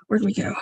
Where'd we go?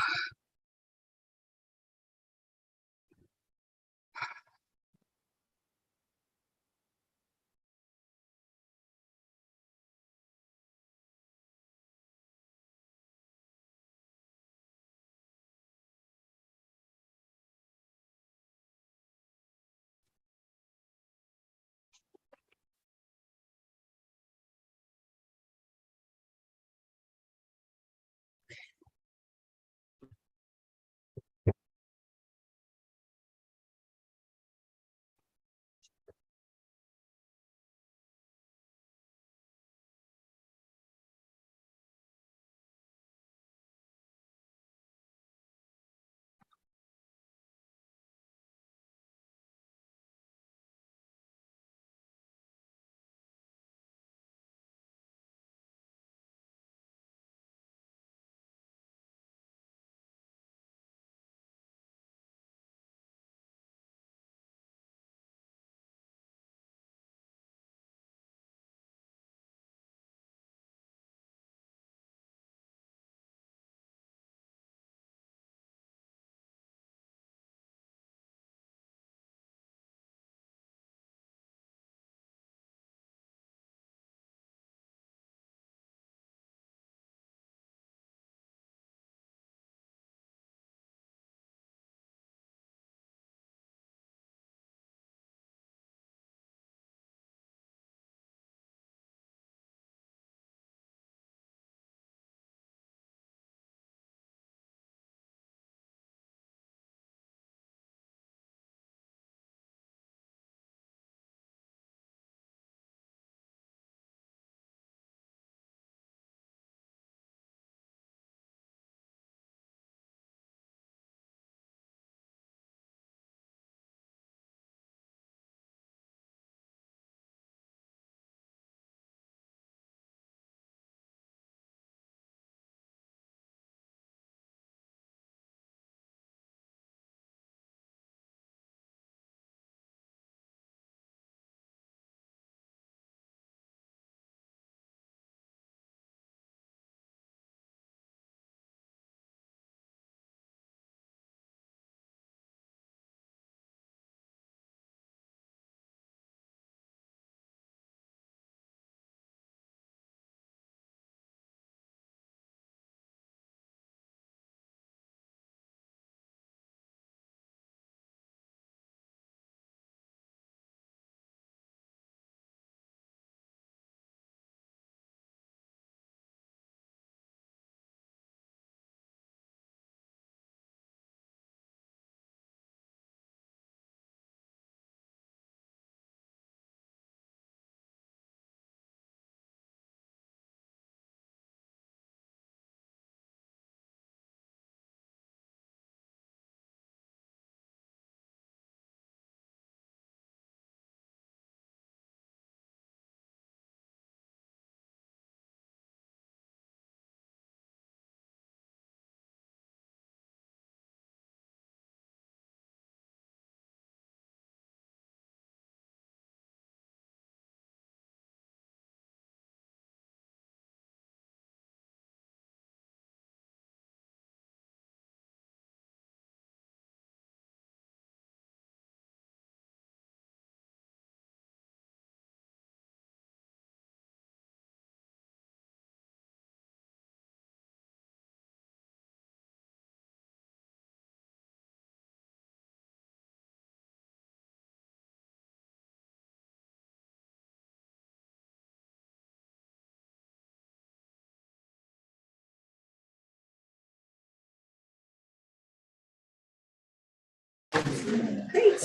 Great.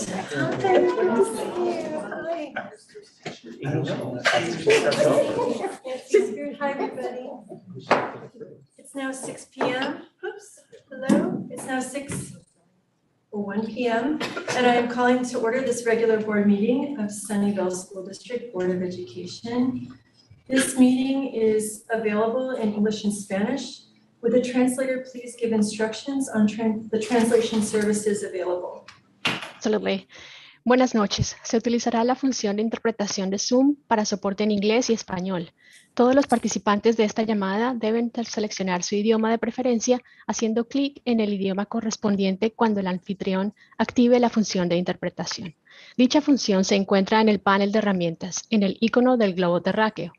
Hi, everybody. It's now 6 p.m. Oops. Hello. It's now 6:01 p.m. and I am calling to order this regular board meeting of Sunnyvale School District Board of Education. This meeting is available in English and Spanish. Would the translator please give instructions on the translation services available? Absolutely. Buenas noches. Se utilizará la función de interpretación de Zoom para soporte en inglés y español. Todos los participantes de esta llamada deben seleccionar su idioma de preferencia haciendo clic en el idioma correspondiente cuando el anfitrión active la función de interpretación. Dicha función se encuentra en el panel de herramientas, en el icono del globo terráqueo.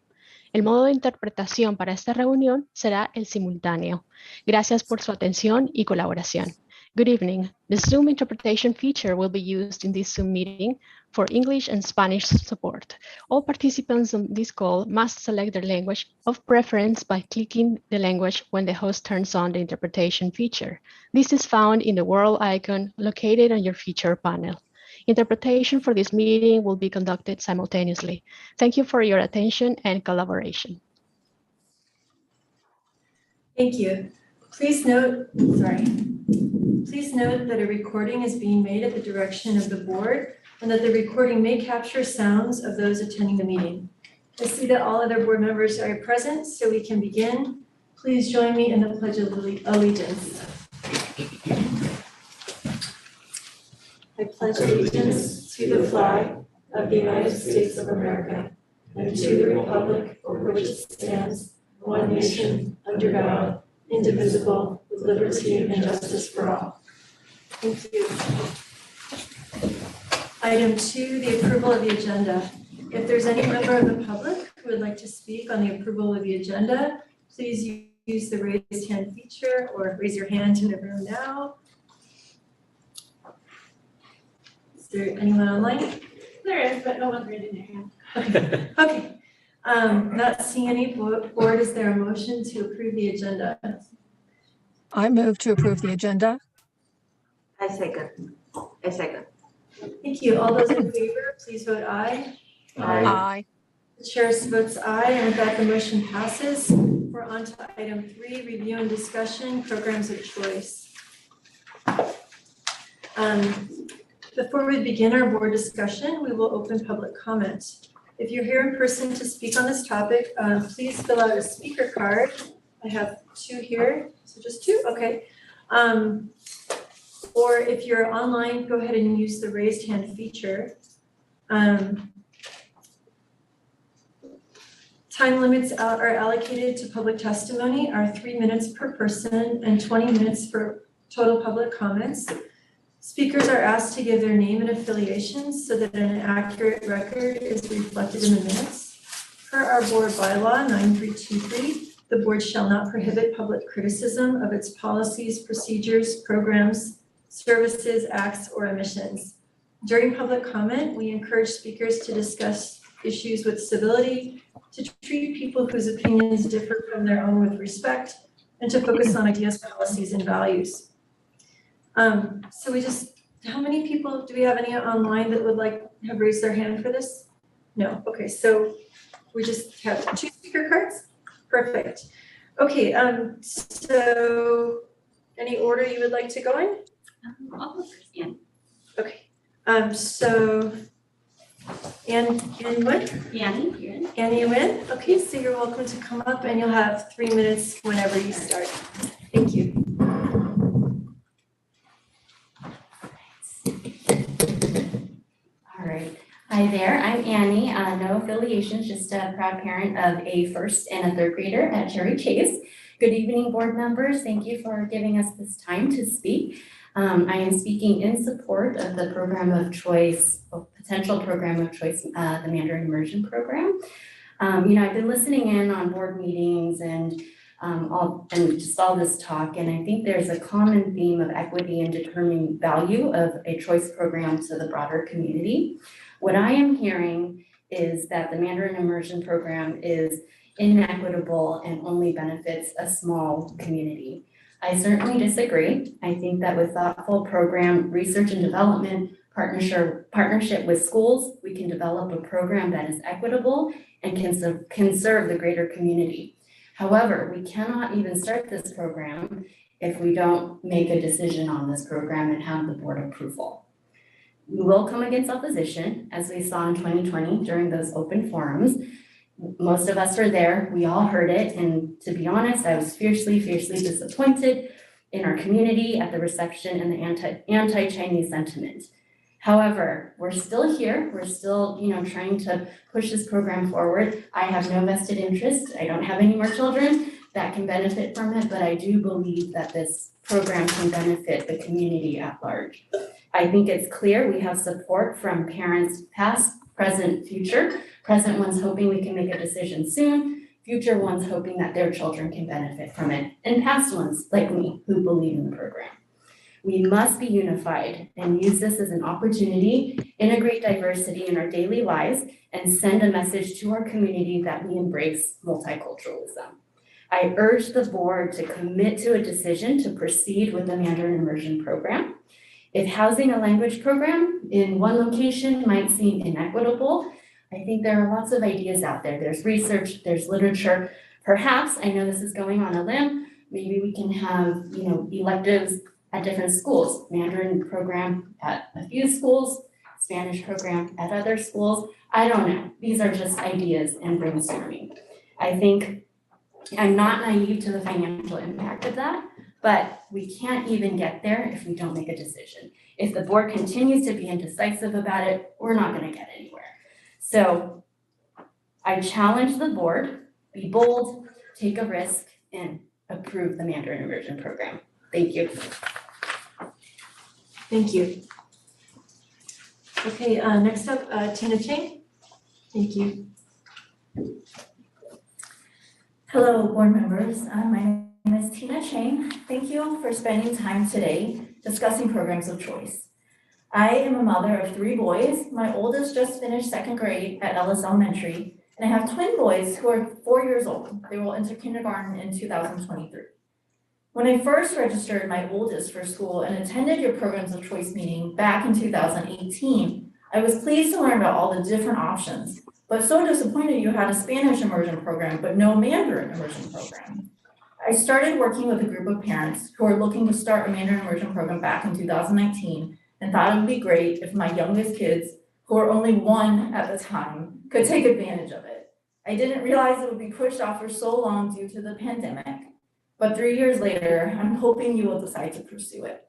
El modo de interpretación para esta reunión será el simultáneo. Gracias por su atención y colaboración. Good evening. The Zoom interpretation feature will be used in this Zoom meeting for English and Spanish support. All participants on this call must select their language of preference by clicking the language when the host turns on the interpretation feature. This is found in the world icon located on your feature panel. Interpretation for this meeting will be conducted simultaneously. Thank you for your attention and collaboration. Thank you. Please note that a recording is being made at the direction of the board and that the recording may capture sounds of those attending the meeting. I see that all other board members are present, so we can begin. Please join me in the Pledge of Allegiance. I pledge allegiance to the flag of the United States of America and to the republic for which it stands, one nation, under God, indivisible, with liberty and justice for all. Thank you. Item 2, the approval of the agenda. If there's any member of the public who would like to speak on the approval of the agenda, please use the raise hand feature or raise your hand in the room now. Is there anyone online? There is, but no one's raising their hand. Okay. Not seeing any board, is there a motion to approve the agenda? I move to approve the agenda. I second. Thank you. All those in favor, please vote aye. Aye. The chair votes aye, and with that, the motion passes. We're on to item 3, review and discussion, programs of choice. Before we begin our board discussion, we will open public comment. If you're here in person to speak on this topic, please fill out a speaker card. I have 2 here, so just 2, okay. Or if you're online, go ahead and use the raised hand feature. Time limits are allocated to public testimony are 3 minutes per person and 20 minutes for total public comments. Speakers are asked to give their name and affiliations so that an accurate record is reflected in the minutes. Per our board bylaw 9323, the board shall not prohibit public criticism of its policies, procedures, programs, services, acts, or omissions. During public comment, we encourage speakers to discuss issues with civility, to treat people whose opinions differ from their own with respect, and to focus on ideas, policies, and values. So how many people, do we have any online that would have raised their hand for this? No, okay, so we just have 2 speaker cards? Perfect. Okay, so any order you would like to go in? I'll go first, yeah. Okay, so Annie Nguyen? Annie Nguyen? Okay, so you're welcome to come up and you'll have 3 minutes whenever you start. Thank you. All right. Hi there, I'm Annie. No affiliations, just a proud parent of a 1st and a 3rd grader at Cherry Chase. Good evening, board members. Thank you for giving us this time to speak. I am speaking in support of the program of choice, potential program of choice, the Mandarin Immersion program. I've been listening in on board meetings and all this talk, and I think there's a common theme of equity and determining value of a choice program to the broader community. What I am hearing is that the Mandarin Immersion program is inequitable and only benefits a small community. I certainly disagree. I think that with thoughtful program research and development, partnership with schools, we can develop a program that is equitable and can serve the greater community. However, we cannot even start this program if we don't make a decision on this program and have the board approval. We will come against opposition, as we saw in 2020 during those open forums. Most of us were there, we all heard it, and to be honest, I was fiercely disappointed in our community at the reception and the anti-Chinese sentiment. However, we're still here. We're still, trying to push this program forward. I have no vested interest. I don't have any more children that can benefit from it, but I do believe that this program can benefit the community at large. I think it's clear we have support from parents past, present, future. Present ones hoping we can make a decision soon, future ones hoping that their children can benefit from it, and past ones like me who believe in the program. We must be unified and use this as an opportunity, integrate diversity in our daily lives, and send a message to our community that we embrace multiculturalism. I urge the board to commit to a decision to proceed with the Mandarin Immersion program. If housing a language program in one location might seem inequitable, I think there are lots of ideas out there. There's research, there's literature. Perhaps, I know this is going on a limb, maybe we can have, electives at different schools, Mandarin program at a few schools, Spanish program at other schools. I don't know. These are just ideas and brainstorming. I think I'm not naive to the financial impact of that, but we can't even get there if we don't make a decision. If the board continues to be indecisive about it, we're not going to get anywhere. So I challenge the board, be bold, take a risk, and approve the Mandarin Immersion program. Thank you. Thank you. Okay, next up, Tina Chang. Thank you. Hello, board members. My name is Tina Chang. Thank you for spending time today discussing programs of choice. I am a mother of 3 boys. My oldest just finished 2nd grade at Ellis Elementary, and I have twin boys who are 4 years old. They will enter kindergarten in 2023. When I first registered my oldest for school and attended your programs of choice meeting back in 2018, I was pleased to learn about all the different options, but so disappointed you had a Spanish immersion program, but no Mandarin immersion program. I started working with a group of parents who are looking to start a Mandarin immersion program back in 2019 and thought it would be great if my youngest kids, who are only 1 at the time, could take advantage of it. I didn't realize it would be pushed off for so long due to the pandemic. But 3 years later, I'm hoping you will decide to pursue it.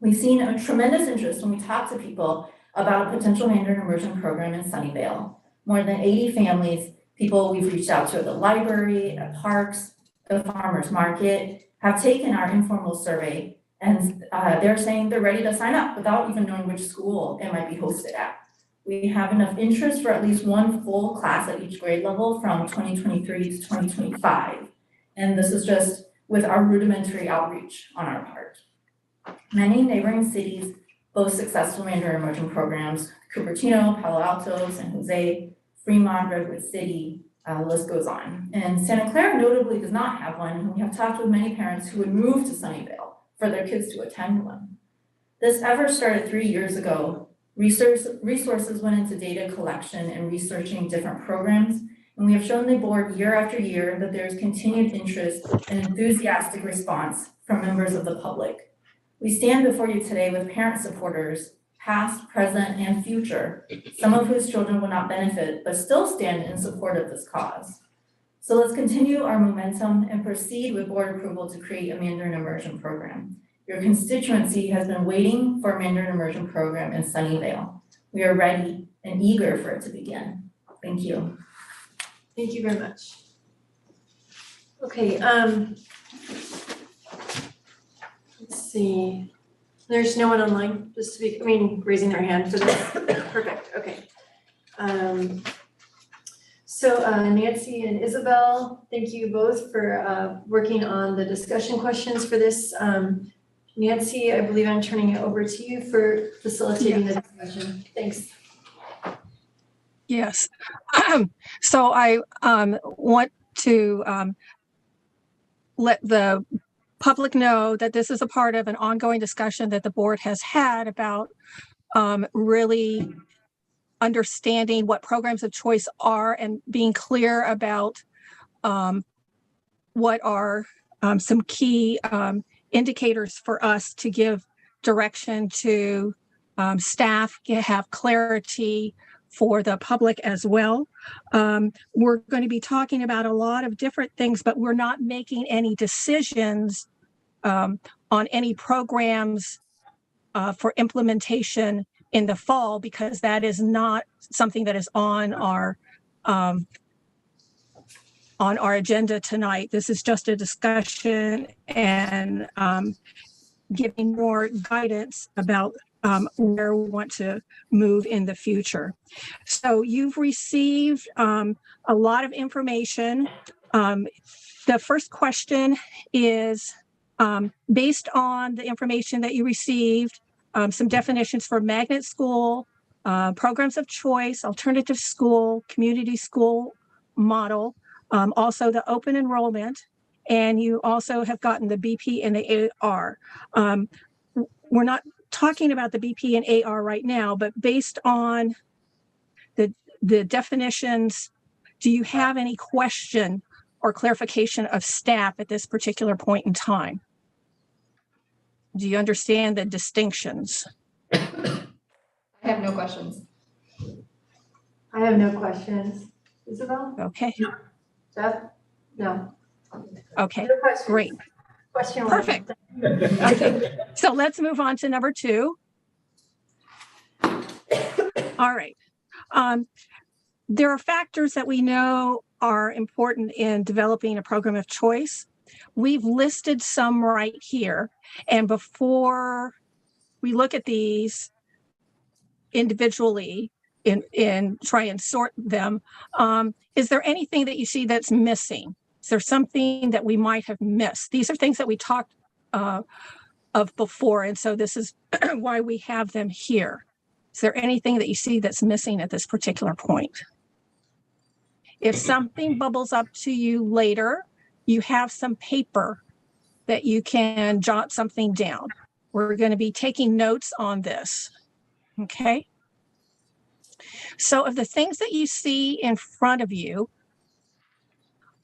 We've seen a tremendous interest when we talk to people about a potential Mandarin immersion program in Sunnyvale. More than 80 families, people we've reached out to at the library, at parks, the farmers market, have taken our informal survey, and they're saying they're ready to sign up without even knowing which school it might be hosted at. We have enough interest for at least 1 full class at each grade level from 2023 to 2025. And this is just with our rudimentary outreach on our part. Many neighboring cities boast successful Mandarin immersion programs: Cupertino, Palo Alto, San Jose, Fremont, Redwood City, the list goes on. And Santa Clara notably does not have one, and we have talked with many parents who would move to Sunnyvale for their kids to attend one. This effort started 3 years ago. Resources went into data collection and researching different programs, and we have shown the board year after year that there is continued interest and enthusiastic response from members of the public. We stand before you today with parent supporters, past, present, and future, some of whose children will not benefit, but still stand in support of this cause. So let's continue our momentum and proceed with board approval to create a Mandarin immersion program. Your constituency has been waiting for a Mandarin immersion program in Sunnyvale. We are ready and eager for it to begin. Thank you. Thank you very much. Okay, let's see. There's no one online to speak, raising their hand for this. Perfect, okay. So Nancy and Isabel, thank you both for working on the discussion questions for this. Nancy, I believe I'm turning it over to you for facilitating the discussion. Thanks. Yes. So I want to let the public know that this is a part of an ongoing discussion that the board has had about really understanding what programs of choice are and being clear about what are some key indicators for us to give direction to staff, to have clarity for the public as well. We're going to be talking about a lot of different things, but we're not making any decisions on any programs for implementation in the fall, because that is not something that is on our agenda tonight. This is just a discussion and giving more guidance about where we want to move in the future. So you've received a lot of information. The first question is, based on the information that you received, some definitions for magnet school, programs of choice, alternative school, community school model, also the open enrollment, and you also have gotten the BP and the AR. We're not talking about the BP and AR right now, but based on the definitions, do you have any question or clarification of staff at this particular point in time? Do you understand the distinctions? I have no questions. I have no questions. Isabel? Okay, Jeff? No. okay, No questions. great. Question one. Perfect. Okay, so let's move on to number 2. All right. There are factors that we know are important in developing a program of choice. We've listed some right here. And before we look at these individually and try and sort them, is there anything that you see that's missing? Is there something that we might have missed? These are things that we talked of before, and so this is why we have them here. Is there anything that you see that's missing at this particular point? If something bubbles up to you later, you have some paper that you can jot something down. We're going to be taking notes on this, okay? So of the things that you see in front of you,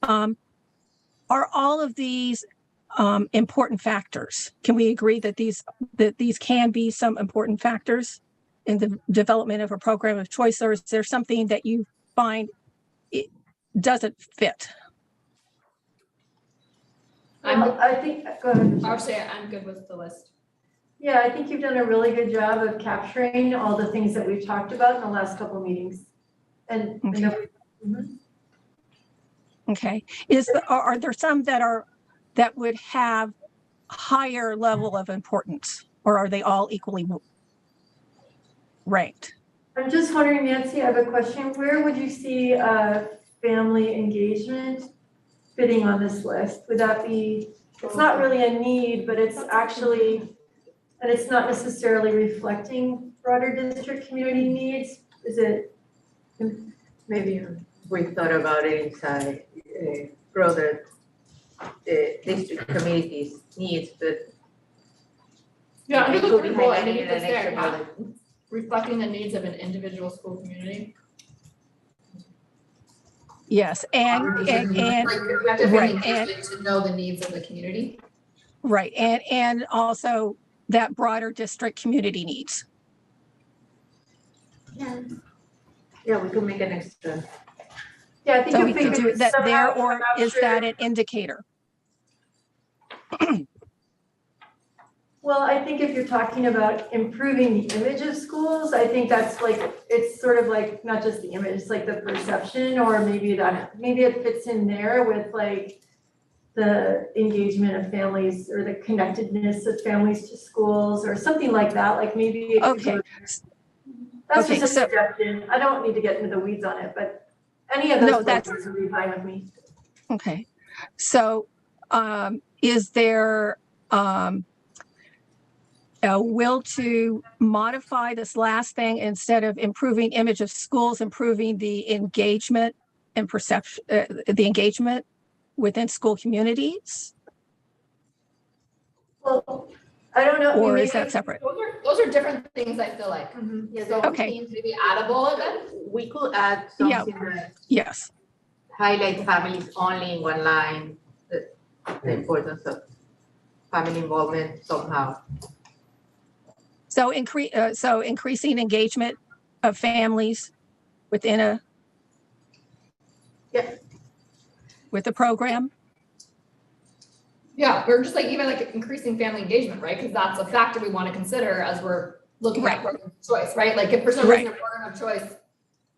are all of these important factors? Can we agree that these can be some important factors in the development of a program of choice, or is there something that you find it doesn't fit? I think, go ahead. I'll say I'm good with the list. Yeah, I think you've done a really good job of capturing all the things that we've talked about in the last couple of meetings. And Okay. mhm. Okay. Are there some that would have higher level of importance, or are they all equally ranked? I'm just wondering, Nancy, I have a question. Where would you see family engagement fitting on this list? Would that be, it's not really a need, but it's actually, and it's not necessarily reflecting broader district community needs? Is it? Maybe we thought about it inside broader district communities needs, but Yeah, I it think it's could be pretty cool. I highlighted think in it's an there, extra not bullet. reflecting the needs of an individual school community. Yes, and Like, effectively right, interested to know the needs of the community. right, and also that broader district community needs. Yeah, we could make an extra. Yeah, I think So if we we could do could that there, somehow or is capture- that an indicator? Well, I think if you're talking about improving the image of schools, I think that's like, it's sort of like, not just the image, it's like the perception, or maybe it fits in there with like the engagement of families or the connectedness of families to schools or something like that, like maybe. It could Okay. go- That's Okay, just a so- suggestion. I don't need to get into the weeds on it, but any of those places would be fine with me. Okay. So is there a will to modify this last thing, instead of improving image of schools, improving the engagement and perception, the engagement within school communities? Well, I don't know. Or maybe- is that separate? Those are different things, I feel like. Mhm. Yeah, So Okay. seems maybe addable then. we could add Yeah. something that Yes. highlight families only in one line, the importance of family involvement somehow. So increasing engagement of families within Yeah. with the program? Yeah, or just like even like increasing family engagement, right? Because that's a factor we want to consider as we're looking Right. at program of choice, right? Like if for some reason a program of choice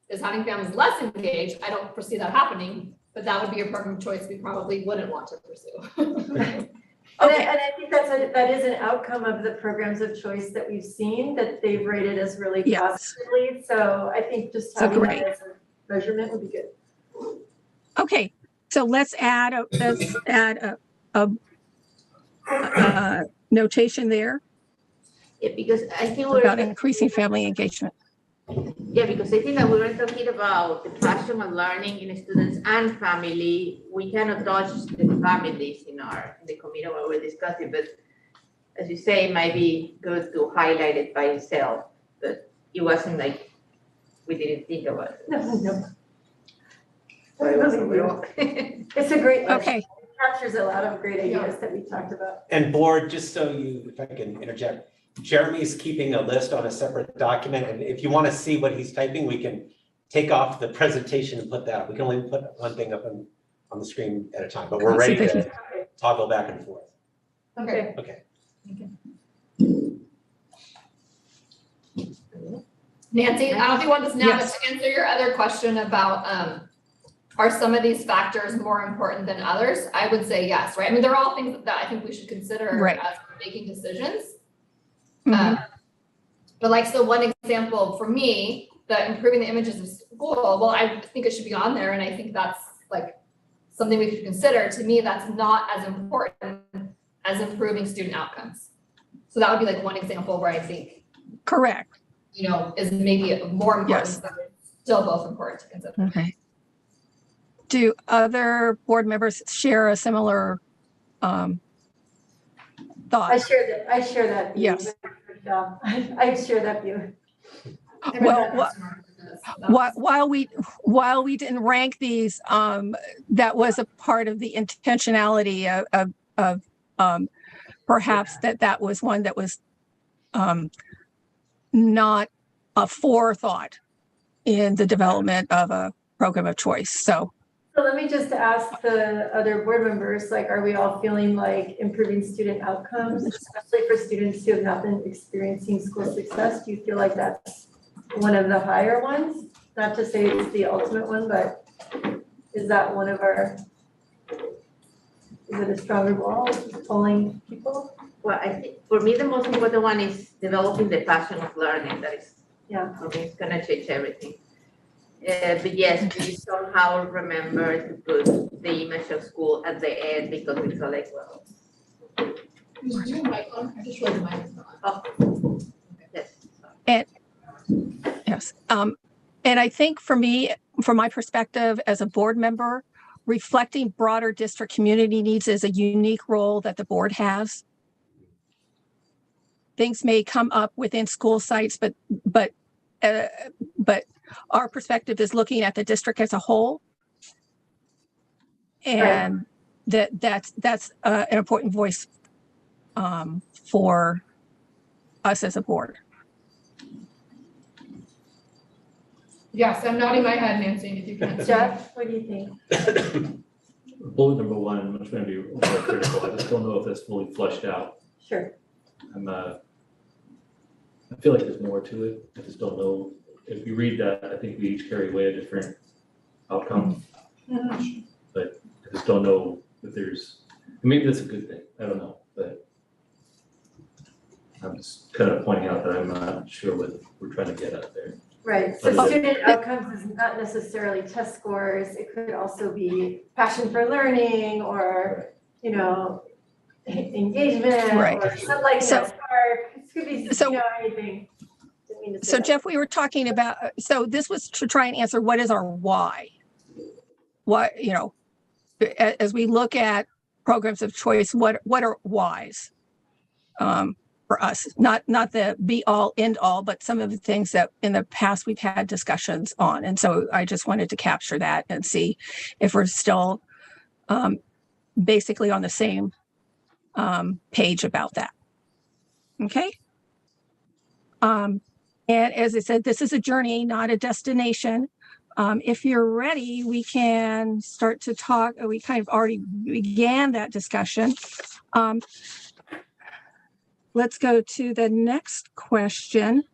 is having families less engaged, I don't foresee that happening, but that would be a program of choice we probably wouldn't want to pursue. Okay. And I think that is an outcome of the programs of choice that we've seen, that they've rated as really Yes. positively. So I think just So having great. that as a measurement would be good. Okay, so let's add a notation there Yeah, because I think about increasing family engagement. Yeah, because I think that we were talking about the passion of learning in students and family. We cannot touch the families in the committee when we're discussing, but as you say, it might be good to highlight it by itself, but it wasn't like we didn't think about it. No. But it was a little. It's a great list. Okay, It captures a lot of great ideas that we talked about. And board, just so you, if I can interject, Jeremy's keeping a list on a separate document, and if you want to see what he's typing, we can take off the presentation and put that up. We can only put one thing up on the screen at a time, but we're ready to toggle back and forth. Okay. Okay. Nancy, I don't know if you want this now, but Yes. to answer your other question about, are some of these factors more important than others? I would say yes, right? I mean, they're all things that I think we should consider Right. as we're making decisions. Mhm. But like, so one example for me, the improving the images of school, well, I think it should be on there, and I think that's like something we should consider. To me, that's not as important as improving student outcomes. So that would be like one example where I think, correct. you know, is maybe more important, Yes. but still both important to consider. Okay. Do other board members share a similar I thought? share that view. Yes. I share that view. Well, while we didn't rank these, that was a part of the intentionality of perhaps that was one that was not a forethought in the development of a program of choice. So let me just ask the other board members, like, are we all feeling like improving student outcomes, especially for students who have not been experiencing school success? Do you feel like that's one of the higher ones? Not to say it's the ultimate one, but is that one of our, is it a stronger wall, pulling people? Well, I think for me, the most important one is developing the passion of learning. That is, Yeah. for me, it's gonna change everything. But yes, we somehow remember to put the image of school at the end because we feel like, well. Is your mic on? I just realized mine is not. Oh, yes. yes. And I think for me, from my perspective as a board member, reflecting broader district community needs is a unique role that the board has. Things may come up within school sites, but our perspective is looking at the district as a whole. And that's an important voice for us as a board. Yes, I'm nodding my head, Nancy, if you can. Jeff, what do you think? Bullet number one, which may be more critical, I just don't know if that's fully fleshed out. Sure. I feel like there's more to it, I just don't know. If you read that, I think we each carry away a different outcome, but I just don't know if there's, maybe that's a good thing, I don't know, but I'm just kind of pointing out that I'm not sure what we're trying to get at there. Right, so student outcomes is not necessarily test scores, it could also be passion for learning or, you know, engagement Right. or sunlight in So- that spark, it could be, So- you know, anything. Didn't mean to say So that. Jeff, we were talking about, so this was to try and answer what is our why? What, you know, as we look at programs of choice, what are whys? For us, not the be all end all, but some of the things that in the past we've had discussions on. And so I just wanted to capture that and see if we're still basically on the same page about that. Okay. And as I said, this is a journey, not a destination. If you're ready, we can start to talk. We kind of already began that discussion. let's go to the next question.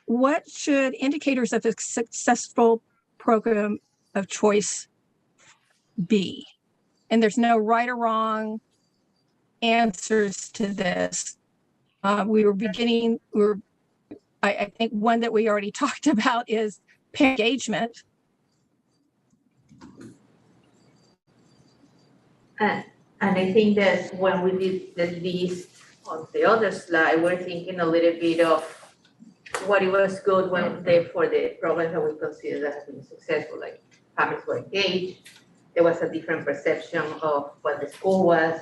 What should indicators of a successful program of choice be? And there's no right or wrong answers to this. I think one that we already talked about is parent engagement. And I think that when we did the list on the other slide, we're thinking a little bit of what it was good for the programs that we consider as being successful, like families were engaged. There was a different perception of what the school was.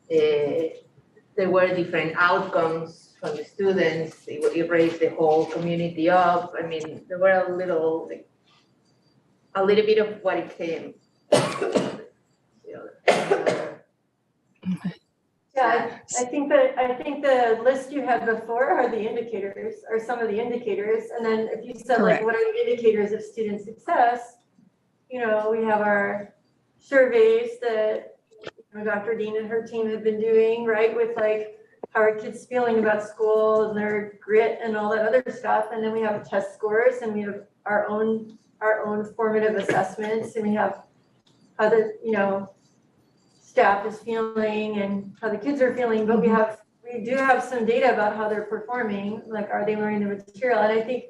There were different outcomes from the students. It raised the whole community up. I mean, there were a little bit of what it came. Yeah, I think the list you had before are the indicators, are some of the indicators. And then if you said like, what are the indicators of student success? You know, we have our surveys that Dr. Dean and her team have been doing, right? With like, how are kids feeling about school and their grit and all that other stuff. And then we have test scores and we have our own formative assessments, and we have how the, staff is feeling and how the kids are feeling, but we do have some data about how they're performing, like are they learning the material? And I think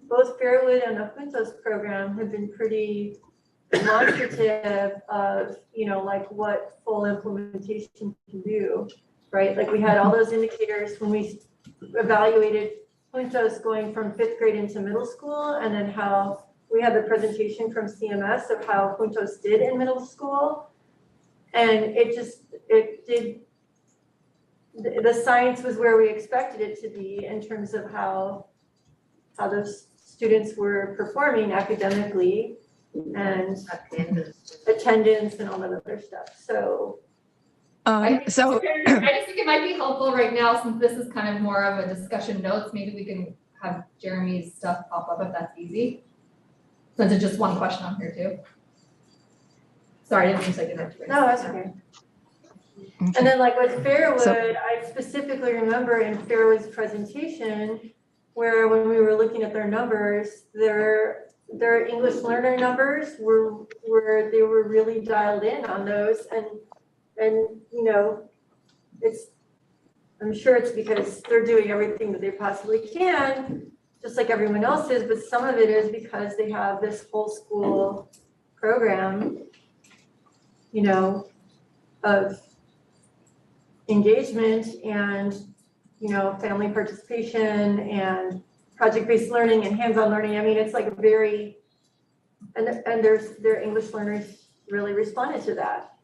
both Fairwood and the Juntos program have been pretty demonstrative of, like what full implementation can do, right? Like we had all those indicators when we evaluated Juntos going from 5th grade into middle school, and then how we had the presentation from CMS of how Juntos did in middle school. And the science was where we expected it to be in terms of how those students were performing academically and attendance and all that other stuff. So I just think it might be helpful right now, since this is kind of more of a discussion notes, maybe we can have Jeremy's stuff pop up if that's easy. Since it's just one question on here too. Sorry, I didn't mean to take it. No, that's okay. And then like with Fairwood, I specifically remember in Fairwood's presentation where when we were looking at their numbers, their English learner numbers were really dialed in on those, and I'm sure it's because they're doing everything that they possibly can, just like everyone else is, but some of it is because they have this whole school program, of engagement and, family participation and project-based learning and hands-on learning. I mean, it's like a very, and their English learners really responded to that.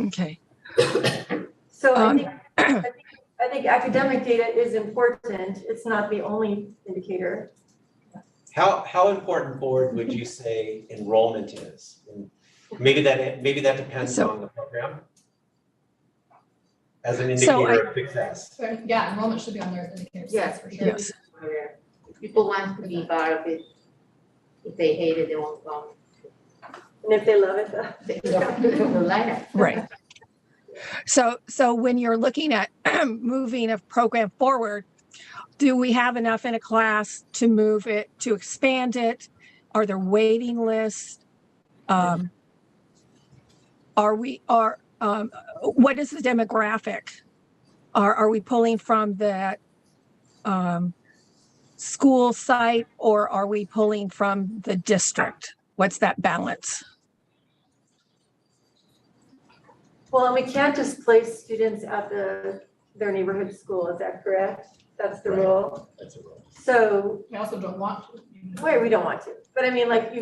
Okay. So I think academic data is important. It's not the only indicator. How important, Board, would you say enrollment is? And maybe that depends on the program as an indicator of success. Yeah, enrollment should be on their indicators. Yes, for sure. Yes. People want to be part of it. If they hate it, they won't come. And if they love it, They don't like it. Right. So when you're looking at moving a program forward, do we have enough in a class to move it, to expand it? Are there waiting lists? What is the demographic? Are we pulling from the school site, or are we pulling from the district? What's that balance? well, and we can't just place students at their neighborhood school, is that correct? That's the rule. That's a rule. So, We also don't want to. we don't want to, but I mean, like,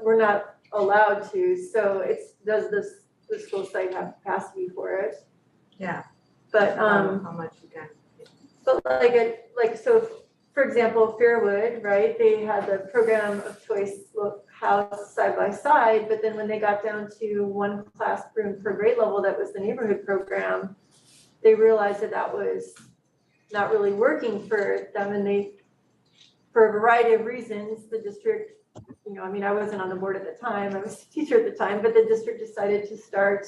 we're not allowed to, so does the school site have capacity for it? Yeah. But, How much you can. but so, for example, Fairwood, right, they had the program of choice house side by side, but then when they got down to one classroom per grade level, that was the neighborhood program, they realized that was not really working for them, and for a variety of reasons, the district, I mean, I wasn't on the board at the time, I was a teacher at the time, but the district decided to start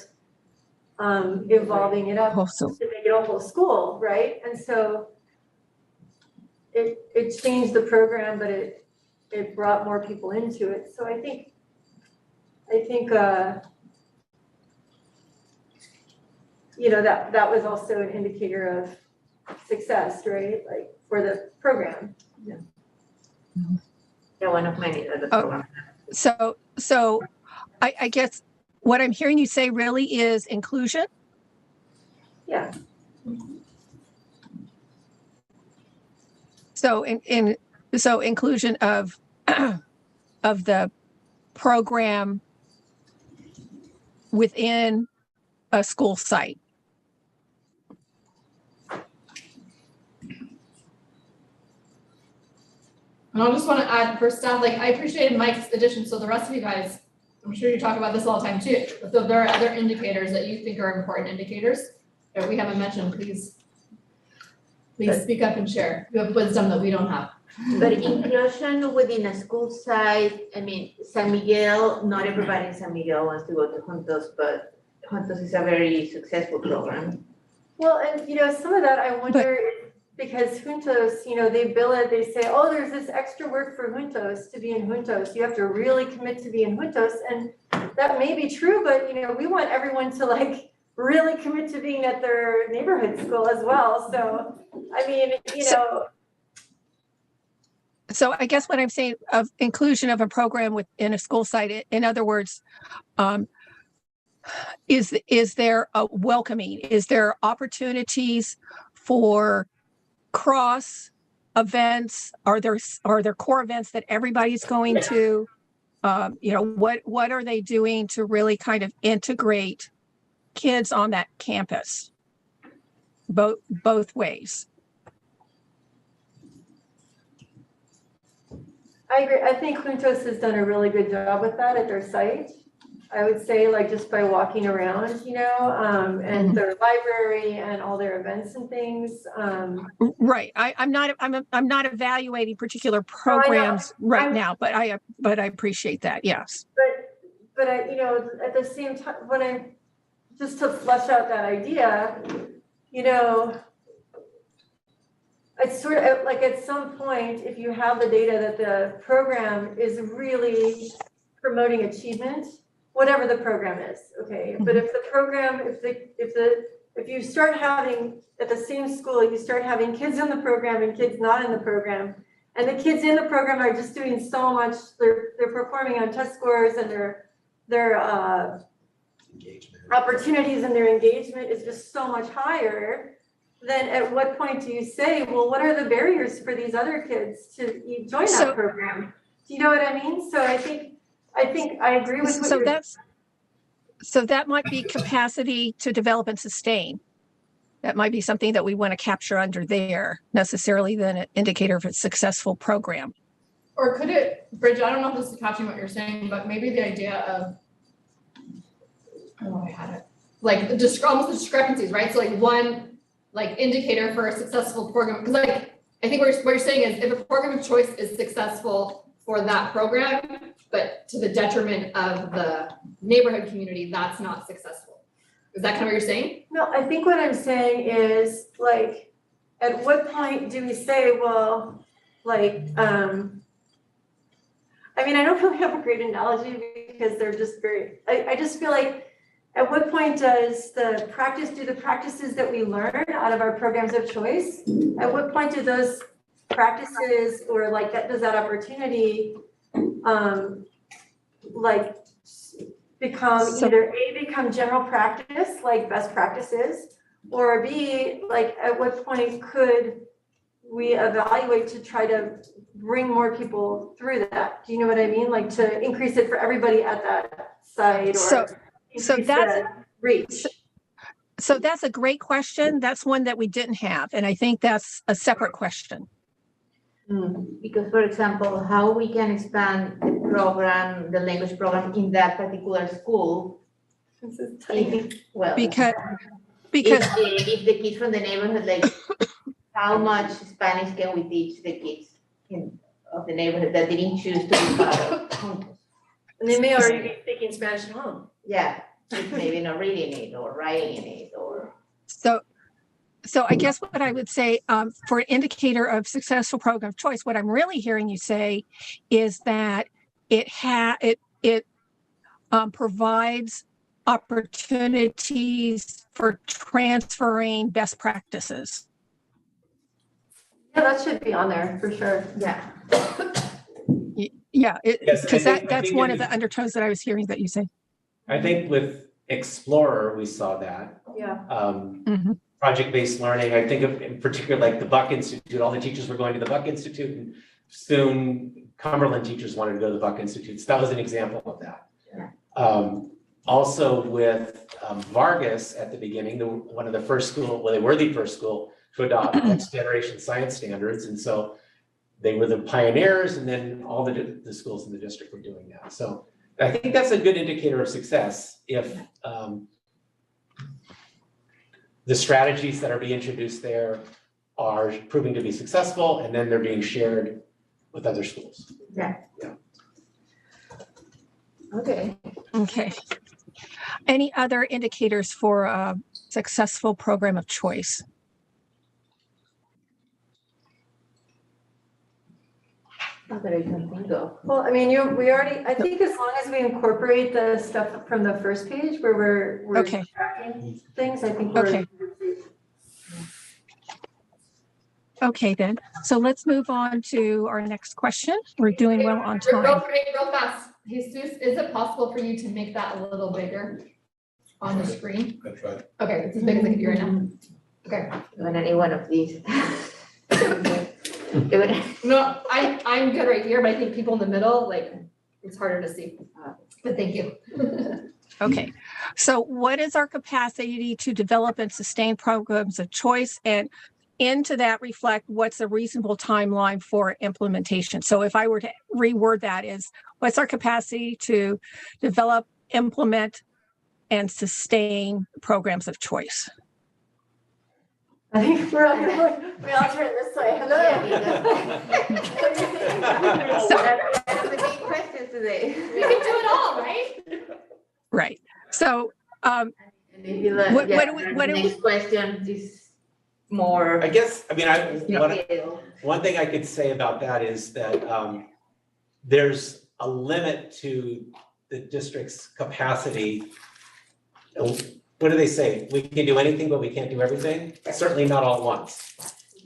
evolving it up Awesome. to make it a whole school, right? And so it changed the program, but it brought more people into it. So I think that was also an indicator of success, right? Like for the program. Yeah, one of many other programs. So I guess what I'm hearing you say really is inclusion. Yeah. So so inclusion of of the program within a school site. And I just want to add for staff, like I appreciated Mike's addition. So the rest of you guys, I'm sure you talk about this all the time too. So there are other indicators that you think are important indicators that we haven't mentioned, please speak up and share. You have wisdom that we don't have. But inclusion within a school site, I mean, San Miguel, not everybody in San Miguel wants to go to Juntos, but Juntos is a very successful program. Well, and some of that I wonder because Juntos, they bill it, they say, oh, there's this extra work for Juntos to be in Juntos. You have to really commit to be in Juntos. And that may be true, but we want everyone to like really commit to being at their neighborhood school as well. So, I mean, So I guess what I'm saying of inclusion of a program within a school site, in other words, is there a welcoming? Is there opportunities for cross events? Are there core events that everybody's going to? What are they doing to really kind of integrate kids on that campus? Both ways. I agree. I think Juntos has done a really good job with that at their site. I would say, like, just by walking around, and their library and all their events and things. Right. I'm not evaluating particular programs now, but I appreciate that. Yes. But I, at the same time, just to flesh out that idea, it's sort of like at some point, if you have the data that the program is really promoting achievement, whatever the program is, okay. But if the program, if you start having at the same school, you start having kids in the program and kids not in the program, and the kids in the program are just doing so much, they're performing on test scores and their opportunities and their engagement is just so much higher. Then at what point do you say, well, what are the barriers for these other kids to join that program? Do you know what I mean? So I think I agree with what so that might be capacity to develop and sustain. That might be something that we want to capture under there, necessarily than an indicator of a successful program. Or could it, Bridget, I don't know if this is catching what you're saying, but maybe the idea of, I had it. Like almost the discrepancies, right? So like one indicator for a successful program, because I think what you're saying is if a program of choice is successful for that program, but to the detriment of the neighborhood community, that's not successful. Is that kind of what you're saying? No, I think what I'm saying is like, at what point do we say, well, like, I don't really have a great analogy because they're just I just feel like at what point does the practices that we learn out of our programs of choice, at what point do those practices or like does that opportunity become general practice, like best practices, or B, like at what point could we evaluate to try to bring more people through that? Do you know what I mean? Like to increase it for everybody at that site or so that's a great question. That's one that we didn't have. And I think that's a separate question. Because, for example, how we can expand the program, the language program in that particular school. Because if the kids from the neighborhood, like how much Spanish can we teach the kids of the neighborhood that didn't choose to be part of? And they may already be speaking Spanish at home. Yeah. with maybe not reading it or writing it or. So I guess what I would say for an indicator of successful program of choice, what I'm really hearing you say is that it provides opportunities for transferring best practices. Yeah, that should be on there for sure. Yeah. Yeah, Yes, because I that's think one it of the is- undertones that I was hearing that you say. I think with Explorer, we saw that. Yeah. Mhm. Project-based learning, I think of in particular, like the Buck Institute, all the teachers were going to the Buck Institute, and soon Cumberland teachers wanted to go to the Buck Institute. So that was an example of that. Yeah. Also with Vargas at the beginning, one of the first school, well, they were the first school to adopt next generation science standards. And so they were the pioneers, and then all the schools in the district were doing that. So I think that's a good indicator of success if the strategies that are being introduced there are proving to be successful, and then they're being shared with other schools. Okay. Okay. Any other indicators for a successful program of choice? Not that I can think of. Well, I mean, I think as long as we incorporate the stuff from the first page where we're Okay. tracking things, I think we're. Okay. Okay, then. So let's move on to our next question. We're doing well on time. Real fast. Jesus, is it possible for you to make that a little bigger on the screen? I tried. Okay, it's as big as I can do right now. Okay. On any one of these. It would. No, I'm good right here, but I think people in the middle, like, it's harder to see. But thank you. Okay. So what is our capacity to develop and sustain programs of choice, and into that reflect what's a reasonable timeline for implementation? So if I were to reword that, is what's our capacity to develop, implement, and sustain programs of choice? I think we all turn this way. That's a big question today. We can do it all, right? Right. So Maybe the What do we- next question is more I guess, I mean, detailed. one thing I could say about that is that there's a limit to the district's capacity. What do they say? We can do anything, but we can't do everything. Certainly not all at once.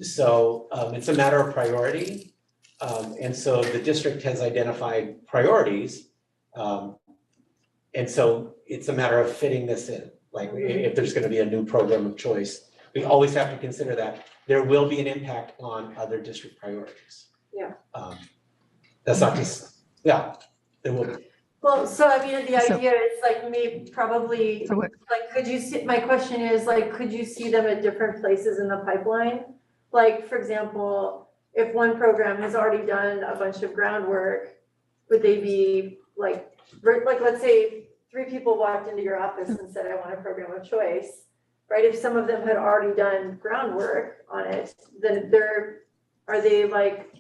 So it's a matter of priority. And so the district has identified priorities. And so it's a matter of fitting this in. Like if there's going to be a new program of choice, we always have to consider that there will be an impact on other district priorities. Yeah. That's not just, yeah, there will be. Well, so I mean, the So- idea is like maybe probably, So what- like, could you see, my question is like, could you see them at different places in the pipeline? Like, for example, if one program has already done a bunch of groundwork, would they be like, let's say 3 people walked into your office and said, I want a program of choice, right? If some of them had already done groundwork on it, then are they like,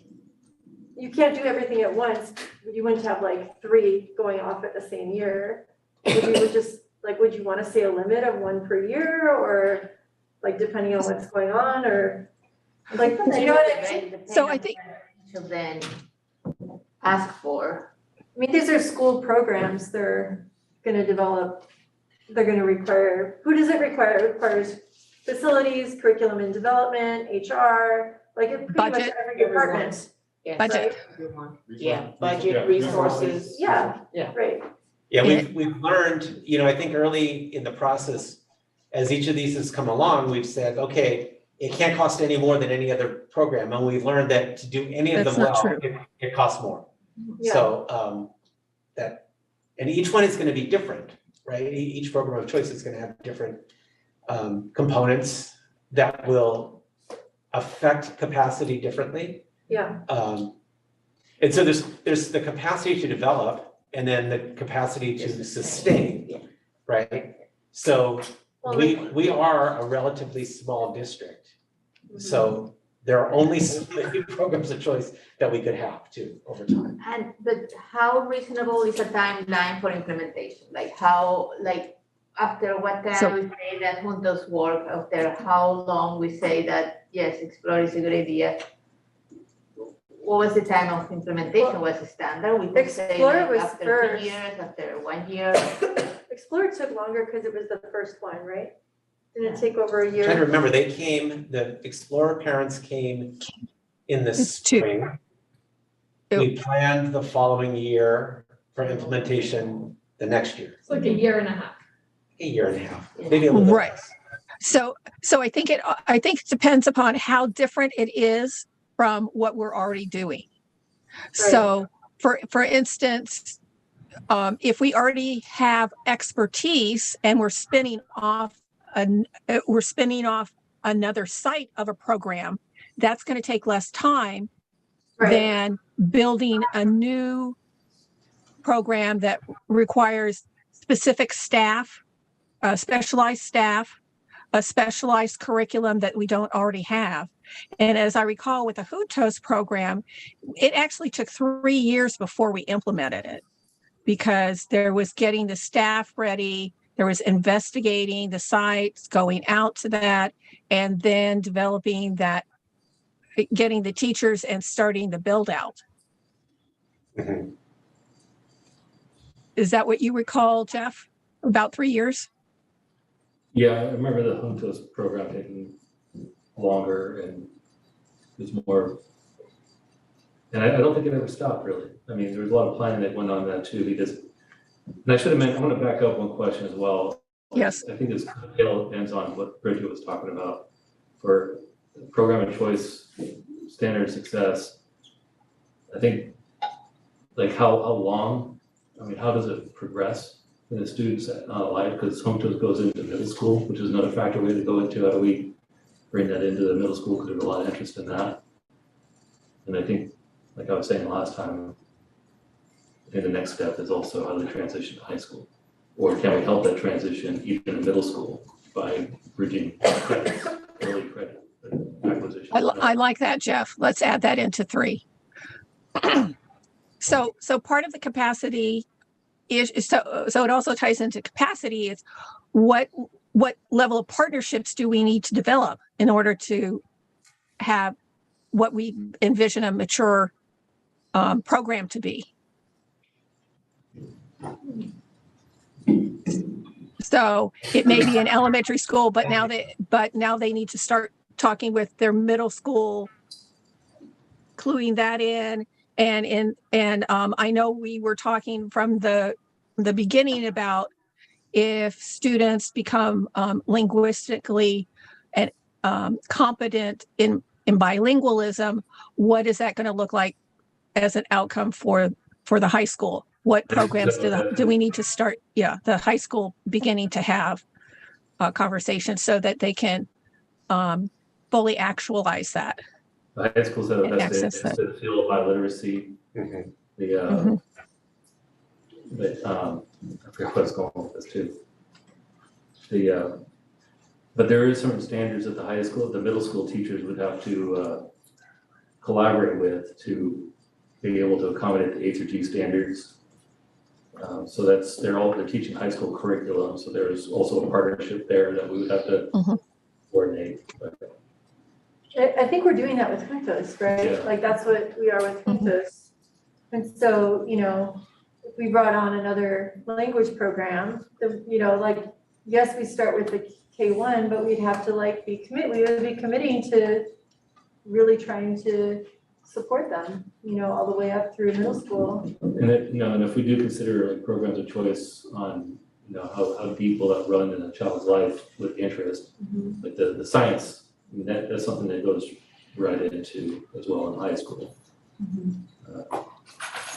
you can't do everything at once. You wouldn't have like 3 going off at the same year. Would you want to say a limit of 1 per year, or like depending on what's going on, or like, do you know what I mean? So I think- To then ask for. I mean, these are school programs. They're gonna develop, they're gonna require, who does it require? It requires facilities, curriculum and development, HR, like it pretty much Budget. every department. Yes. Budget. Everyone. Yeah, Yeah, budget, resources. Yeah. Yeah. Right. Yeah, we've learned, I think early in the process, as each of these has come along, we've said, okay, it can't cost any more than any other program. And we've learned that to do any of That's them not well, true. it costs more. Yeah. So and each one is going to be different, right? Each program of choice is going to have different components that will affect capacity differently. Yeah. And so there's the capacity to develop, and then the capacity to sustain, Yeah. right? So Well, we are a relatively small district. So there are only so many programs of choice that we could have too over time. But how reasonable is a timeline for implementation? Like after what time So- we say that juntos work, after how long we say that, yes, Explore is a good idea? What was the time of implementation? Was it standard? We could say Explore like was after first. 2 years, after 1 year. Explore took longer because it was the first one, right? Didn't it take over a Trying to year? remember, they came, the Explorer parents came in the It's two. spring. We planned the following year for implementation the next year, It's like a year and a half. a year and a half, maybe a little bit Right. less. So I think it depends upon how different it is from what we're already doing. So for instance, if we already have expertise and we're spinning off another site of a program, that's going to take less time than building a new program that requires specific staff, specialized staff, a specialized curriculum that we don't already have. And as I recall with the Juntos program, it actually took 3 years before we implemented it because there was getting the staff ready, there was investigating the sites, going out to that, and then developing that, getting the teachers and starting the build out. Mhm. Is that what you recall, Jeff? About 3 years? Yeah, I remember the Juntos program taking longer and it was more, and I don't think it ever stopped really. I mean, there was a lot of planning that went on that too, because, and I should have mentioned, I want to back up one question as well. Yes. I think this depends on what Bridget was talking about for program of choice, standard success. I think like how long, I mean, how does it progress in the students' life? Because Juntos goes into middle school, which is another factor we have to go into. How do we bring that into the middle school? Because there's a lot of interest in that. And I think, like I was saying last time, I think the next step is also how do we transition to high school? Or can we help that transition even in middle school by bridging credits, early credit acquisition? I like that, Jeff. Let's add that into 3. So part of the capacity is so it also ties into capacity. It's what level of partnerships do we need to develop in order to have what we envision a mature program to be. So it may be an elementary school, but now they need to start talking with their middle school, cluing that in. And I know we were talking from the beginning about if students become linguistically and competent in bilingualism, what is that going to look like as an outcome for the high school? What programs do we need to start? Yeah, the high school beginning to have conversations so that they can fully actualize that. The high schools have And access invested in the field of biliteracy. Mhm. I forget what's going on with this too. But there is some standards at the high school, the middle school teachers would have to collaborate with to be able to accommodate the H or G standards. So they're teaching high school curriculum. So there's also a partnership there that we would have to coordinate. But I think we're doing that with Juntos, right? Yeah. Like that's what we are with Juntos. And so, if we brought on another language program, like, yes, we start with the K1, but we'd have to we would be committing to really trying to support them, all the way up through middle school. And and if we do consider like programs of choice on, how deep will that run in a child's life with interest, like the science, I mean, that's something that goes right into as well in high school.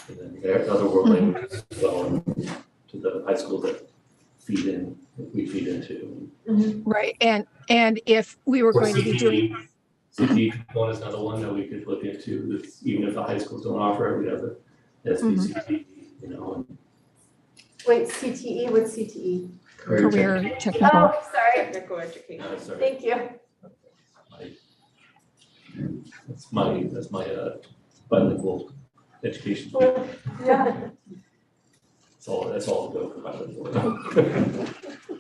And then there are other world languages as well to the high school that we feed into. Right. And if we were going to be doing CTE component is another one that we could look into. Even if the high schools don't offer it, we have the SBCTE, and Wait, CTE, what's CTE? career technical. Oh, sorry, Technical education. Sorry. thank you. That's my bilingual education. Yeah. That's all I'll go for bilingual.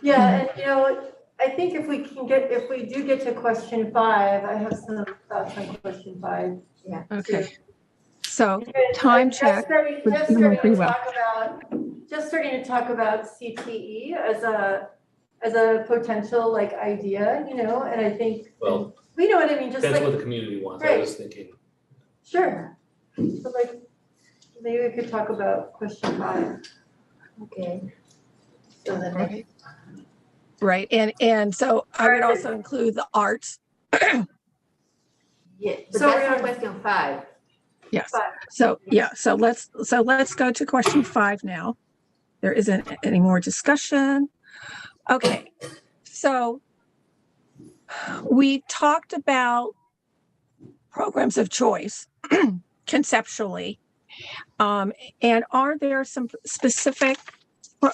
Yeah, and I think if we do get to question 5, I have some thoughts on question 5. Yeah. Okay. So Because time I'm check. starting We're to doing pretty well. talk about CTE as a potential like idea, and I think, Well, we know what I mean, just Depends what like, the community wants. I was thinking, sure. So like, maybe we could talk about question 5. Okay. So the next, Right. And so I would also include the arts. yeah, but So that's we're on on- question 5. Yes. 5. So yeah, so let's go to question 5 now. There isn't any more discussion. Okay. So we talked about programs of choice conceptually. And are there some specific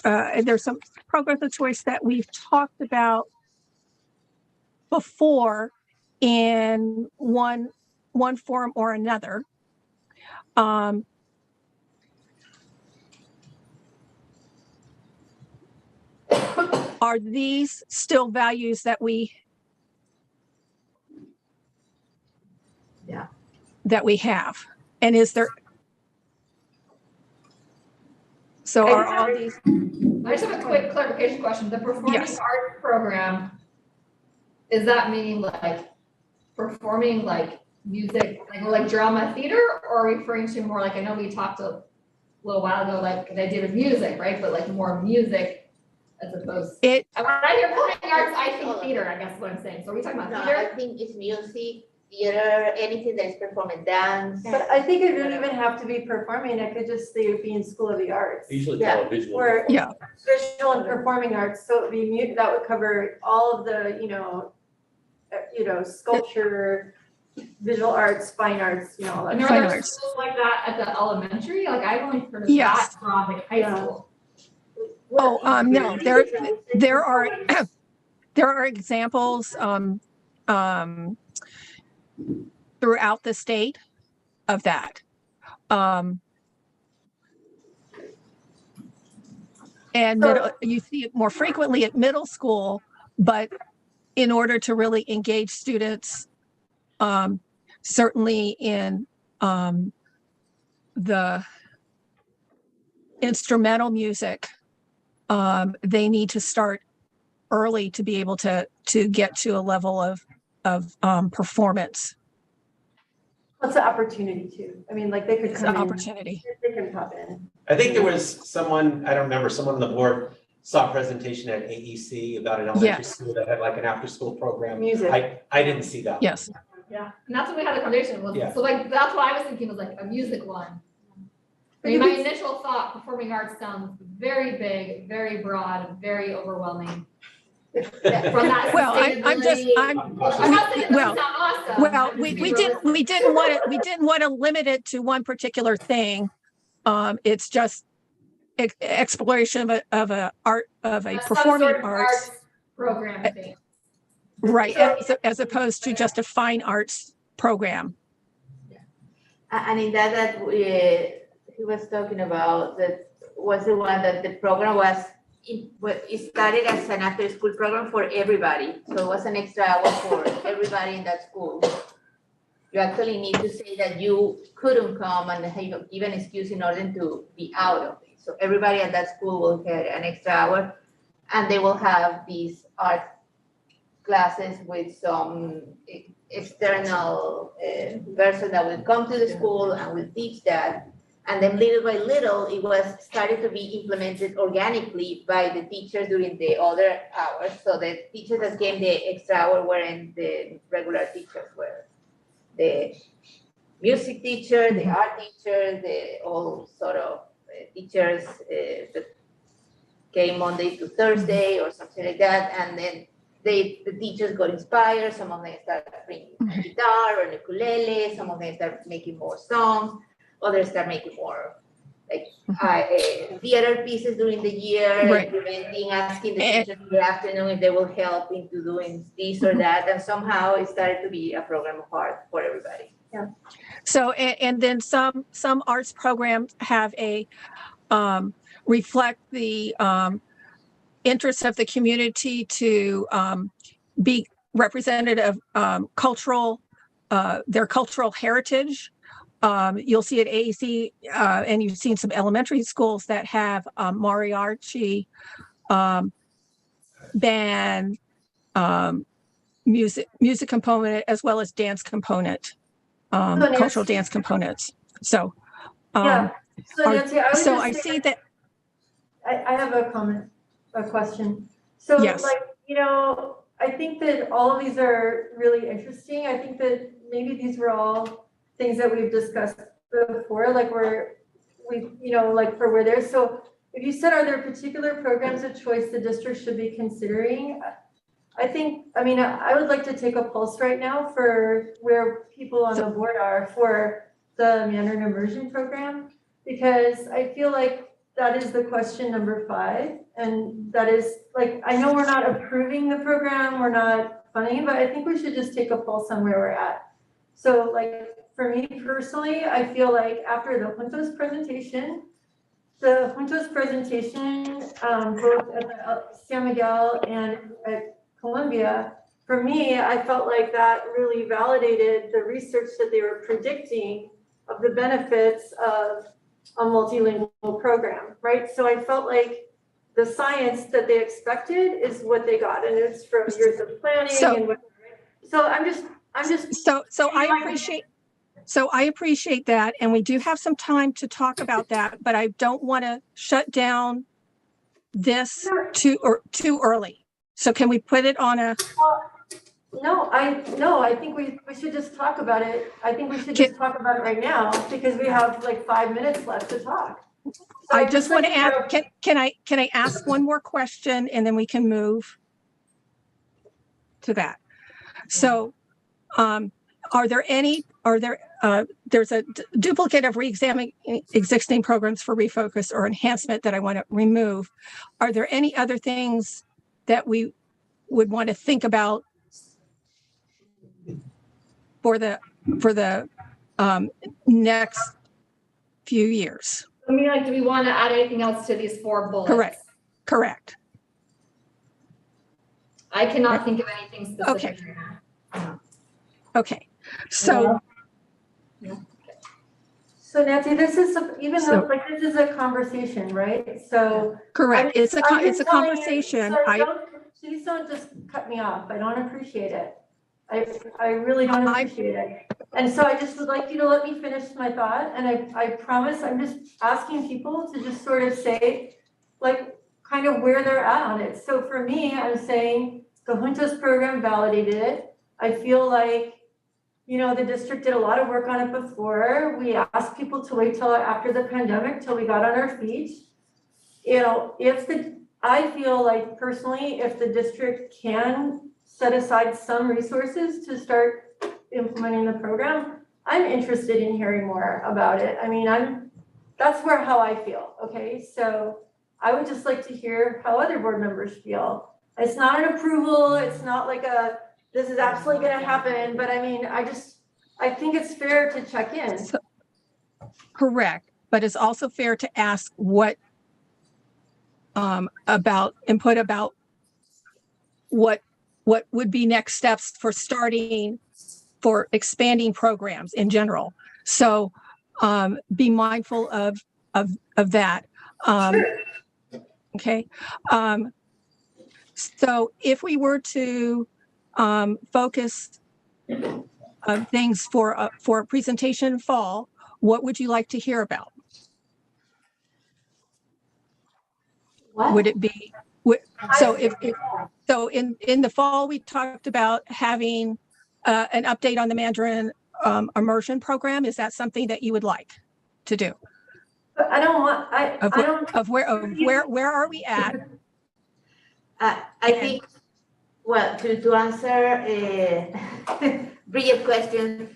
there's some programs of choice that we've talked about before in one form or another. Are these still values that we have? And is there, so are all these, I just have a quick clarification question. The performing Yes. arts program, is that meaning like performing like music, like drama theater, or are we referring to more like, I know we talked a little while ago, like the idea of music, right? But like more music as opposed. it, When I hear performing arts, I think theater, I guess is what I'm saying. So are we talking about No, theater? I think it's music, theater, anything that is performing, dance. But I think it doesn't even have to be performing, I could just say be in School of the Arts. I usually Yeah. call it visual. Where Yeah. visual and performing arts, so it'd be that would cover all of the, sculpture, visual arts, fine arts, all that. And there Fine are arts. schools like that at the elementary, like I've only heard of Yes. that from like high Yeah. school. no, there are there are examples throughout the state of that. And you see it more frequently at middle school, but in order to really engage students, certainly in the instrumental music, they need to start early to be able to get to a level of performance. What's the opportunity too? I mean, like they could It's come an in, opportunity. they can pop in. I think there was someone, I don't remember, someone on the board saw a presentation at AEC about an elementary Yes. school that had like an after-school program. Music. I didn't see that. Yes. Yeah, and that's what we had the conversation was, Yeah. so like, that's what I was thinking was like a music one. I mean, my initial thought, performing arts sounds very big, very broad, very overwhelming. From that Well, I'm just, sustainability- I'm, I'm not saying it doesn't sound awesome. well, I'm we just being didn't want to limit it to one particular thing. It's just exploration of a some performing sort of arts, program thing. right, as opposed to just a fine arts program. And in that he was talking about, that was the one that the program it started as an after-school program for everybody. So it was an extra hour for everybody in that school. You actually need to say that you couldn't come and have even excuse in order to be out of it. So everybody at that school will get an extra hour, and they will have these art classes with some external person that will come to the school and will teach that. And then little by little, it was started to be implemented organically by the teachers during the other hours. So the teachers that came the extra hour weren't the regular teachers, were the music teacher, the art teacher, the all sort of teachers that came Monday to Thursday or something like that. And then the teachers got inspired. Some of them started bringing a guitar or an ukulele. Some of them started making more songs. Others start making more like theater pieces during the year, Right. implementing, asking the teachers in the afternoon if they will help into doing this or that. And somehow it started to be a program of art for everybody. Yeah. So, and then some arts programs have reflect the interests of the community to be representative of their cultural heritage. You'll see at AEC, and you've seen some elementary schools that have mariachi, band, music component, as well as dance component, cultural dance components. So, Yeah, so Nancy, I would so just I say see that. I have a question. So Yes. like, you know, I think that all of these are really interesting. I think that maybe these were all things that we've discussed before, like you know, like for where there's, so if you said, are there particular programs of choice the district should be considering? I think, I mean, I would like to take a pulse right now for where people on the board are for the Mandarin Immersion program, because I feel like that is the question number 5. And that is like, I know we're not approving the program, we're not funding, but I think we should just take a pulse on where we're at. So like, for me personally, I feel like after the Juntos presentation, both at the San Miguel and at Columbia, for me, I felt like that really validated the research that they were predicting of the benefits of a multilingual program, right? So I felt like the science that they expected is what they got, and it's from years of planning and what, so I'm just So I appreciate that, and we do have some time to talk about that, but I don't want to shut down this too early. So can we put it on a? No, I think we should just talk about it. I think we should just talk about it right now because we have like 5 minutes left to talk. So I just want to ask, can I ask one more question and then we can move to that? So, there's a duplicate of re-examining existing programs for refocus or enhancement that I want to remove. Are there any other things that we would want to think about for the next few years? I mean, like, do we want to add anything else to these 4 bullets? Correct. I cannot think of anything specific Okay. right now. Okay. So. So Nancy, this is this is a conversation, right? So correct. It's a conversation. Please don't just cut me off. I don't appreciate it. I really don't appreciate it. And so I just would like you to let me finish my thought. And I promise I'm just asking people to just sort of say, like, kind of where they're at on it. So for me, I'm saying the Juntos program validated it. I feel like, you know, the district did a lot of work on it before. We asked people to wait till after the pandemic, till we got on our feet. You know, I feel like personally, if the district can set aside some resources to start implementing the program, I'm interested in hearing more about it. I mean, that's how I feel, okay? So I would just like to hear how other board members feel. It's not an approval, it's not like this is absolutely gonna happen, but I mean, I think it's fair to check in. So, correct, but it's also fair to ask what about what would be next steps for expanding programs in general. So be mindful of that. Okay. So if we were to focus things for a presentation in fall, what would you like to hear about? What? Would it be so in the fall we talked about having an update on the Mandarin Immersion program. Is that something that you would like to do? But I don't want where are we at? I think, well, to answer Bridget's question,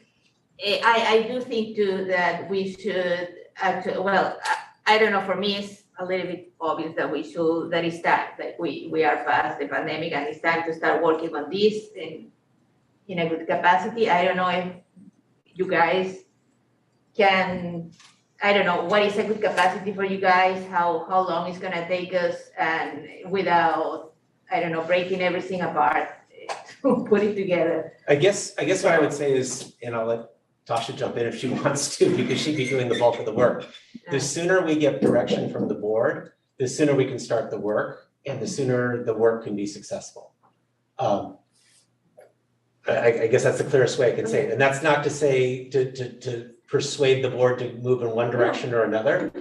I do think too that we should actually, well, I don't know, for me it's a little bit obvious that it's time, like we are past the pandemic and it's time to start working on this in a good capacity. I don't know if you guys can I don't know, what is a good capacity for you guys, how long it's gonna take us, and without, I don't know, breaking everything apart to put it together. I guess what I would say is, and I'll let Tasha jump in if she wants to, because she'd be doing the bulk of the work. The sooner we get direction from the board, the sooner we can start the work, and the sooner the work can be successful. I guess that's the clearest way I can say it. And that's not to say to persuade the board to move in one direction or another.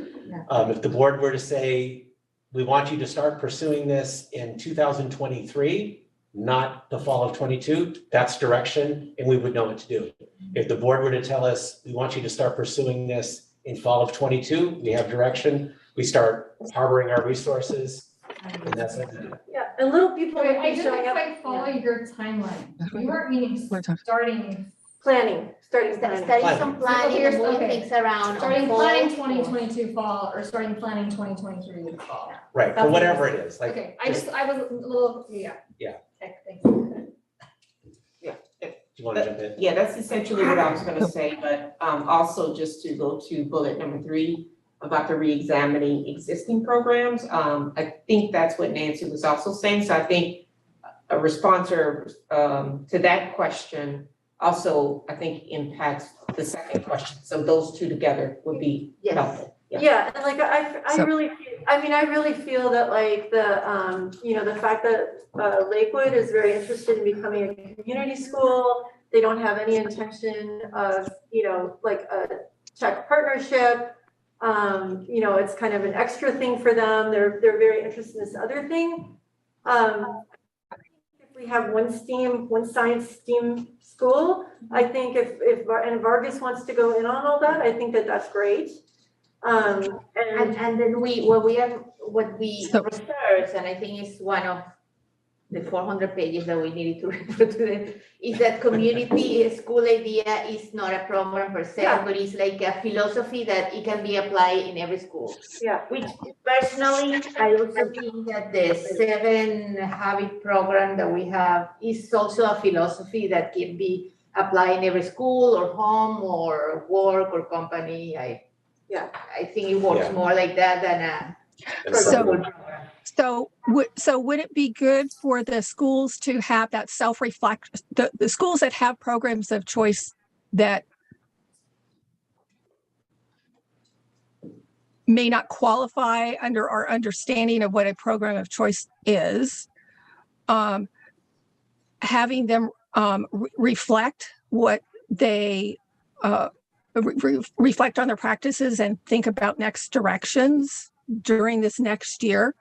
If the board were to say, we want you to start pursuing this in 2023, not the fall of 22, that's direction, and we would know what to do. If the board were to tell us, we want you to start pursuing this in fall of 22, we have direction, we start harboring our resources, and that's what we do. Yeah, and little people Wait, would I be didn't showing up. quite follow your timeline. You weren't meaning starting Planning, starting Study planning. some planning and moving Okay. things around. starting fall. planning 2022 fall or starting planning 2023 fall. Right, That's for whatever it is, like, Okay, I was a little, yeah. Yeah. Okay, thank you. do you want to jump in? Yeah, that's essentially what I was gonna say, but also just to go to bullet number 3 about the re-examining existing programs. I think that's what Nancy was also saying, so I think a response to that question also, I think, impacts the second question. So those two together would be helpful. Yeah, and like I really feel that like the the fact that Lakewood is very interested in becoming a community school. They don't have any intention of, like a Czech partnership. It's kind of an extra thing for them. They're very interested in this other thing. If we have one science STEAM school, I think if Vargas wants to go in on all that, I think that that's great. And then what we research, and I think it's one of the 400 pages that we needed to refer to them, is that community school idea is not a program per se, but it's like a philosophy that it can be applied in every school. Yeah. Which personally, I also think that the 7 habit program that we have is also a philosophy that can be applied in every school or home or work or company. I think it works more like that than a So would it be good for the schools to have that self-reflect, the schools that have programs of choice that may not qualify under our understanding of what a program of choice is, having them reflect what they reflect on their practices and think about next directions during this next year?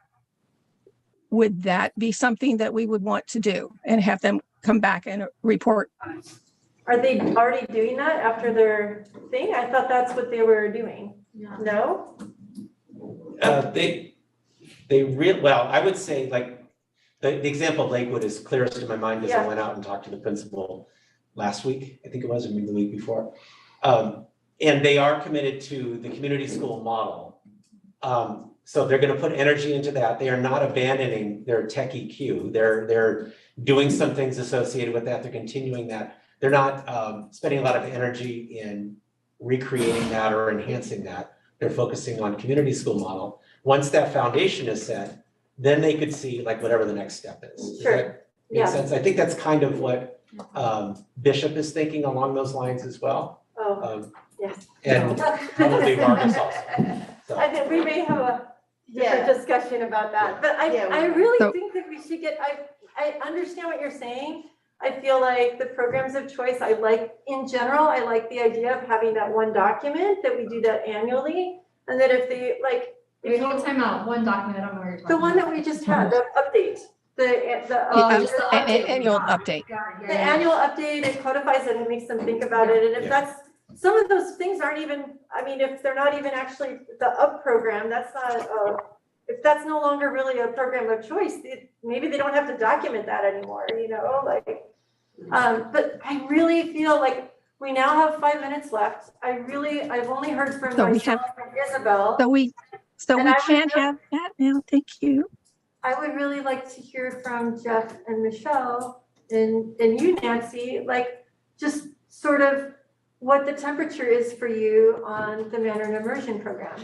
Would that be something that we would want to do and have them come back and report? Are they already doing that after their thing? I thought that's what they were doing. No? Well, I would say like the example of Lakewood is clearest in my mind because I went out and talked to the principal last week, I think it was, or maybe the week before. And they are committed to the community school model. So they're going to put energy into that. They are not abandoning their tech EQ. They're doing some things associated with that. They're continuing that. They're not spending a lot of energy in recreating that or enhancing that. They're focusing on community school model. Once that foundation is set, then they could see like whatever the next step is. Sure. Does that make sense? I think that's kind of what Bishop is thinking along those lines as well. Yes. And probably Vargas also. So. I think we may have a different discussion about that, but I really think that we should get, I understand what you're saying. I feel like the programs of choice, in general, I like the idea of having that one document, that we do that annually. And that if they Wait, hold time out, one document, I don't know where you're talking. The one that we just had, the update, Annual update. The annual update, it codifies it and makes them think about it. And if that's, some of those things aren't even, if they're not even actually the up program, that's not, if that's no longer really a program of choice, maybe they don't have to document that anymore, but I really feel like we now have 5 minutes left. I've only heard from myself and Isabel. So we can't have that now, thank you. I would really like to hear from Jeff and Michelle and you, Nancy, just sort of what the temperature is for you on the Mandarin Immersion program.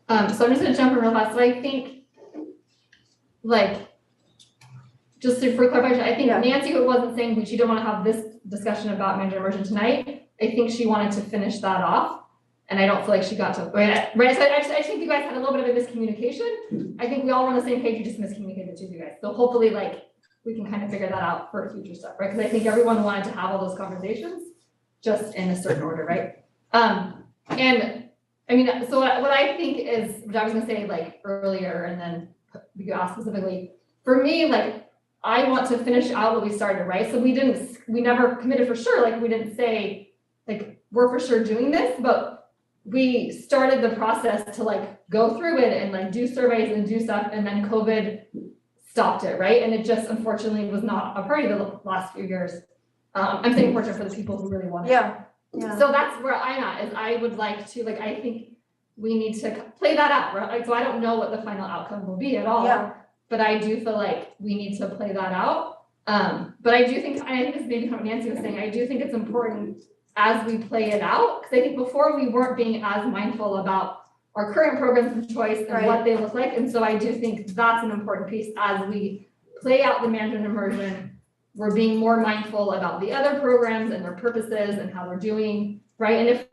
So I'm just gonna jump in real fast. So I think, like, just for clarification, I think Yeah. Nancy wasn't saying that she didn't want to have this discussion about Mandarin Immersion tonight. I think she wanted to finish that off. And I don't feel like she got to, right, so I just think you guys had a little bit of a miscommunication. I think we all were on the same page, you just miscommunicated to you guys. So hopefully, like, we can kind of figure that out for future stuff, right? Because I think everyone wanted to have all those conversations just in a certain order, right? And I mean, so what I think is, what I was gonna say like earlier, and then we could ask specifically, for me, like, I want to finish out what we started, right? So we never committed for sure, like, we didn't say, like, we're for sure doing this, but we started the process to like go through it and like do surveys and do stuff, and then COVID stopped it, right? And it just unfortunately was not a priority the last few years. I'm saying unfortunate for the people who really want it. Yeah. So that's where I'm at, is I would like to, like, I think we need to play that out, right? Like, so I don't know what the final outcome will be at all. Yeah. But I do feel like we need to play that out. But I do think, I think this is maybe what Nancy was saying, I do think it's important as we play it out, because I think before we weren't being as mindful about our current programs of choice and Right. what they look like. And so I do think that's an important piece as we play out the Mandarin Immersion. We're being more mindful about the other programs and their purposes and how they're doing, right? And if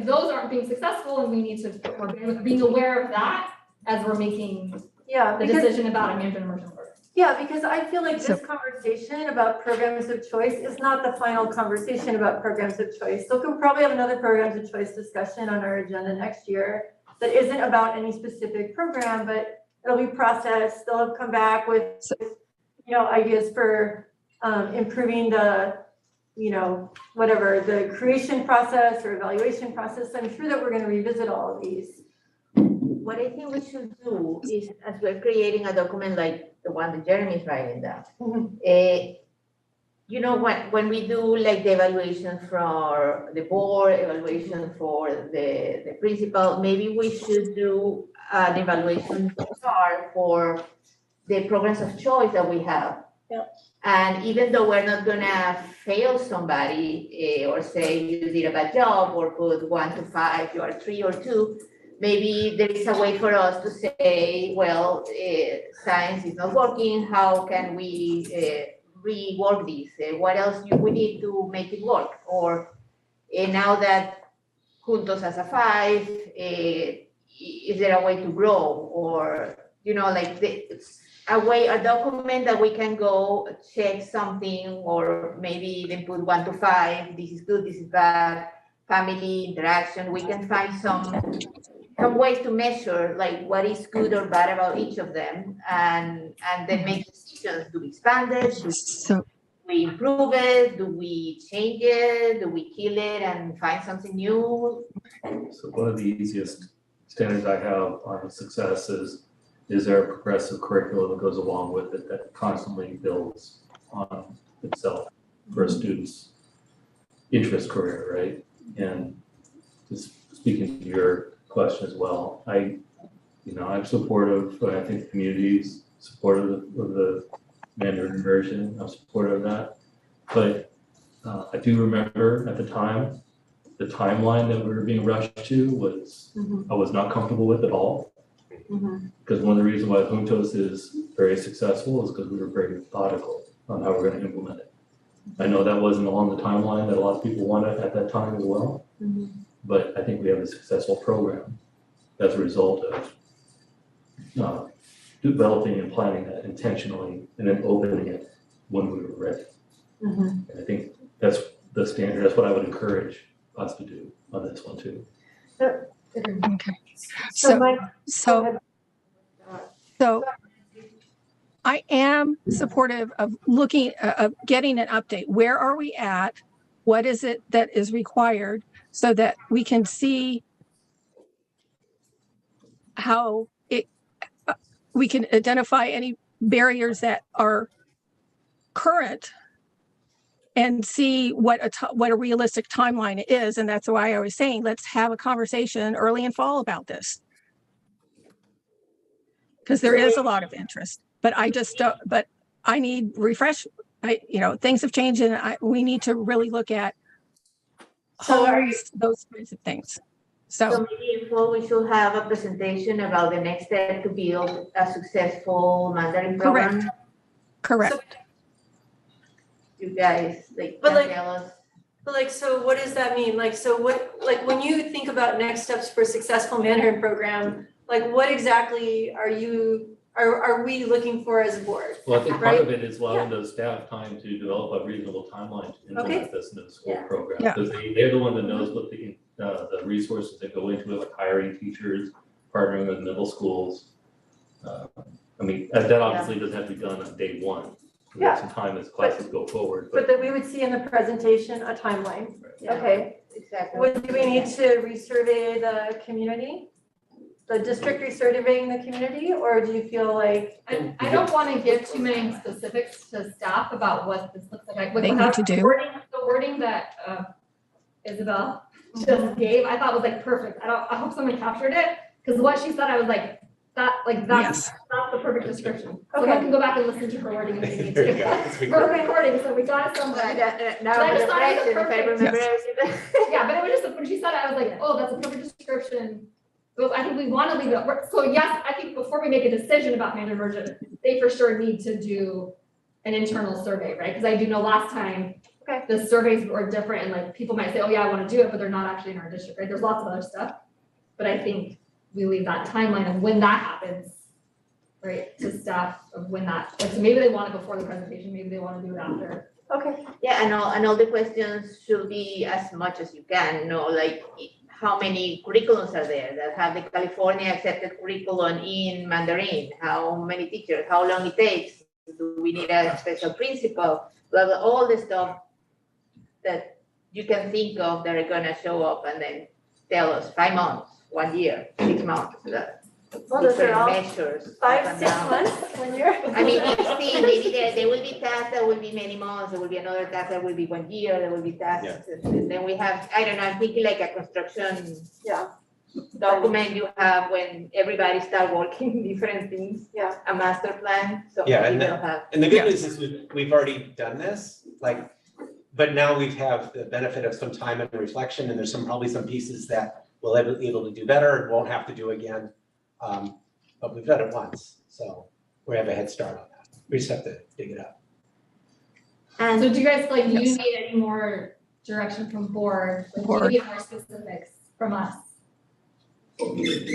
those aren't being successful, and we need to, we're being aware of that as we're making Yeah, the decision about a Mandarin Immersion program. yeah, because I feel like this conversation about programs of choice is not the final conversation about programs of choice. So we'll probably have another programs of choice discussion on our agenda next year that isn't about any specific program, but it'll be processed. They'll have come back with, ideas for improving the, whatever, the creation process or evaluation process. I'm sure that we're going to revisit all of these. What I think we should do is, as we're creating a document like the one that Jeremy is writing down, when we do like the evaluation for the board, evaluation for the principal, maybe we should do an evaluation chart for the programs of choice that we have. Yeah. And even though we're not gonna fail somebody or say you did a bad job or put 1 to 5, you are 3 or 2, maybe there is a way for us to say, well, science is not working. How can we rework this? What else we need to make it work? Or now that Juntos has a 5, is there a way to grow? Or, a document that we can go check something, or maybe even put 1 to 5, this is good, this is bad, family interaction. We can find some ways to measure like what is good or bad about each of them, and then make decisions. Do we expand it? Do we improve it? Do we change it? Do we kill it and find something new? So one of the easiest standards I have on success is there a progressive curriculum that goes along with it that constantly builds on itself for a student's interest career, right? And just speaking to your question as well, I'm supportive. I think the community is supportive of the Mandarin Immersion. I'm supportive of that. But I do remember at the time, the timeline that we were being rushed to was, I was not comfortable with at all. Because one of the reasons why Juntos is very successful is because we were very methodical on how we're going to implement it. I know that wasn't along the timeline that a lot of people wanted at that time as well. But I think we have a successful program as a result of developing and planning that intentionally and then opening it when we were ready. And I think that's the standard. That's what I would encourage us to do on this one too. Okay. So I am supportive of getting an update. Where are we at? What is it that is required so that we can see how we can identify any barriers that are current and see what a realistic timeline is. And that's why I was saying, let's have a conversation early in fall about this. Because there is a lot of interest, but I need refresh. Things have changed, and we need to really look at homes, those kinds of things. So So, maybe in fall, we should have a presentation about the next step to build a successful Mandarin program. correct. You guys, like, But can like- tell us. But like, so what does that mean? Like, so what, like, when you think about next steps for a successful Mandarin program, like, what exactly are we looking for as a board? Well, I think part Right? of it is allowing the staff time to develop a reasonable timeline to implement this in the school Yeah. program. Yeah. Because they're the one that knows what the resources that go into it, like hiring teachers, partnering with middle schools. I mean, that obviously doesn't have to be done on day one. We have some time as classes go forward, But that we would see in the presentation a timeline. Yeah, Okay. exactly. Do we need to resurvey the community? The district resurveying the community, or do you feel like? I don't want to give too many specifics to staff about what this looks like. They need to do. The wording that Isabel just gave, I thought was like perfect. I hope someone captured it, because what she said, I was like, that's the perfect description. So I can go back and listen to her wording if we need There you to. go. That's a We're great- recording, so we got it somewhere. Now But I I'm just thought it was reflecting if I perfect. remember Yes. everything. Yeah, but it was just, when she said it, I was like, oh, that's a perfect description. But I think we want to leave it, so yes, I think before we make a decision about Mandarin Immersion, they for sure need to do an internal survey, right? Because I do know last time, Okay. the surveys were different and like people might say, oh yeah, I want to do it, but they're not actually in our district, right? There's lots of other stuff. But I think we leave that timeline of when that happens, right, to staff of when that, like, so maybe they want it before the presentation, maybe they want to do it after. Okay. Yeah, and all the questions should be as much as you can, like how many curriculums are there that have the California accepted curriculum in Mandarin? How many teachers? How long it takes? Do we need a special principal? Blah, blah, all the stuff that you can think of that are gonna show up and then tell us 5 months, 1 year, 6 months, Well, those are different all measures. up 5, and 6 down. months when you're. I mean, each thing, maybe there will be tasks that will be many months, there will be another task that will be 1 year, there will be tasks. And then we have, I don't know, I'm thinking like a construction Yeah. document you have when everybody start working different things. Yeah. A master plan, so Yeah, maybe and they'll have. And the good news is we've already done this, like, but now we have the benefit of some time and reflection, and there's probably some pieces that we'll be able to do better and won't have to do again. But we've done it once, so we have a head start on that. We just have to dig it up. And So do you guys, like, do you Yes. need any more direction from board? Like, do Board. you need more specifics from us?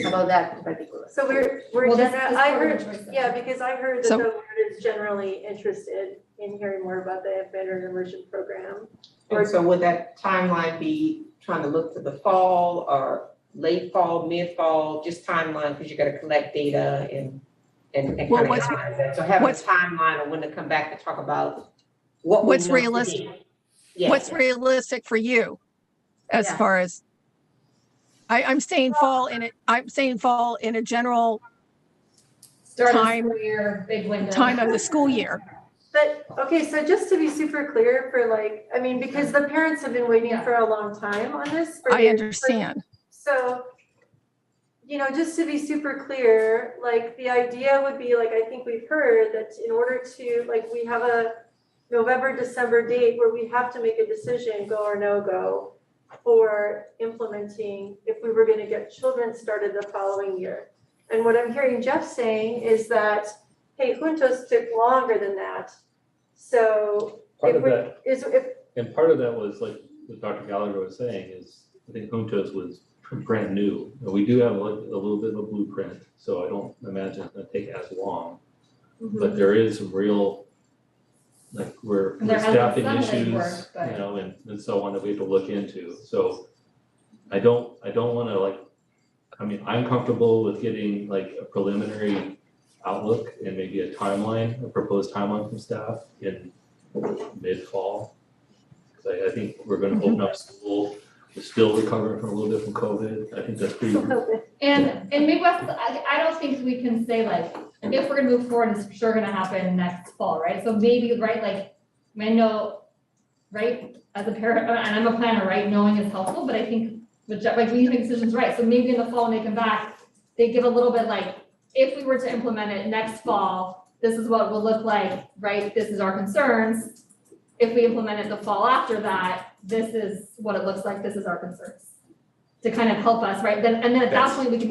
about that in particular. So we're, Well, this I is part of heard, the choice then. yeah, because I heard that So- the board is generally interested in hearing more about the Mandarin Immersion program. And so would that timeline be trying to look to the fall or late fall, mid-fall, just timeline, because you gotta collect data and Well, kind of what's- analyze that. So having a what's- timeline of when to come back to talk about what we What's know realistic? today. Yeah. What's realistic for you as Yeah. far as, I'm saying fall in a general Start of Time- school year, big window. time of the school year. But, okay, so just to be super clear for like, I mean, because the parents have been waiting Yeah. for a long time on this. for I years. understand. So, just to be super clear, like the idea would be, like, I think we've heard that in order to, like, we have a November, December date where we have to make a decision, go or no go, for implementing if we were gonna get children started the following year. And what I'm hearing Jeff saying is that, hey, Juntos took longer than that. So Part if of we, that, if, and part of that was like what Dr. Gallagher was saying is, I think Juntos was brand new. And we do have like a little bit of a blueprint, so I don't imagine it's gonna take as long. But there is some real, like, we're And there hasn't staffing been some issues, legwork, but- you know, and so on that we have to look into. So I don't wanna like, I memean, I'm comfortable with getting like a preliminary outlook and maybe a timeline, a proposed timeline from staff in mid-fall. Cause I think we're gonna open up school, we're still recovering from a little bit from COVID. I think that's pretty, And maybe I don't think we can say like, if we're gonna move forward, it's sure gonna happen next fall, right? So maybe, right, like, I know, right, as a parent, and I'm a planner, right, knowing is helpful, but I think, like, we need to make decisions, right? So maybe in the fall, when they come back, they give a little bit like, if we were to implement it next fall, this is what it will look like, right? This is our concerns. If we implement it the fall after that, this is what it looks like, this is our concerns. To kind of help us, right? Then, and then at that point, we can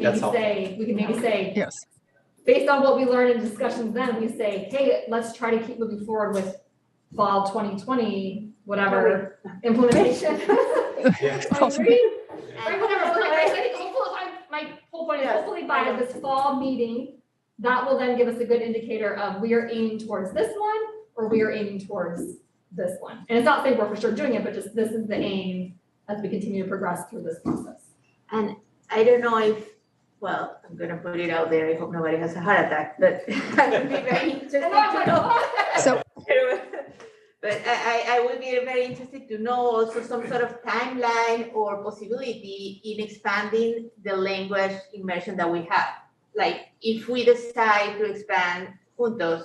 maybe say, Yes. based on what we learned in discussions then, we say, hey, let's try to keep moving forward with fall 2020, whatever, implementation. Yeah. Right, whatever, but I think hopefully, my whole point is Yes, hopefully I by know. this fall meeting, that will then give us a good indicator of we are aiming towards this one, or we are aiming towards this one. And it's not saying we're for sure doing it, but just this is the aim as we continue to progress through this process. And I don't know if, well, I'm gonna put it out there, I hope nobody has a heart attack, but I would be very interested to know. So- But I would be very interested to know also some sort of timeline or possibility in expanding the language immersion that we have. Like, if we decide to expand Juntos,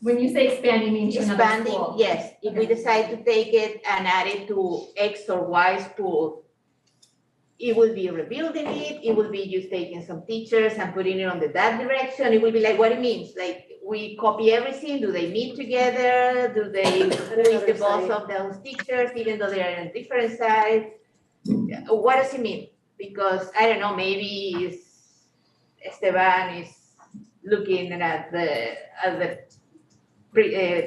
When you say expanding, means to another expanding, school. yes, if we decide to take it and add it to X or Y school, it will be rebuilding it, it will be just taking some teachers and putting it on that direction, it will be like what it means, like we copy everything, do they meet together, do they, who is the boss of those teachers, even though they are on different sides? What does it mean? Because I don't know, maybe Esteban is looking at the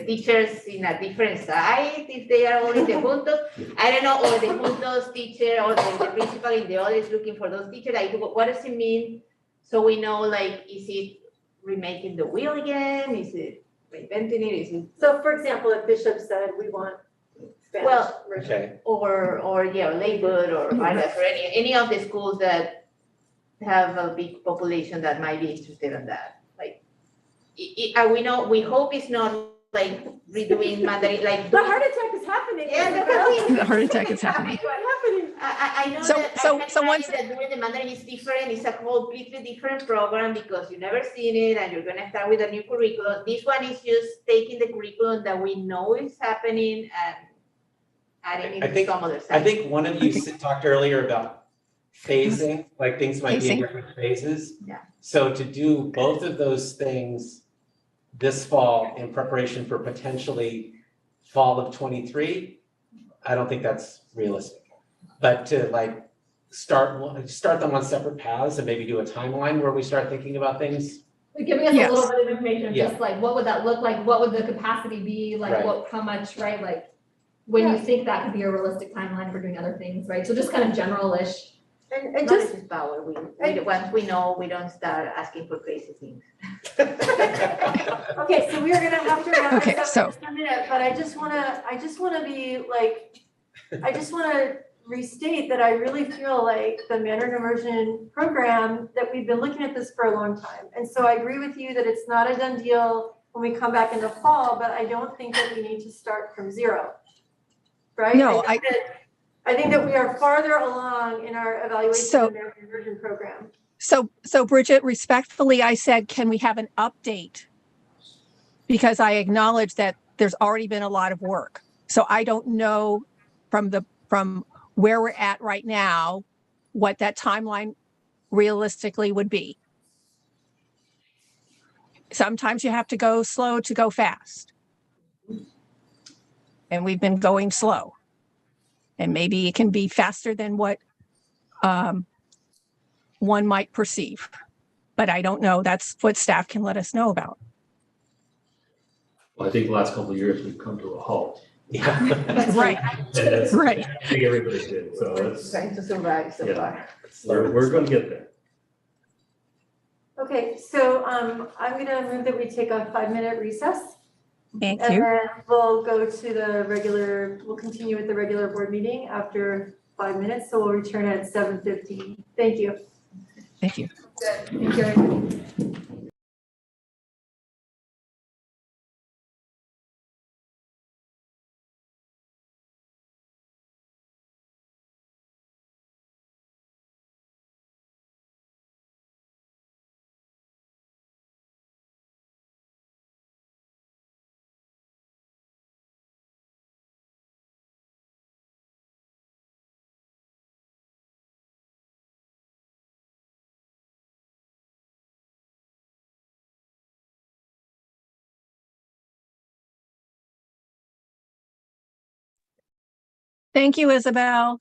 teachers in a different side, if they are all in the Juntos, I don't know, or the Juntos teacher or the principal in the other is looking for those teachers, like what does it mean? So we know, like, is it remaking the wheel again? Is it reinventing it? Is it? So for example, if Bishop said we want Spanish Well, version. Okay, or yeah, Lakewood or Vargas or any of the schools that have a big population that might be interested in that. Like, we hope it's not like redoing Mandarin, like. The heart attack is happening. Yeah, that's happening. The heart attack is happening. I know So- that, so- I can so once- imagine that doing the Mandarin is different, it's a completely different program because you've never seen it and you're gonna start with a new curriculum. This one is just taking the curriculum that we know is happening and adding I in think- some other I side. think one of you talked earlier about phasing, like things might be in Phasing. different phases. Yeah. So to do both of those things this fall in preparation for potentially fall of 23, I don't think that's realistic. But to like start them on separate paths and maybe do a timeline where we start thinking about things. Like giving us Yes. a little bit of information, Yeah. just like what would that look like, what would the capacity be, like Right. what, how much, right, like when you think that could be a realistic timeline for doing other things, right, so just kind of general-ish. And Knowledge just, is power. Once we know, we don't start asking for crazy things. okay, so we are gonna have to wrap Okay, this up so- in just a minute, but I just wanna be like, I just wanna restate that I really feel like the Mandarin Immersion program, that we've been looking at this for a long time. And so I agree with you that it's not a done deal when we come back in the fall, but I don't think that we need to start from zero. Right? No, I think that we are farther along in our evaluation So- of the Mandarin Immersion program. So Bridget, respectfully, I said, can we have an update? Because I acknowledge that there's already been a lot of work. So I don't know from where we're at right now, what that timeline realistically would be. Sometimes you have to go slow to go fast. And we've been going slow. And maybe it can be faster than what one might perceive. But I don't know. That's what staff can let us know about. Well, I think the last couple of years we've come to a halt. Yeah. Right. And that's, Right. I think everybody did, so it's, Trying to survive so Yeah. far. we're gonna get there. Okay, so I'm gonna move that we take a 5-minute recess. Thank And you. then we'll we'll continue with the regular board meeting after 5 minutes, so we'll return at 7:15. Thank you. Thank you. Thank you. Thank you, Isabel.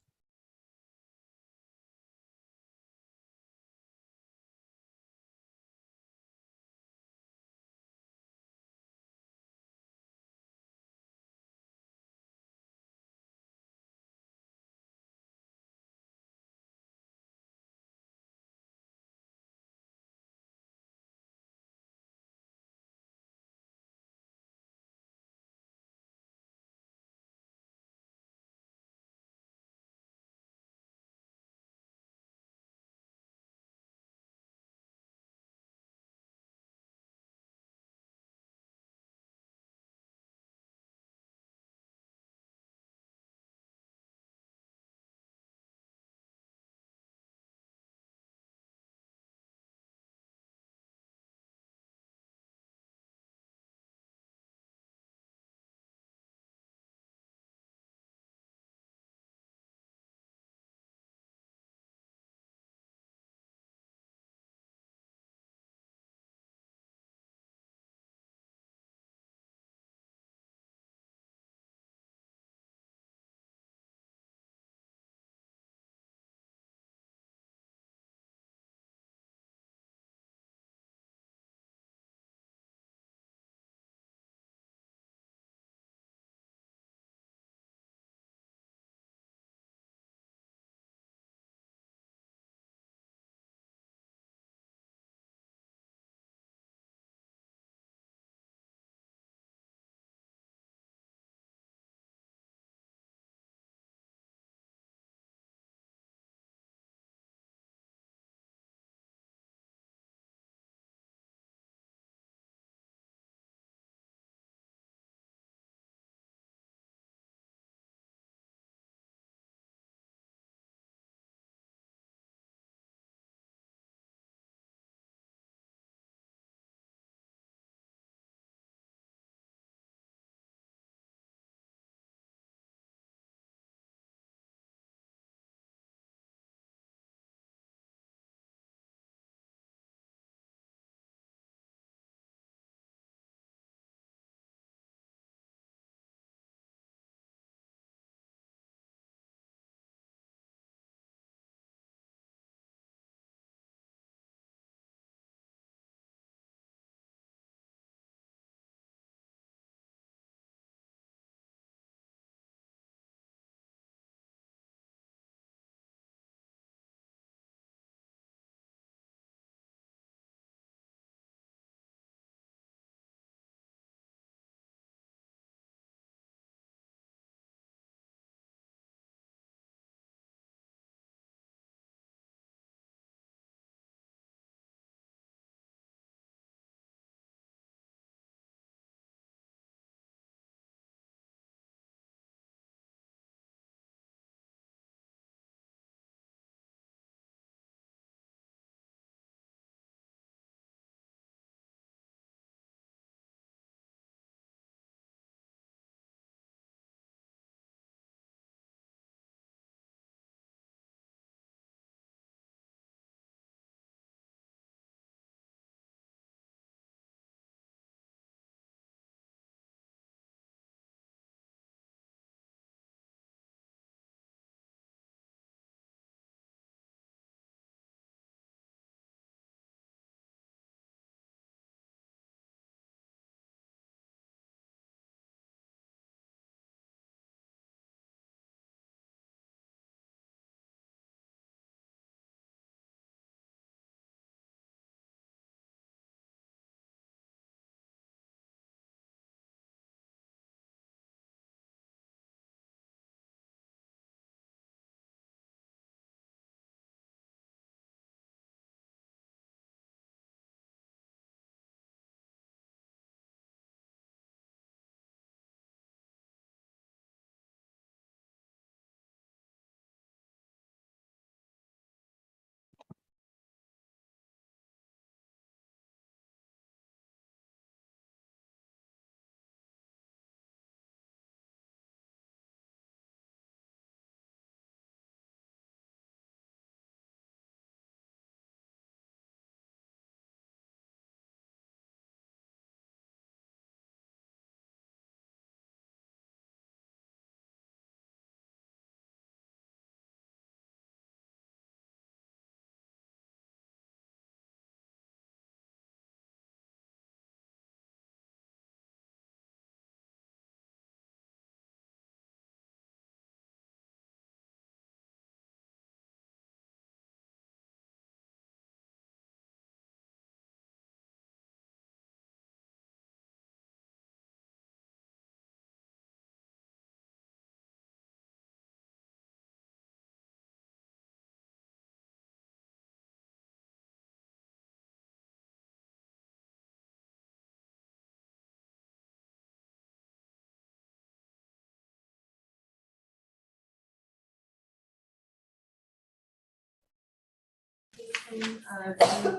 meeting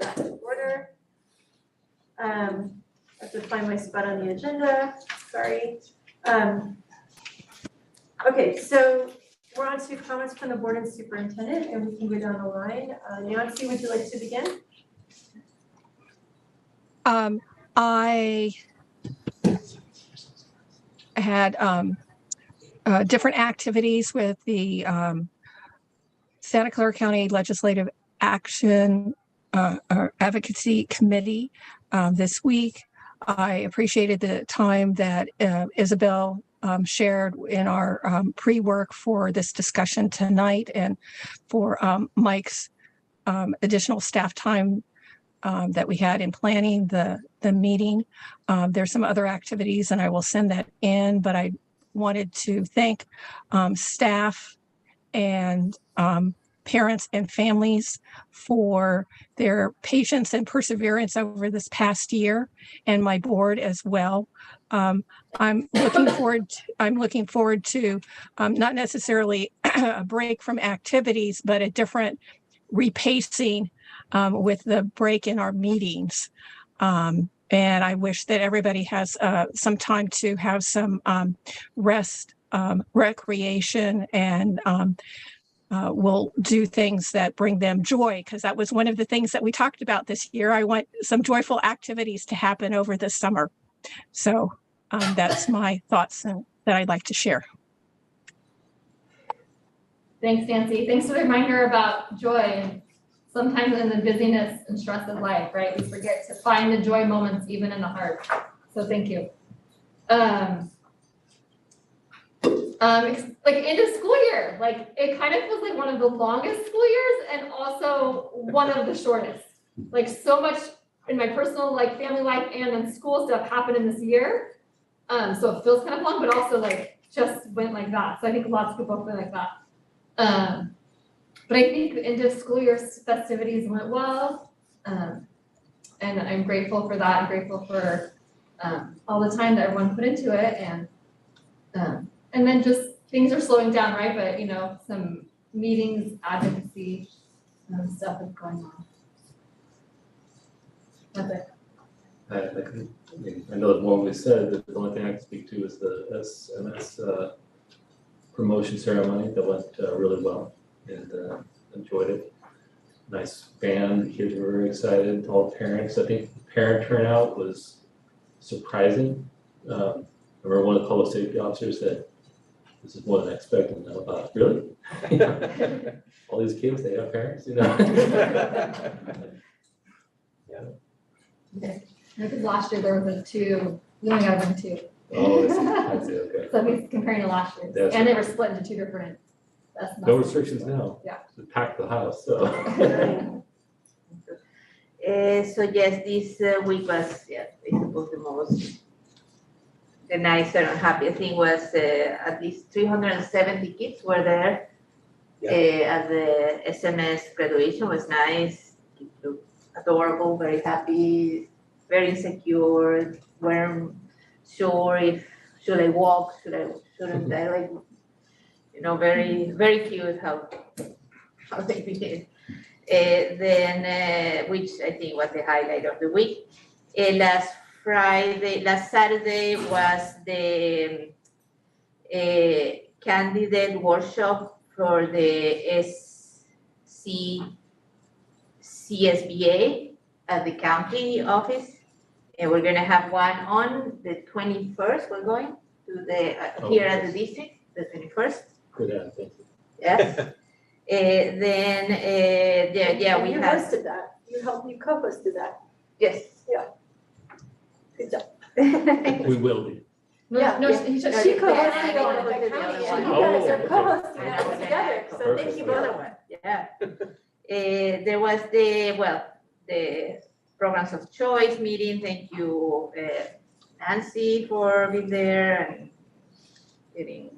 back to order. I have to find my spot on the agenda, sorry. Okay, so we're on to comments from the board and superintendent, and we can go down the line. Nancy, would you like to begin? I had different activities with the Santa Clara County Legislative Action or Advocacy Committee this week. I appreciated the time that Isabel shared in our pre-work for this discussion tonight, and for Mike's additional staff time that we had in planning the meeting. There's some other activities, and I will send that in, but I wanted to thank staff and parents and families for their patience and perseverance over this past year, and my board as well. I'm looking forward to not necessarily a break from activities, but a different repacing with the break in our meetings. And I wish that everybody has some time to have some rest, recreation, and will do things that bring them joy, because that was one of the things that we talked about this year. I want some joyful activities to happen over the summer. So that's my thoughts that I'd like to share. Thanks, Nancy. Thanks for the reminder about joy. Sometimes in the busyness and stress of life, right, we forget to find the joy moments even in the hard. So thank you. Like end of school year, like it kind of was like one of the longest school years and also one of the shortest. Like so much in my personal like family life and then school stuff happened in this year. So it feels kind of long, but also like just went like that. So I think lots of people feel like that. But I think the end of school year festivities went well. And I'm grateful for that. I'm grateful for all the time that everyone put into it. And then just things are slowing down, right? But, you know, some meetings, advocacy, stuff is going on. That's it. I know that more we said, that the only thing I can speak to is the SMS promotion ceremony that went really well, and enjoyed it. Nice band, the kids were very excited, all parents. I think the parent turnout was surprising. I remember one of the public safety officers said, "This is more than I expected." And I thought, really? All these kids, they have parents, you know? Okay. Because last year there was we only got 2. Oh, I see, okay. So he's comparing to last year. That's and they were split into 2 different. No restrictions now. Yeah. To pack the house, so. So yes, this week was, the nicer and happier thing was at least 370 kids were there. At the SMS graduation. Was nice. Kids looked adorable, very happy, very insecure, weren't sure if should I walk, shouldn't I, like, you know, very, very cute how they behave. Then, which I think was the highlight of the week. Last Saturday was the candidate workshop for the CSBA at the county office. And we're gonna have one on the 21st. We're going to the, here at the district, the 21st. Good, thank you. Yes. Then, we You have. hosted that. You co-hosted that. Yes. Yeah. Good job. We will be. No, Yeah, no, yeah. she She co-hosted co-hosted Yeah, one I of the co-hosted the county, other and one. you guys are Oh, co-hosting okay. that together, so thank you both. Yeah. There was the programs of choice meeting. Thank you, Nancy, for being there and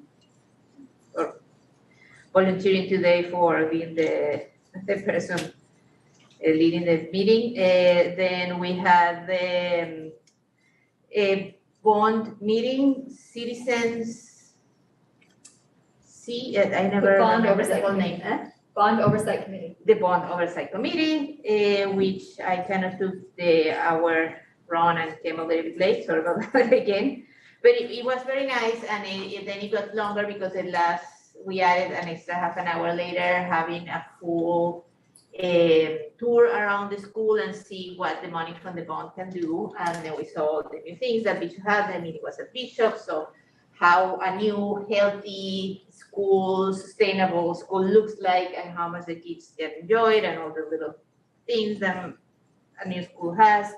volunteering today for being the person leading the meeting. Then we had a bond meeting, citizens. I never Bond remember the Oversight whole name. Committee. Bond Oversight Committee. The Bond Oversight Committee, which I kind of took the hour run and came a little bit late, sorry about that again. But it was very nice, and then it got longer because we added an extra half an hour later, having a full tour around the school and see what the money from the bond can do. And then we saw the new things that Bishop had. I mean, it was a Bishop, so how a new healthy school, sustainable school looks like, and how much the kids get enjoyed, and all the little things that a new school has.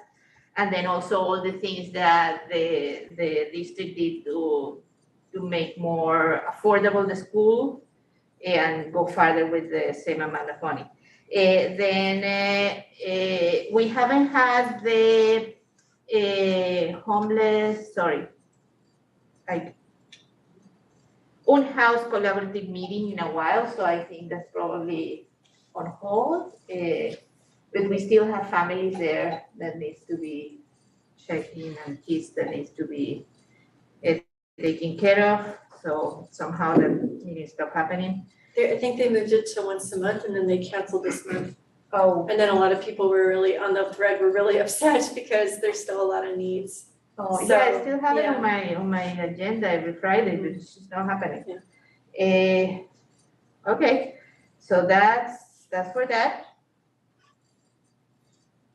And then also all the things that the district did to make more affordable the school and go farther with the same amount of money. Then we haven't had the on-house collaborative meeting in a while, so I think that's probably on hold. But we still have families there that needs to be checked in, and kids that needs to be taken care of. So somehow the meeting stopped happening. I think they moved it to once a month and then they canceled this month. Oh, And then a lot of people were really on the thread, were really upset because there's still a lot of needs. oh, So, yeah, I still have it yeah. on my agenda every Friday, but it's just not happening. Yeah. Okay, so that's for that.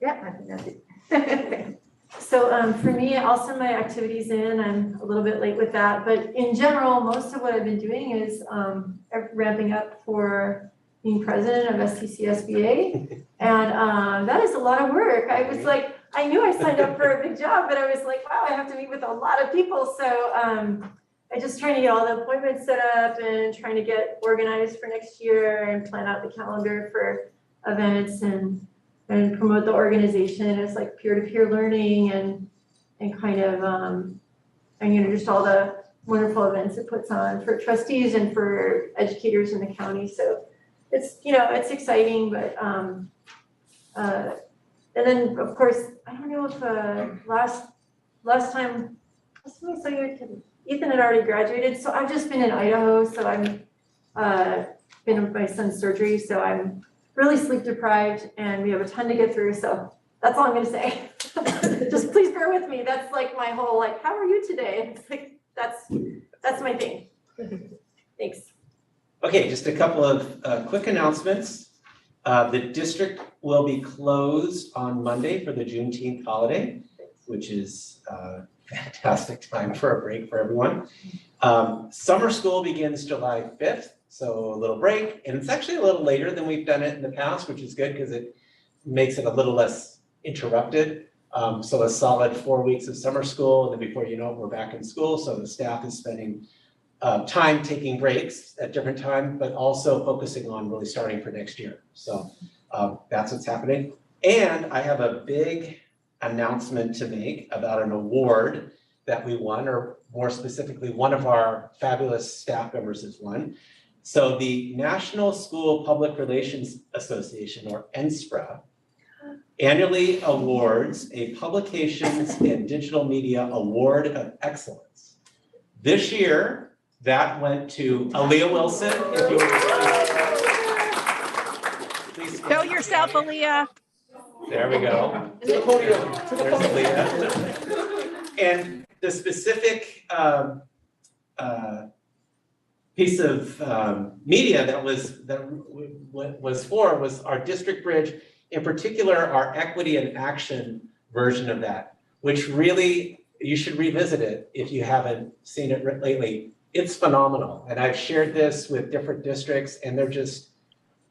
Yeah, I think that's it. So for me, I'll send my activities in. I'm a little bit late with that, but in general, most of what I've been doing is ramping up for being president of STCSBA. And that is a lot of work. I was like, I knew I signed up for a big job, but I was like, wow, I have to meet with a lot of people. So I just trying to get all the appointments set up and trying to get organized for next year and plan out the calendar for events and promote the organization as like peer-to-peer learning and kind of, and just all the wonderful events it puts on for trustees and for educators in the county. So it's, it's exciting, but, and then of course, I don't know if last time I saw you, Ethan had already graduated. So I've just been in Idaho. So I'm been with my son's surgery. So I'm really sleep deprived and we have a ton to get through. So that's all I'm gonna say. Just please bear with me. That's like my whole, like, how are you today? It's like, that's my thing. Thanks. Okay, just a couple of quick announcements. The district will be closed on Monday for the Juneteenth holiday, which is a fantastic time for a break for everyone. Summer school begins July 5th. So a little break, and it's actually a little later than we've done it in the past, which is good because it makes it a little less interrupted. So a solid 4 weeks of summer school, and then before you know it, we're back in school. So the staff is spending time taking breaks at different times, but also focusing on really starting for next year. So that's what's happening. And I have a big announcement to make about an award that we won, or more specifically, one of our fabulous staff members has won. So the National School Public Relations Association, or NSPRA, annually awards a Publications and Digital Media Award of Excellence. This year, that went to Aaliyah Wilson. If you please Show yourself, Aaliyah. There we go. There's Aaliyah. And the specific piece of media that was our District Bridge, in particular our Equity and Action version of that, which really, you should revisit it if you haven't seen it lately. It's phenomenal, and I've shared this with different districts, and they're just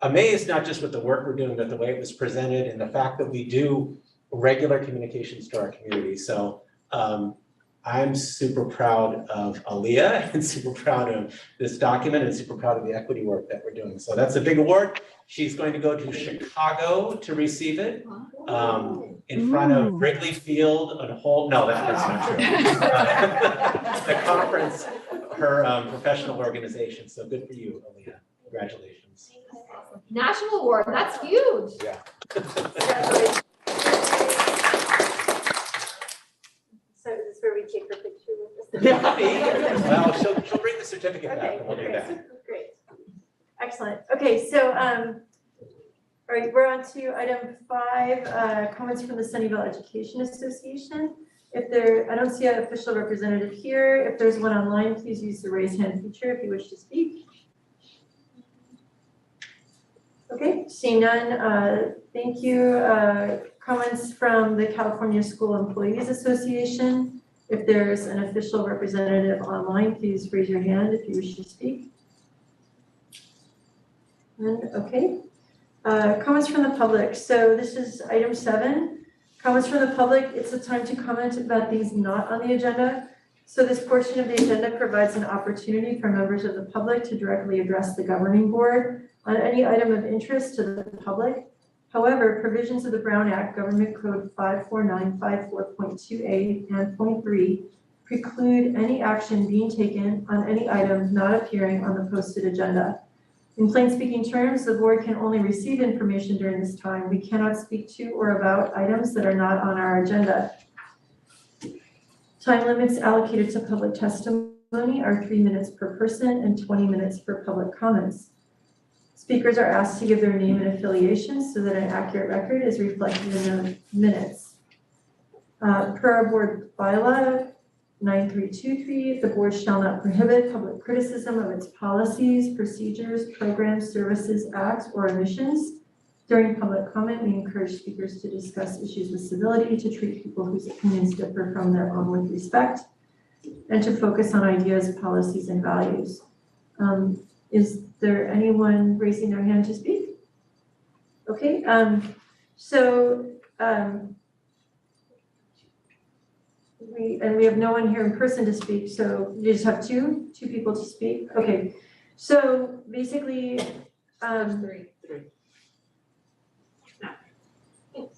amazed, not just with the work we're doing, but the way it was presented and the fact that we do regular communications to our community. So I'm super proud of Aaliyah and super proud of this document and super proud of the equity work that we're doing. So that's a big award. She's going to go to Chicago to receive it in front of Wrigley Field, a whole, no, that's not true. The conference, her professional organization. So good for you, Aaliyah. Congratulations. National award, that's huge. Yeah. So is this where we take the picture with us? Yeah, well, she'll bring the certificate back and we'll do that. Great. I Excellent. Okay, so, all right, we're on to item 5, comments from the Sunnyvale Education Association. If there, I don't see an official representative here. If there's one online, please use the raise hand feature if you wish to speak. Okay, seeing none, thank you. Comments from the California School Employees Association. If there's an official representative online, please raise your hand if you wish to speak. And okay, comments from the public. So this is item 7. Comments from the public. It's a time to comment about things not on the agenda. So this portion of the agenda provides an opportunity for members of the public to directly address the governing board on any item of interest to the public. However, provisions of the Brown Act, Government Code 54954.2a and .3 preclude any action being taken on any item not appearing on the posted agenda. In plain speaking terms, the board can only receive information during this time. We cannot speak to or about items that are not on our agenda. Time limits allocated to public testimony are 3 minutes per person and 20 minutes for public comments. Speakers are asked to give their name and affiliation so that an accurate record is reflected in the minutes. Per our board bylaw 9323, the board shall not prohibit public criticism of its policies, procedures, programs, services, acts, or omissions. During public comment, we encourage speakers to discuss issues with civility, to treat people whose opinions differ from their own with respect, and to focus on ideas, policies, and values. Is there anyone raising their hand to speak? Okay, we have no one here in person to speak, so you just have two people to speak. Okay, so basically,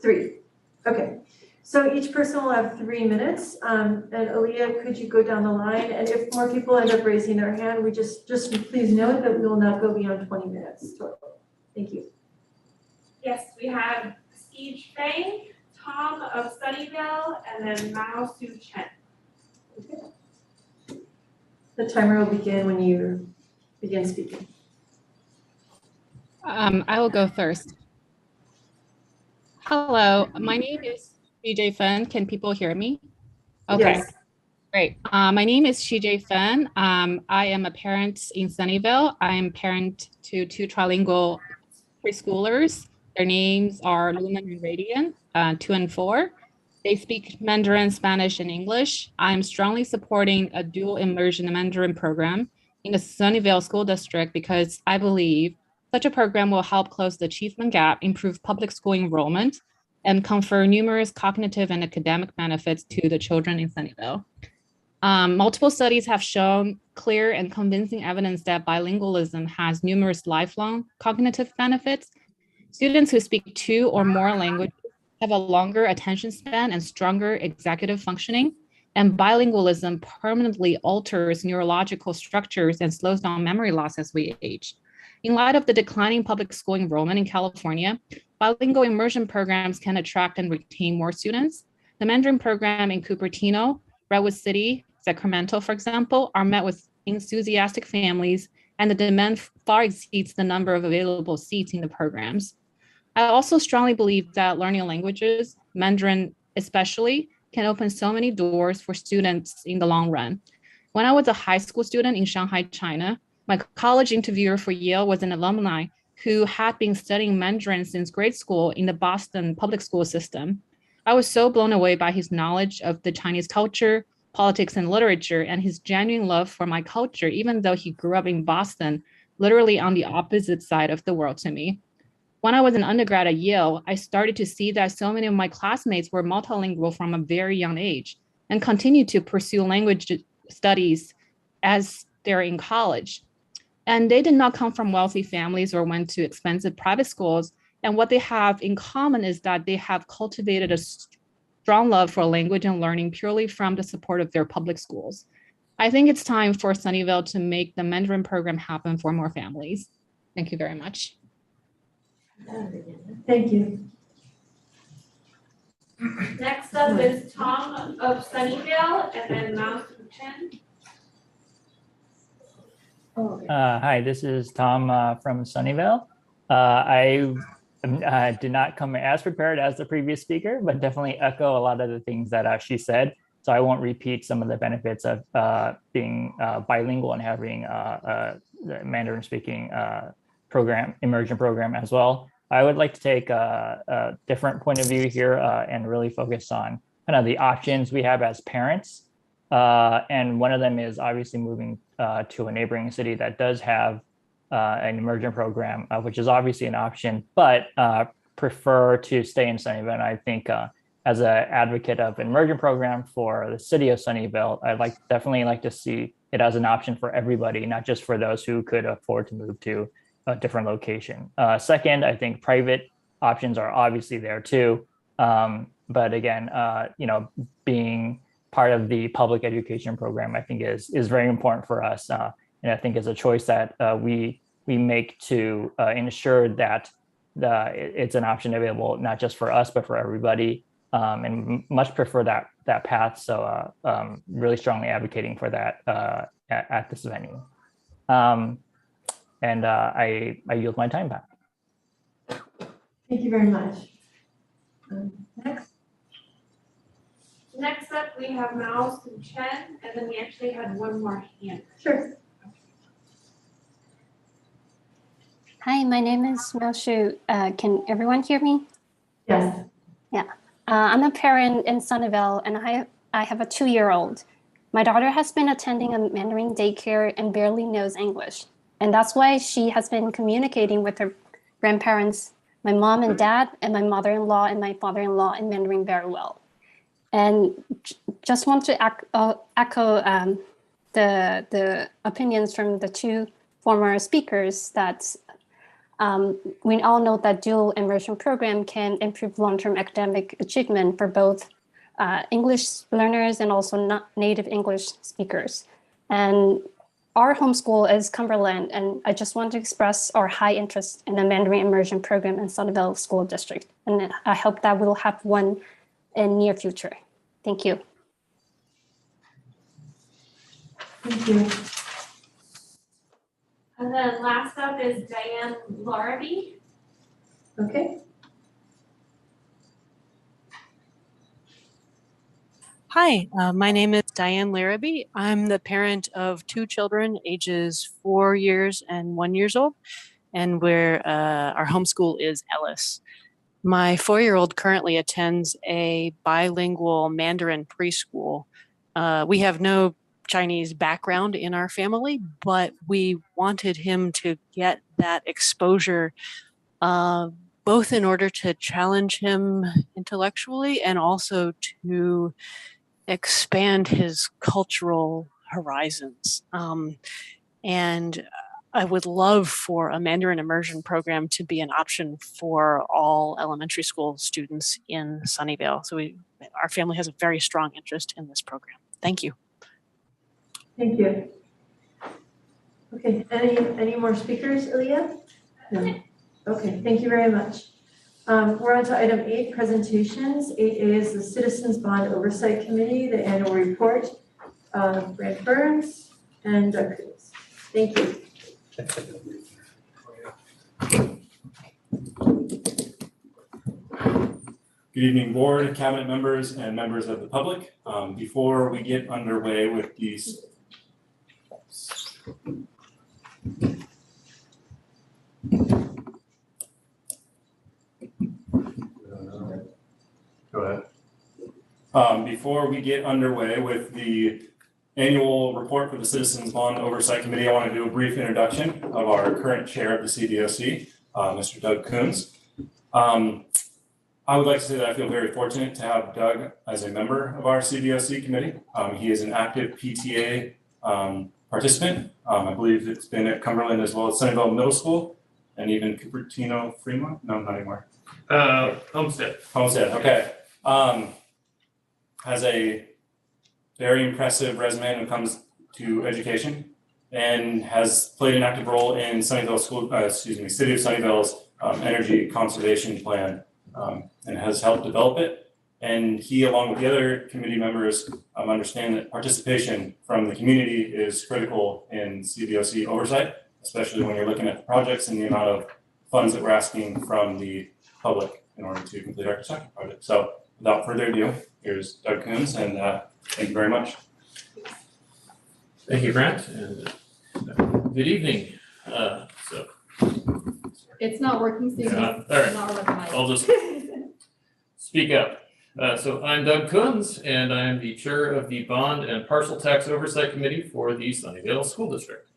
three. Okay, so each person will have 3 minutes. And Aaliyah, could you go down the line? And if more people end up raising their hand, we just please note that we will not go beyond 20 minutes total. Thank you. Yes, we have Steve Fang, Tom of Sunnyvale, and then Mao Su Chen. Okay. The timer will begin when you begin speaking. I will go first. Hello, my name is CJ Fen. Can people hear me? Okay, Yes. great. My name is CJ Fen. I am a parent in Sunnyvale. I am parent to 2 trilingual preschoolers. Their names are Lumen and Radiant, 2 and 4. They speak Mandarin, Spanish, and English. I am strongly supporting a dual immersion Mandarin program in the Sunnyvale School District because I believe such a program will help close the achievement gap, improve public school enrollment, and confer numerous cognitive and academic benefits to the children in Sunnyvale. Multiple studies have shown clear and convincing evidence that bilingualism has numerous lifelong cognitive benefits. Students who speak 2 or more languages have a longer attention span and stronger executive functioning, and bilingualism permanently alters neurological structures and slows down memory loss as we age. In light of the declining public school enrollment in California, bilingual immersion programs can attract and retain more students. The Mandarin program in Cupertino, Redwood City, Sacramento, for example, are met with enthusiastic families, and the demand far exceeds the number of available seats in the programs. I also strongly believe that learning languages, Mandarin especially, can open so many doors for students in the long run. When I was a high school student in Shanghai, China, my college interviewer for Yale was an alumni who had been studying Mandarin since grade school in the Boston public school system. I was so blown away by his knowledge of the Chinese culture, politics, and literature, and his genuine love for my culture, even though he grew up in Boston, literally on the opposite side of the world to me. When I was an undergrad at Yale, I started to see that so many of my classmates were multilingual from a very young age and continued to pursue language studies as they're in college. And they did not come from wealthy families or went to expensive private schools. And what they have in common is that they have cultivated a strong love for language and learning purely from the support of their public schools. I think it's time for Sunnyvale to make the Mandarin program happen for more families. Thank you very much. Thank you. Next up is Tom of Sunnyvale, and then Mao Su Chen. Hi, this is Tom from Sunnyvale. I did not come as prepared as the previous speaker, but definitely echo a lot of the things that she said. So I won't repeat some of the benefits of being bilingual and having the Mandarin speaking program, immersion program as well. I would like to take a different point of view here and really focus on kind of the options we have as parents. And one of them is obviously moving to a neighboring city that does have an immersion program, which is obviously an option, but prefer to stay in Sunnyvale. And I think as an advocate of an immersion program for the city of Sunnyvale, I'd definitely like to see it as an option for everybody, not just for those who could afford to move to a different location. Second, I think private options are obviously there too. But again, being part of the public education program, I think is very important for us. And I think it's a choice that we make to ensure that it's an option available, not just for us, but for everybody, and much prefer that path. So really strongly advocating for that at this venue. And I yield my time back. Thank you very much. Next. Next up, we have Mouse and Chen, and then we actually had one more hand. Sure. Hi, my name is Mao Shu. Can everyone hear me? Yes. Yeah. I'm a parent in Sunnyvale, and I have a 2-year-old. My daughter has been attending a Mandarin daycare and barely knows English. And that's why she has been communicating with her grandparents, my mom and dad, and my mother-in-law and my father-in-law in Mandarin very well. And just want to echo the opinions from the two former speakers that we all know that dual immersion program can improve long-term academic achievement for both English learners and also not native English speakers. And our homeschool is Cumberland, and I just want to express our high interest in the Mandarin Immersion program in Sunnyvale School District. And I hope that we'll have one in near future. Thank you. Thank you. And then last up is Diane Larrabee. Okay. Hi, my name is Diane Larrabee. I'm the parent of 2 children, ages 4 years and 1 year old, and our homeschool is Ellis. My 4-year-old currently attends a bilingual Mandarin preschool. We have no Chinese background in our family, but we wanted him to get that exposure both in order to challenge him intellectually and also to expand his cultural horizons. And I would love for a Mandarin immersion program to be an option for all elementary school students in Sunnyvale. So our family has a very strong interest in this program. Thank you. Thank you. Okay, any more speakers, Aaliyah? No. Okay, thank you very much. We're on to item 8, presentations. 8A is the Citizens Bond Oversight Committee, the annual report. Brad Burns and Doug Coons. Thank you. Good evening, board, cabinet members, and members of the public. Before we get underway with these, go ahead. Before we get underway with the annual report for the Citizens Bond Oversight Committee, I want to do a brief introduction of our current chair of the CBOC, Mr. Doug Coons. I would like to say that I feel very fortunate to have Doug as a member of our CBOC committee. He is an active PTA participant. I believe it's been at Cumberland as well as Sunnyvale Middle School and even Cupertino Fremont. No, not anymore. Homestead. Homestead, okay. Has a very impressive resume when it comes to education and has played an active role in Sunnyvale City of Sunnyvale's energy conservation plan and has helped develop it. And he, along with the other committee members, understand that participation from the community is critical in CBOC oversight, especially when you're looking at the projects and the amount of funds that we're asking from the public in order to complete our construction project. So without further ado, here's Doug Coons, and thank you very much. Thank you, Grant, and good evening. It's not working, Steve. All right, I'll just speak up. So I'm Doug Coons, and I am the chair of the Bond and Parcel Tax Oversight Committee for the Sunnyvale School District.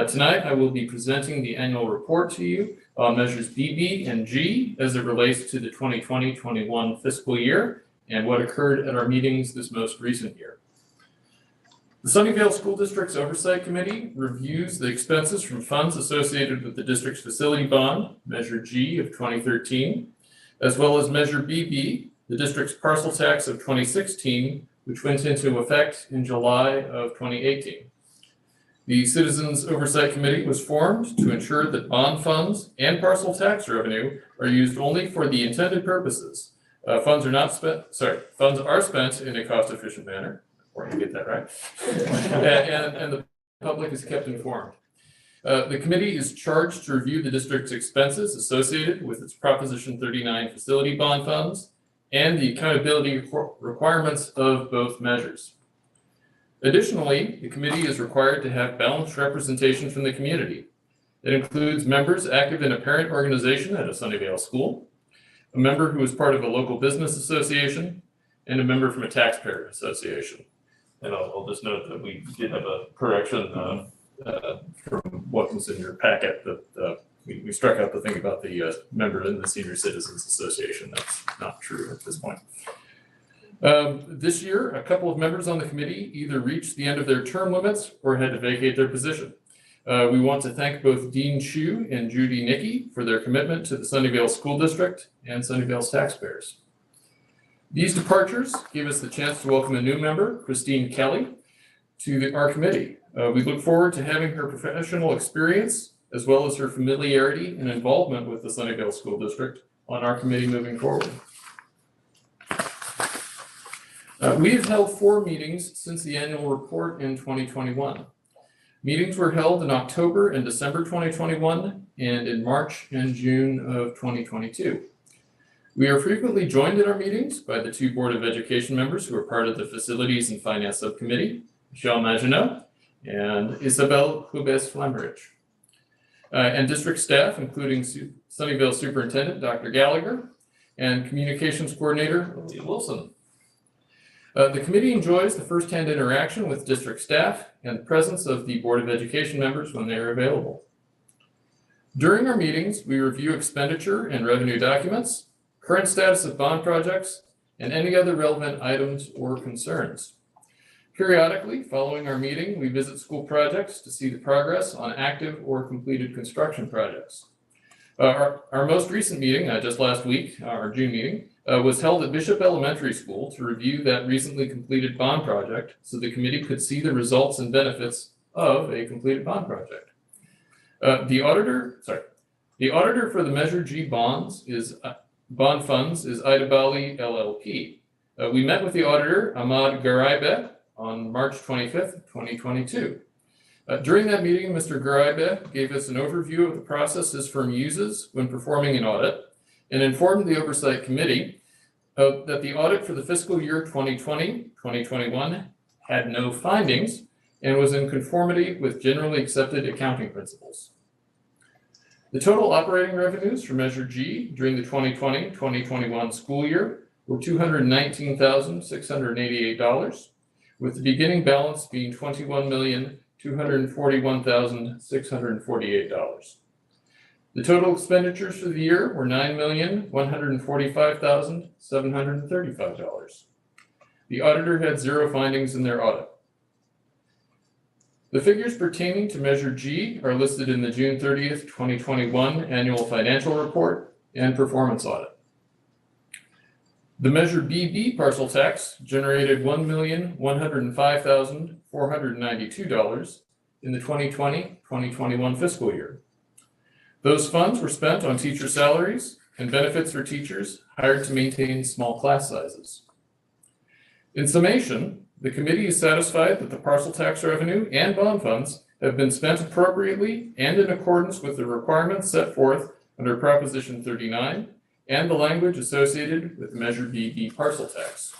Tonight, I will be presenting the annual report to you on measures BB and G as it relates to the 2020-21 fiscal year and what occurred at our meetings this most recent year. The Sunnyvale School District's Oversight Committee reviews the expenses from funds associated with the district's facility bond, Measure G of 2013, as well as Measure BB, the district's parcel tax of 2016, which went into effect in July of 2018. The Citizens Oversight Committee was formed to ensure that bond funds and parcel tax revenue are used only for the intended purposes. Funds are spent in a cost-efficient manner, or you get that right, and the public is kept informed. The committee is charged to review the district's expenses associated with its Proposition 39 facility bond funds and the accountability requirements of both measures. Additionally, the committee is required to have balanced representation from the community. It includes members active in a parent organization at a Sunnyvale school, a member who is part of a local business association, and a member from a taxpayer association. And I'll just note that we did have a correction from what was in your packet, that we struck out the thing about the member in the Senior Citizens Association. That's not true at this point. This year, a couple of members on the committee either reached the end of their term limits or had to vacate their position. We want to thank both Dean Chu and Judy Nicky for their commitment to the Sunnyvale School District and Sunnyvale's taxpayers. These departures gave us the chance to welcome a new member, Christine Kelly, to our committee. We look forward to having her professional experience as well as her familiarity and involvement with the Sunnyvale School District on our committee moving forward. We have held 4 meetings since the annual report in 2021. Meetings were held in October and December 2021 and in March and June of 2022. We are frequently joined in our meetings by the 2 Board of Education members who are part of the Facilities and Finance Subcommittee, Michelle Maginot and Isabel Hubes-Flemmerich, and district staff, including Sunnyvale Superintendent, Dr. Gallagher, and Communications Coordinator, Lily Wilson. The committee enjoys the firsthand interaction with district staff and the presence of the Board of Education members when they are available. During our meetings, we review expenditure and revenue documents, current status of bond projects, and any other relevant items or concerns. Periodically, following our meeting, we visit school projects to see the progress on active or completed construction projects. Our most recent meeting, just last week, our June meeting, was held at Bishop Elementary School to review that recently completed bond project so the committee could see the results and benefits of a completed bond project. The auditor for the Measure G bond funds is Ida Bali LLP. We met with the auditor, Ahmad Garaibe, on March 25th, 2022. During that meeting, Mr. Garaibe gave us an overview of the process his firm uses when performing an audit and informed the Oversight Committee that the audit for the fiscal year 2020-2021 had no findings and was in conformity with generally accepted accounting principles. The total operating revenues for Measure G during the 2020-2021 school year were $219,688, with the beginning balance being $21,241,648. The total expenditures for the year were $9,145,735. The auditor had 0 findings in their audit. The figures pertaining to Measure G are listed in the June 30th, 2021 annual financial report and performance audit. The Measure BB parcel tax generated $1,105,492 in the 2020-2021 fiscal year. Those funds were spent on teacher salaries, and benefits for teachers hired to maintain small class sizes. In summation, the committee is satisfied that the parcel tax revenue and bond funds have been spent appropriately and in accordance with the requirements set forth under Proposition 39 and the language associated with Measure BB parcel tax.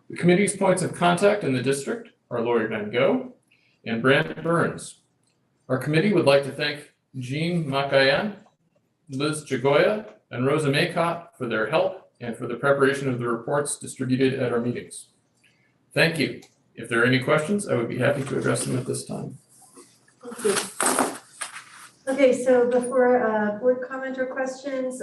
The committee's points of contact in the district are Lori Van Gogh and Brandon Burns. Our committee would like to thank Jean Makayan, Liz Jagoya, and Rosa Maycott for their help and for the preparation of the reports distributed at our meetings. Thank you. If there are any questions, I would be happy to address them at this time. Thank you. Okay, so before board comment or questions,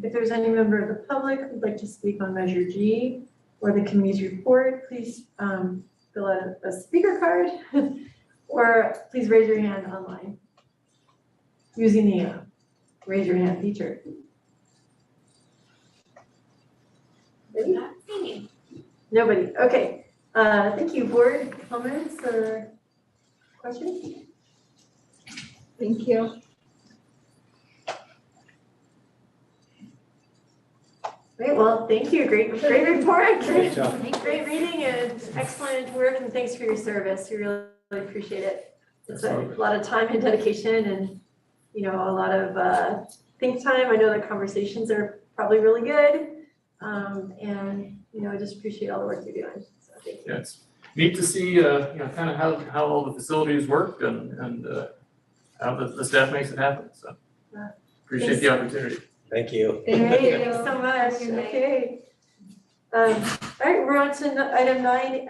if there's any member of the public who'd like to speak on Measure G or the committee's report, please fill out a speaker card or please raise your hand online using the raise your hand feature. Ready? Nobody. Okay. Thank you. Board comments or questions? Thank you. Great, well, thank you. Great report. Great job. Great reading and excellent work, and thanks for your service. We really appreciate it. It's a lot of time and dedication and, you know, a lot of think time. I know the conversations are probably really good. And, you know, I just appreciate all the work you're doing. So thank you. Yeah, it's neat to see, you know, kind of how all the facilities work and how the staff makes it happen. So appreciate the opportunity. Thank you. Thanks so much. Okay. All right, we're on to item 9,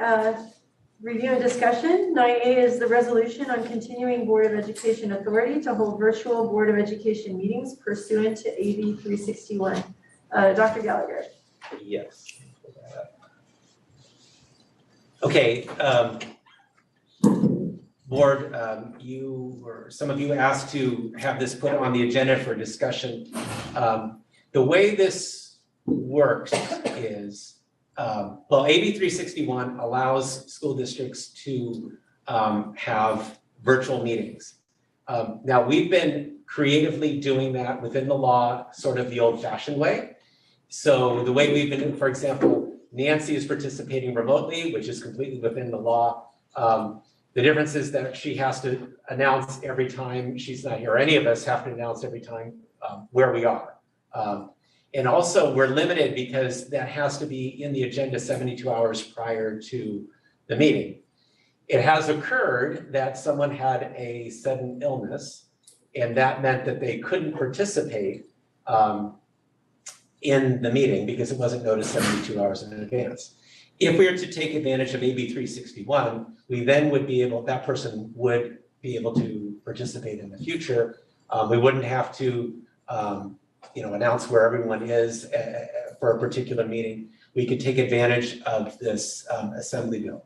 review and discussion. 9A is the resolution on continuing Board of Education authority to hold virtual Board of Education meetings pursuant to AB 361. Dr. Gallagher. Yes. Okay. Board, some of you asked to have this put on the agenda for discussion. The way this works is, well, AB 361 allows school districts to have virtual meetings. Now, we've been creatively doing that within the law, sort of the old-fashioned way. So the way we've been, for example, Nancy is participating remotely, which is completely within the law. The difference is that she has to announce every time she's not here. Any of us have to announce every time where we are. And also we're limited because that has to be in the agenda 72 hours prior to the meeting. It has occurred that someone had a sudden illness and that meant that they couldn't participate in the meeting because it wasn't noticed 72 hours in advance. If we were to take advantage of AB 361, we then would be able, that person would be able to participate in the future. We wouldn't have to, announce where everyone is for a particular meeting. We could take advantage of this assembly bill.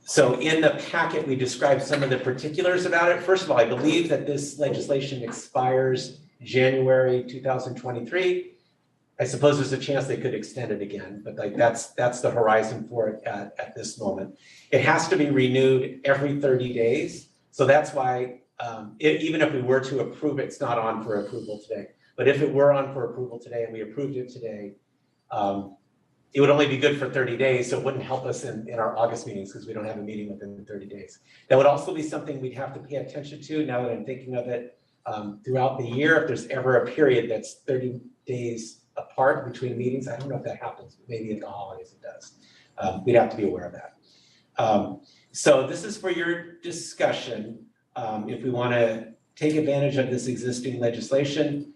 So in the packet, we described some of the particulars about it. First of all, I believe that this legislation expires January 2023. I suppose there's a chance they could extend it again, but like that's the horizon for it at this moment. It has to be renewed every 30 days. So that's why even if we were to approve it, it's not on for approval today. But if it were on for approval today and we approved it today, it would only be good for 30 days. So it wouldn't help us in our August meetings because we don't have a meeting within 30 days. That would also be something we'd have to pay attention to now that I'm thinking of it throughout the year. If there's ever a period that's 30 days apart between meetings, I don't know if that happens, but maybe at the holidays it does. We'd have to be aware of that. So this is for your discussion. If we want to take advantage of this existing legislation,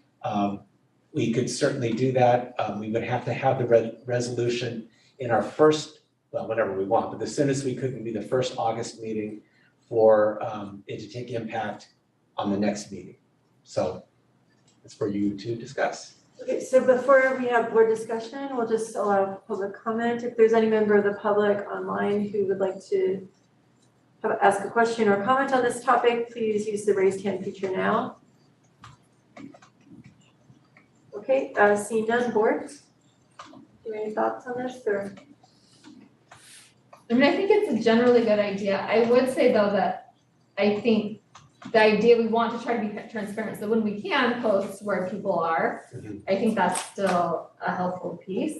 we could certainly do that. We would have to have the resolution in our first, well, whenever we want, but the soonest we could would be the first August meeting for it to take impact on the next meeting. So it's for you to discuss. Okay, so before we have board discussion, we'll just allow public comment. If there's any member of the public online who would like to ask a question or comment on this topic, please use the raised hand feature now. Okay, seeing none, board. Do you have any thoughts on this or? I mean, I think it's a generally good idea. I would say though that I think the idea, we want to try to be transparent, so when we can post where people are, I think that's still a helpful piece.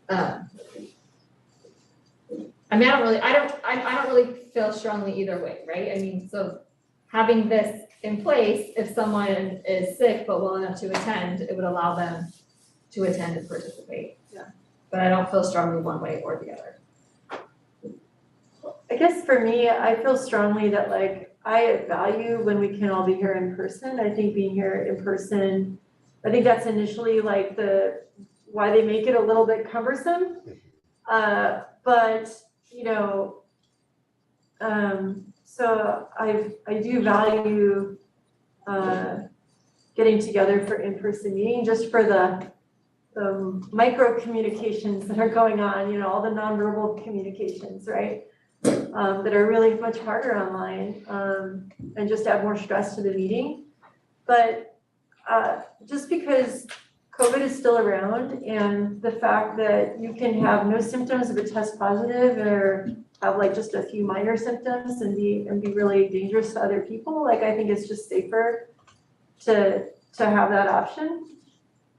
I mean, I don't really feel strongly either way, right? I mean, so having this in place, if someone is sick but well enough to attend, it would allow them to attend and participate. Yeah. But I don't feel strongly one way or the other. I guess for me, I feel strongly that like I value when we can all be here in person. I think being here in person, I think that's initially like why they make it a little bit cumbersome. But you know, so I do value getting together for in-person meeting, just for the micro communications that are going on, you know, all the nonverbal communications, right? That are really much harder online, and just add more stress to the meeting. But just because COVID is still around, and the fact that you can have no symptoms but test positive, or have like just a few minor symptoms and be really dangerous to other people, like I think it's just safer to have that option.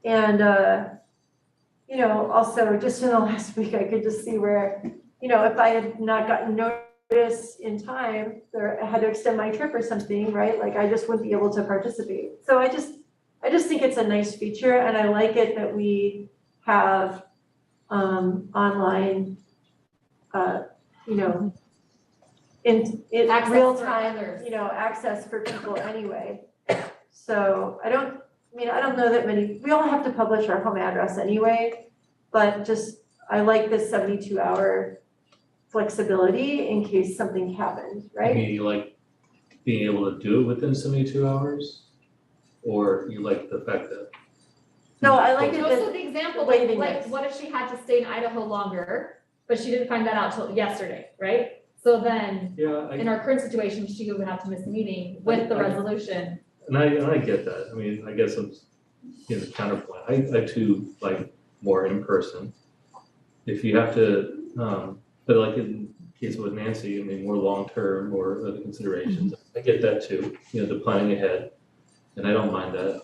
And you know, also just in the last week, I could just see where, you know, if I had not gotten notice in time, or I had to extend my trip or something, right? Like I just wouldn't be able to participate. So I just think it's a nice feature, and I like it that we have online, you know, in real time, you know, access for people anyway. So I don't know that many, we all have to publish our home address anyway, but just, I like this 72-hour flexibility in case something happened, right? I mean, you like being able to do it within 72 hours? Or you like the fact that? No, I like it that. Also the example, like what if she had to stay in Idaho longer, but she didn't find that out till yesterday, right? So then, in our current situation, she would have to miss the meeting with the resolution. And I get that. I mean, I guess I'm, you know, counterpoint. I too like more in person. If you have to, but like in case with Nancy, I mean, more long-term or other considerations, I get that too, you know, the planning ahead, and I don't mind that.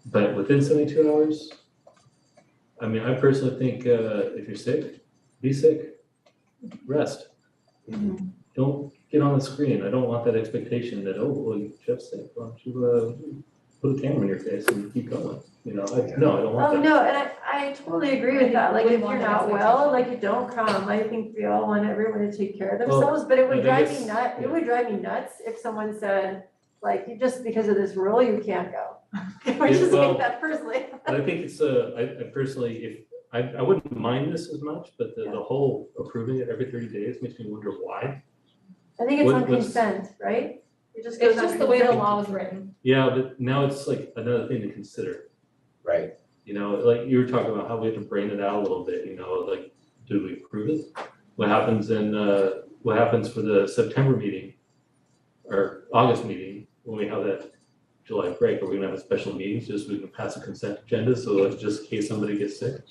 But within 72 hours, I mean, I personally think if you're sick, be sick, rest. Don't get on the screen. I don't want that expectation that, oh, well, Jeff's sick, why don't you put a camera in your face and keep going? You know, I don't want that. Oh, no, and I totally agree with that. Like, if you're not well, like, you don't come. I think we all want everyone to take care of themselves, but it would drive me nuts. It would drive me nuts if someone said, like, just because of this rule, you can't go. Which is like that personally. I think it's I personally, if I wouldn't mind this as much, but the whole approving it every 30 days makes me wonder why. I think it's on consent, right? It's just the way the law was written. Yeah, but now it's like another thing to consider. Right. You know, like you were talking about how we have to brain it out a little bit, you know, like, do we approve it? What happens for the September meeting or August meeting when we have that July break? Are we gonna have a special meeting just so we can pass a consent agenda so that just in case somebody gets sick?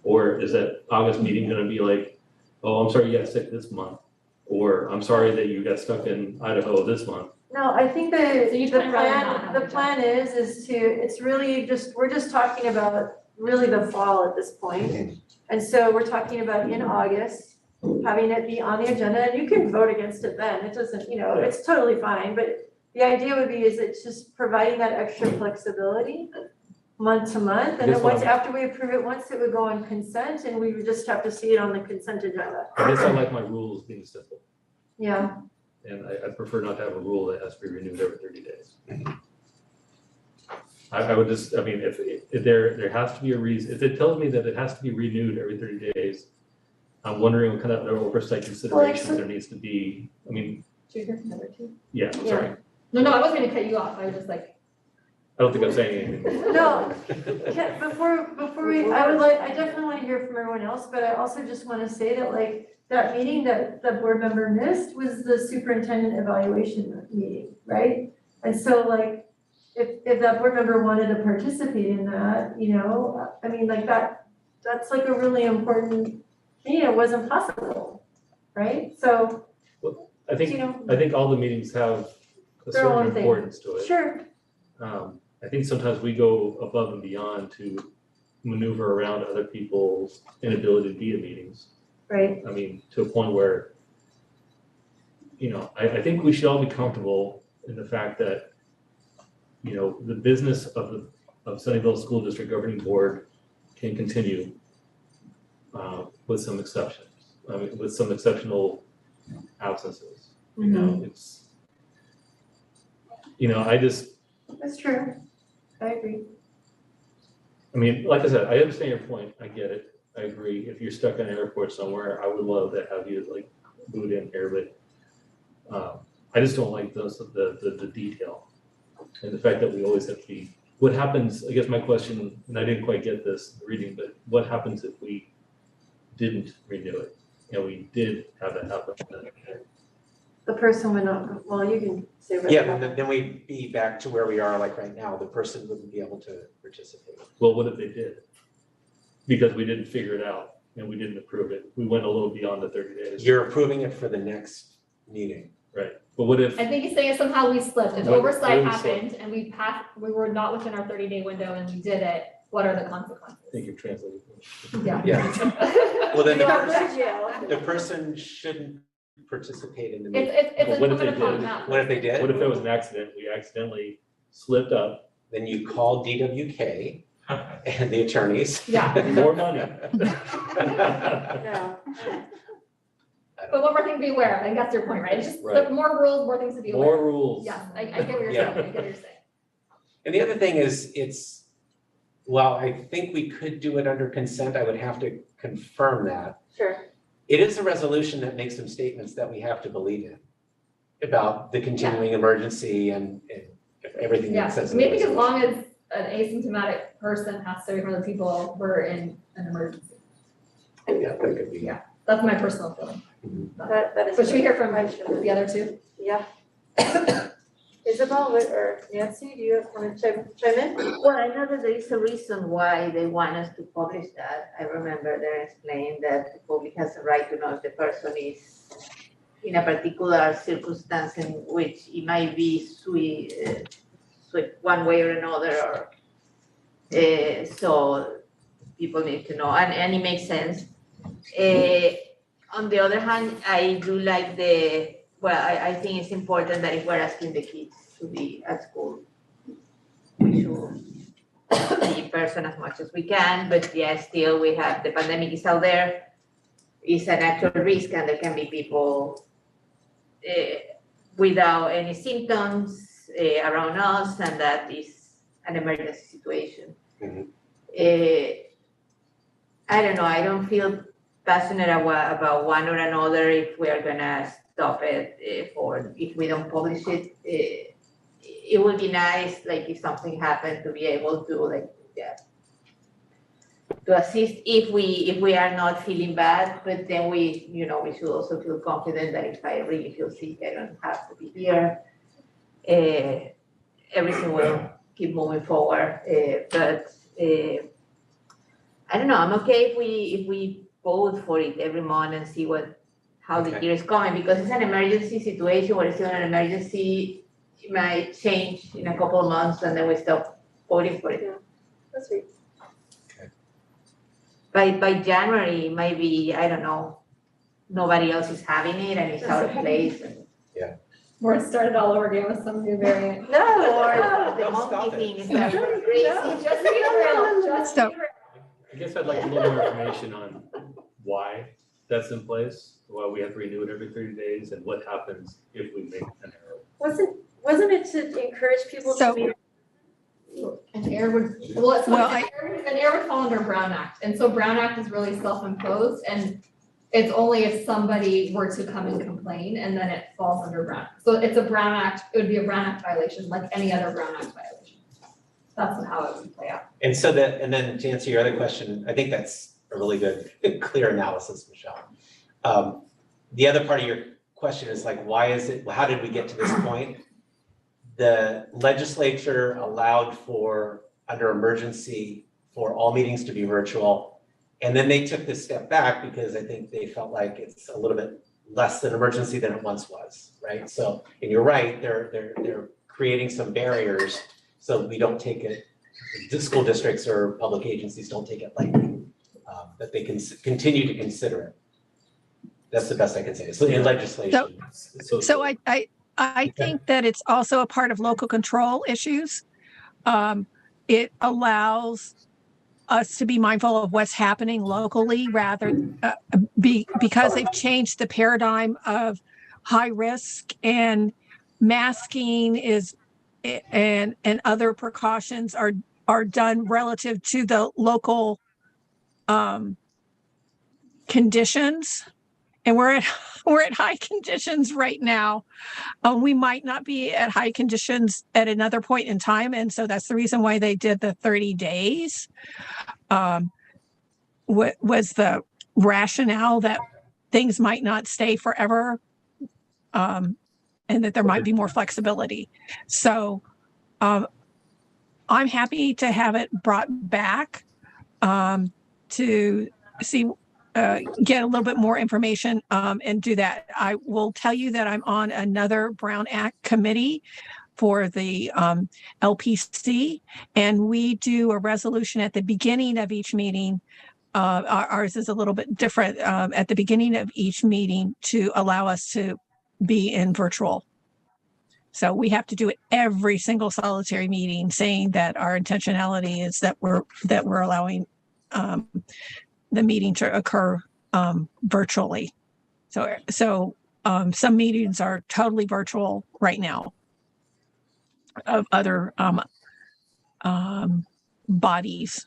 Or is that August meeting gonna be like, oh, I'm sorry you got sick this month? Or I'm sorry that you got stuck in Idaho this month? No, I think the plan is it's really just, we're just talking about really the fall at this point. And so we're talking about in August, having it be on the agenda, and you can vote against it then. It doesn't, you know, it's totally fine, but the idea would be is it's just providing that extra flexibility month to month. And then once after we approve it, once it would go on consent, and we would just have to see it on the consent agenda. I guess I like my rules being simple. Yeah. And I prefer not to have a rule that has to be renewed every 30 days. I would just, I mean, if there has to be a reason, if it tells me that it has to be renewed every 30 days, I'm wondering what kind of oversight considerations there needs to be. I mean. Yeah, sorry. No, I wasn't gonna cut you off. I was just like. I don't think I'm saying anything. No, before we, I definitely want to hear from everyone else, but I also just want to say that like, that meeting that the board member missed was the superintendent evaluation meeting, right? And so like, if that board member wanted to participate in that, you know, I mean, like that's like a really important meeting. It wasn't possible, right? So, well, I think all the meetings have a Their own certain thing. importance to it. Sure. I think sometimes we go above and beyond to maneuver around other people's inability to be at meetings. Right. I mean, to a point where, you know, I think we should all be comfortable in the fact that, you know, the business of Sunnyvale School District Governing Board can continue with some exceptions. I mean, with some exceptional absences. You know, it's, you know, That's true. I agree. I mean, like I said, I understand your point. I get it. I agree. If you're stuck in an airport somewhere, I would love to have you like boot in here, but I just don't like the detail and the fact that we always have to be. What happens? I guess my question, and I didn't quite get this reading, but what happens if we didn't renew it and we did have that happen? The person would not, well, you can say. what Yeah, happened. then we'd be back to where we are like right now. The person wouldn't be able to participate. Well, what if they did? Because we didn't figure it out and we didn't approve it. We went a little beyond the 30 days. You're approving it for the next meeting. Right. But what if? I think he's saying somehow we slipped. If What- oversight what if we happened and we were not within our 30-day window and we did it, what are the consequences? I think you're translating. Yeah. Yeah. Well, then You don't go to jail. the person shouldn't participate in the meeting. It's What if they incumbent upon did? them. What if they did? What if there was an accident? We accidentally slipped up. Then you call DWK and the attorneys. Yeah. More money. No. But one more thing to be aware of, I think that's your point, right? It's just Right. more rules, more things to be aware More of. rules. Yeah, I get what you're Yeah. saying, I get what you're saying. And the other thing is, well, I think we could do it under consent. I would have to confirm that. Sure. It is a resolution that makes some statements that we have to believe in about the continuing emergency and everything Yeah, that says. in the maybe as resolution. long as an asymptomatic person has to be one of the people who are in an emergency. Yeah, that could be. Yeah. That's my personal feeling. That is. But should we hear from the other two? Yeah. Isabel or Nancy, do you want to chime in? Well, I know that there is a reason why they want us to publish that. I remember they explained that the public has a right to know if the person is in a particular circumstance in which it might be sway one way or another, or so people need to know, and it makes sense. On the other hand, I do like I think it's important that if we're asking the kids to be at school, we should be in person as much as we can, but yeah, still we have, the pandemic is out there, it's an actual risk, and there can be people without any symptoms around us, and that is an emergency situation. I don't know, I don't feel passionate about one or another if we are gonna stop it or if we don't publish it. It would be nice, like if something happened, to be able to to assist if we are not feeling bad, but then we should also feel confident that if I really feel sick, I don't have to be here. Everything will keep moving forward, but I don't know, I'm okay if we vote for it every month and see how the year is coming, because it's an emergency situation. What is still an emergency, it might change in a couple of months and then we stop voting for it. Yeah, that's right. By January, maybe, I don't know, nobody else is having it and it's out of place. Or it started all over again with some new variant. No, Or the monkey thing is crazy. Just be real, just be So- real. I guess I'd like a little more information on why that's in place, why we have to renew it every 30 days, and what happens if we make an error. Wasn't it to encourage people So- to be? An error would fall under Brown Act, and so Brown Act is really self-imposed, and it's only if somebody were to come and complain, and then it falls under Brown Act. So it's a Brown Act, it would be a Brown Act violation, like any other Brown Act violation. That's how it would play out. And so and then to answer your other question, I think that's a really good, clear analysis, Michelle. The other part of your question is like, how did we get to this point? The legislature allowed for, under emergency, for all meetings to be virtual. And then they took this step back because I think they felt like it's a little bit less an emergency than it once was, right? So, and you're right, they're creating some barriers so we don't take it, the school districts or public agencies don't take it lightly, that they can continue to consider it. That's the best I can say. So in legislation. So I think that it's also a part of local control issues. It allows us to be mindful of what's happening locally rather because they've changed the paradigm of high risk, and masking is and other precautions are done relative to the local conditions. And we're at high conditions right now. We might not be at high conditions at another point in time, and so that's the reason why they did the 30 days. What was the rationale that things might not stay forever, and that there might be more flexibility. So I'm happy to have it brought back to see. Get a little bit more information and do that. I will tell you that I'm on another Brown Act committee for the LPC, and we do a resolution at the beginning of each meeting. Ours is a little bit different at the beginning of each meeting to allow us to be in virtual. So we have to do it every single solitary meeting, saying that our intentionality is that we're allowing the meeting to occur virtually. So some meetings are totally virtual right now of other bodies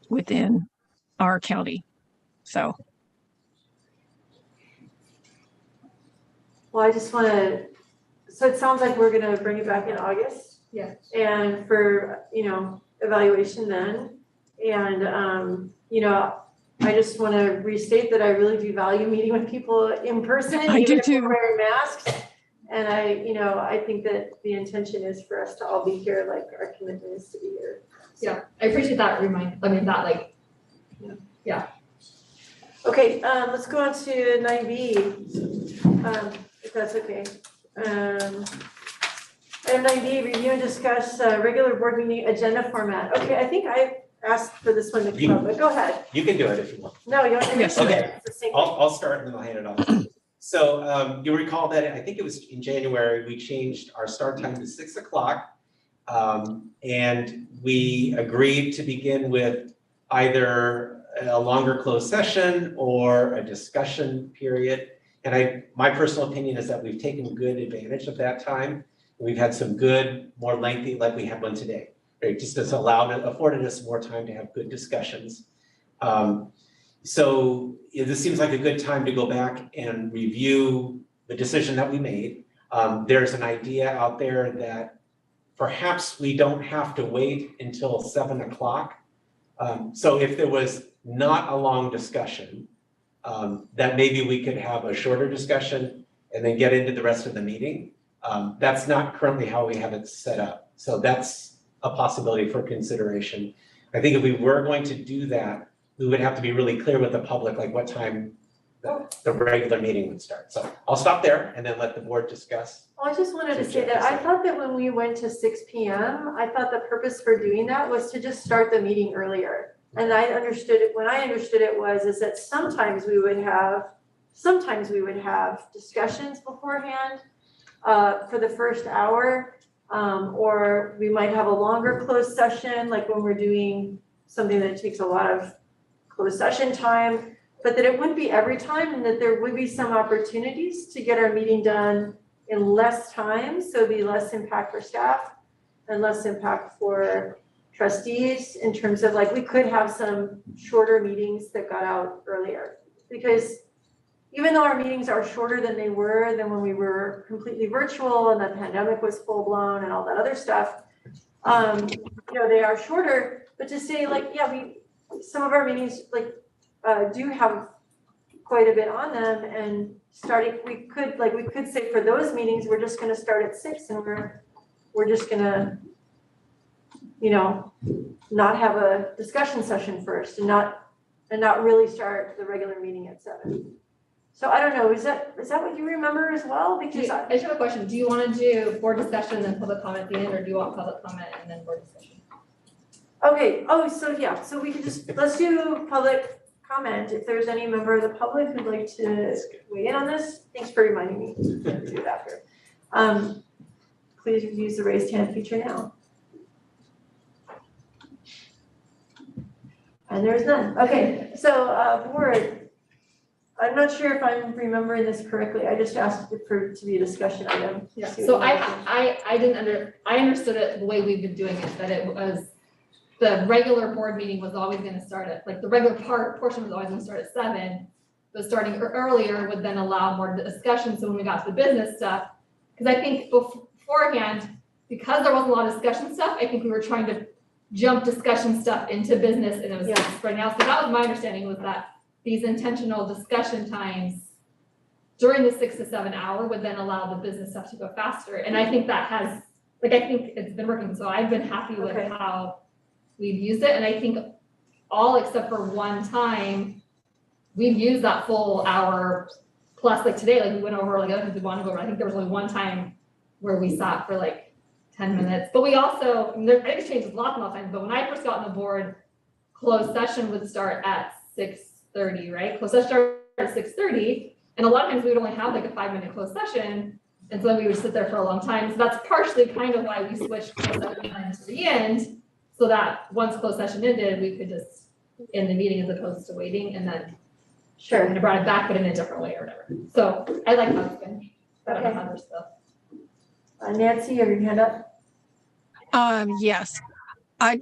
within our county. So. Well, I just want to, so it sounds like we're going to bring it back in August. Yeah. And for, evaluation then. And, I just want to restate that I really do value meeting with people in person, even if we're wearing masks. And I think that the intention is for us to all be here, like our commitment is to be here. So. Yeah, I appreciate that yeah. Okay, let's go on to 9B, if that's okay. Item 9B, review and discuss regular board meeting agenda format. Okay, I think I asked for this one to come up, but go ahead. You can do it if you want. No, you want to Yes. Okay, I'll start and then I'll hand it off. So you'll recall that I think it was in January, we changed our start time to 6 o'clock. And we agreed to begin with either a longer closed session or a discussion period. And my personal opinion is that we've taken good advantage of that time. We've had some good, more lengthy, like we had one today. Right? Just has afforded us more time to have good discussions. So this seems like a good time to go back and review the decision that we made. There's an idea out there that perhaps we don't have to wait until 7 o'clock. So if there was not a long discussion, that maybe we could have a shorter discussion and then get into the rest of the meeting. That's not currently how we have it set up. So that's a possibility for consideration. I think if we were going to do that, we would have to be really clear with the public, like what time the regular meeting would start. So I'll stop there and then let the board discuss. Well, I just wanted to say that I thought that when we went to 6 p.m., I thought the purpose for doing that was to just start the meeting earlier. And I understood it, when I understood it is that sometimes we would have discussions beforehand for the first hour, or we might have a longer closed session, like when we're doing something that takes a lot of closed session time, but that it wouldn't be every time, and that there would be some opportunities to get our meeting done in less time, so it'd be less impact for staff and less impact for trustees, in terms of like we could have some shorter meetings that got out earlier. Because even though our meetings are shorter than they were than when we were completely virtual and the pandemic was full blown and all that other stuff, they are shorter. But to say like, yeah, some of our meetings do have quite a bit on them, and we could say for those meetings we're just going to start at 6 and we're just going to not have a discussion session first, and not and not really start the regular meeting at 7. So I don't know, is that what you remember as well? Because I just have a question. Do you want to do board discussion and then public comment at the end, or do you want public comment and then board discussion? okay, oh, so yeah, so we could just, let's do public comment. If there's any member of the public who'd like to weigh in on this, thanks for reminding me to do it after. Please use the raised hand feature now. And there's none. Okay, so board, I'm not sure if I'm remembering this correctly. I just asked it to be a discussion item. Yeah, so I understood it the way we've been doing it, that it was the regular board meeting was always gonna start at, like, the regular portion was always gonna start at 7, but starting earlier would then allow more discussion. So when we got to the business stuff, because I think beforehand, because there wasn't a lot of discussion stuff, I think we were trying to jump discussion stuff into business, and it was spreading out. So that was my understanding, was that these intentional discussion times during the 6 to 7 hour would then allow the business stuff to go faster. And I think that has, like, I think it's been working. So I've been happy with how we've used it. And I think all except for one time, we've used that full hour plus. Like today, like we went over, like other things we wanted to go over. I think there was only one time where we sat for like 10 minutes. But we also, I think it's changed lots of times, but when I first got on the board, closed session would start at 6:30, right? Closed session started at 6:30. And a lot of times we would only have like a 5-minute closed session. And so then we would sit there for a long time. So that's partially kind of why we switched closed session time to the end, so that once closed session ended, we could just end the meeting as opposed to waiting, and then kind of brought it back, but in a different way or whatever. So I like how it's been. I don't know how there's stuff. Nancy, you have your hand up? Yes, I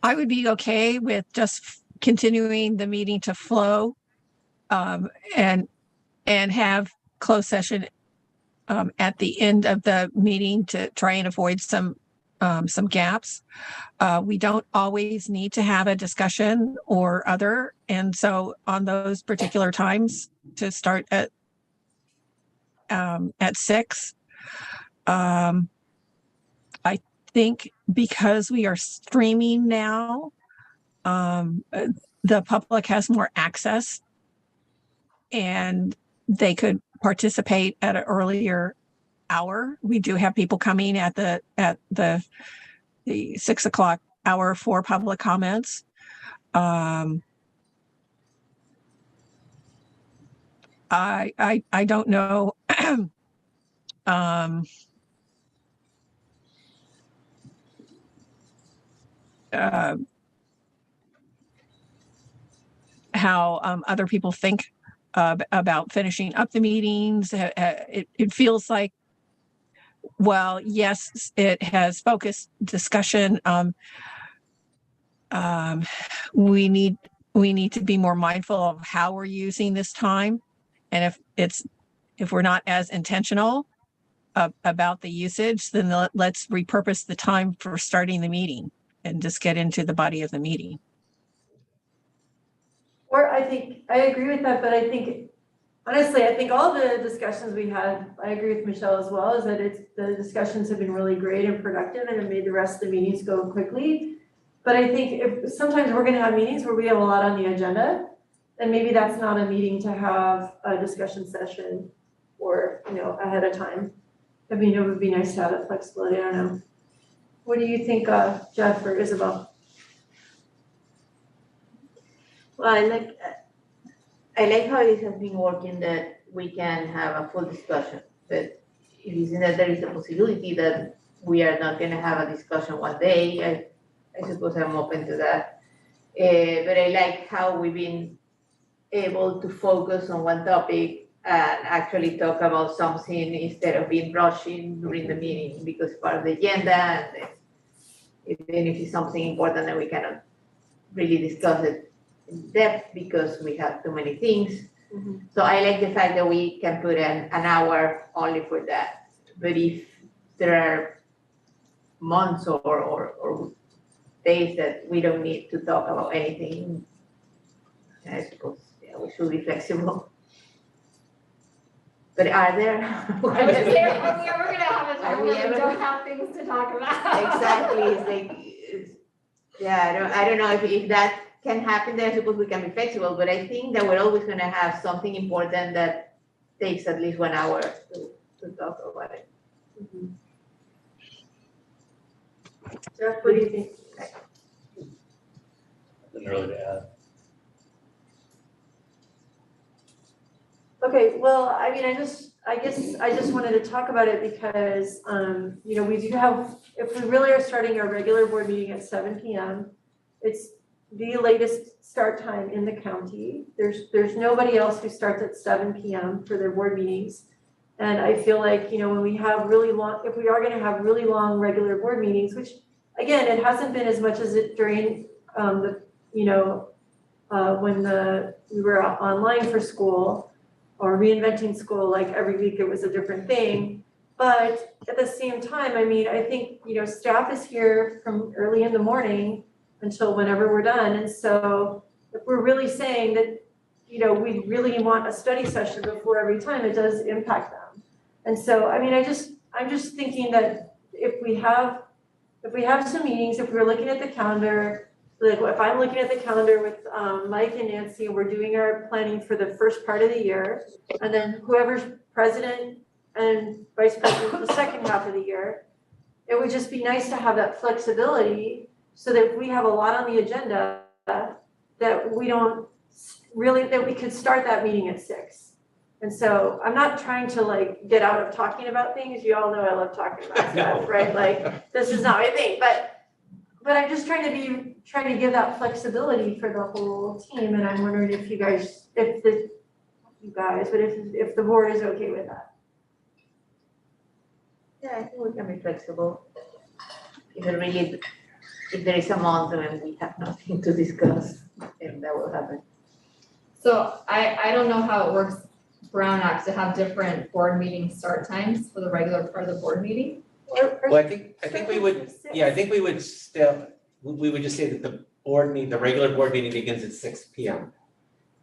would be okay with just continuing the meeting to flow, and have closed session at the end of the meeting to try and avoid some gaps. We don't always need to have a discussion or other, and so on those particular times to start at 6. I think because we are streaming now, the public has more access, and they could participate at an earlier hour. We do have people coming at the 6 o'clock hour for public comments. I don't know. How other people think about finishing up the meetings. It feels like, well, yes, it has focused discussion. We need to be more mindful of how we're using this time, and if we're not as intentional about the usage, then let's repurpose the time for starting the meeting and just get into the body of the meeting. Or I think, I agree with that, but I think, honestly, I think all the discussions we had, I agree with Michelle as well, is that the discussions have been really great and productive, and it made the rest of the meetings go quickly. But I think sometimes we're gonna have meetings where we have a lot on the agenda, and maybe that's not a meeting to have a discussion session or, ahead of time. I mean, it would be nice to have that flexibility, I don't know. What do you think, Jeff or Isabel? Well, I like how this has been working, that we can have a full discussion. But if you see that there is a possibility that we are not gonna have a discussion one day, I suppose I'm open to that. But I like how we've been able to focus on one topic and actually talk about something instead of being rushing during the meeting, because part of the agenda, and even if it's something important, then we cannot really discuss it in depth because we have too many things. Mm-hmm. So I like the fact that we can put in an hour only for that. But if there are months or days that we don't need to talk about anything, I suppose we should be flexible. But are there? I was just saying, are we ever gonna have a time where we don't have things to talk about? Exactly, it's like Yeah, I don't know if that can happen, then I suppose we can be flexible, but I think that we're always gonna have something important that takes at least 1 hour to talk about it. Jeff, what do you think? Nothing really to add. Okay, well, I mean, I guess I just wanted to talk about it because, you know, we do have, if we really are starting our regular board meeting at 7 p.m., it's the latest start time in the county. There's nobody else who starts at 7 p.m. for their board meetings. And I feel like, you know, when we have really long, if we are gonna have really long regular board meetings, which again, it hasn't been as much as it during the, you know, when we were online for school, or reinventing school, like every week it was a different thing. But at the same time, I mean, I think, you know, staff is here from early in the morning until whenever we're done. And so if we're really saying that, you know, we really want a study session before every time, it does impact them. And so, I mean, I'm just thinking that if we have some meetings, if we're looking at the calendar, like if I'm looking at the calendar with Mike and Nancy, we're doing our planning for the first part of the year, and then whoever's president and vice president for the second half of the year, it would just be nice to have that flexibility so that if we have a lot on the agenda, that we don't really, that we could start that meeting at 6. And so I'm not trying to like get out of talking about things. You all know I love talking about stuff, right? Like this is not my thing, but I'm just trying to give that flexibility for the whole team, and I'm wondering if if the board is okay with that. Yeah, I think we can be flexible. If there is a month when we have nothing to discuss, then that will happen. So I don't know how it works, Brown Act, to have different board meeting start times for the regular part of the board meeting. Well, I think we would, yeah, I think we would still, we would just say that the regular board meeting begins at 6 p.m.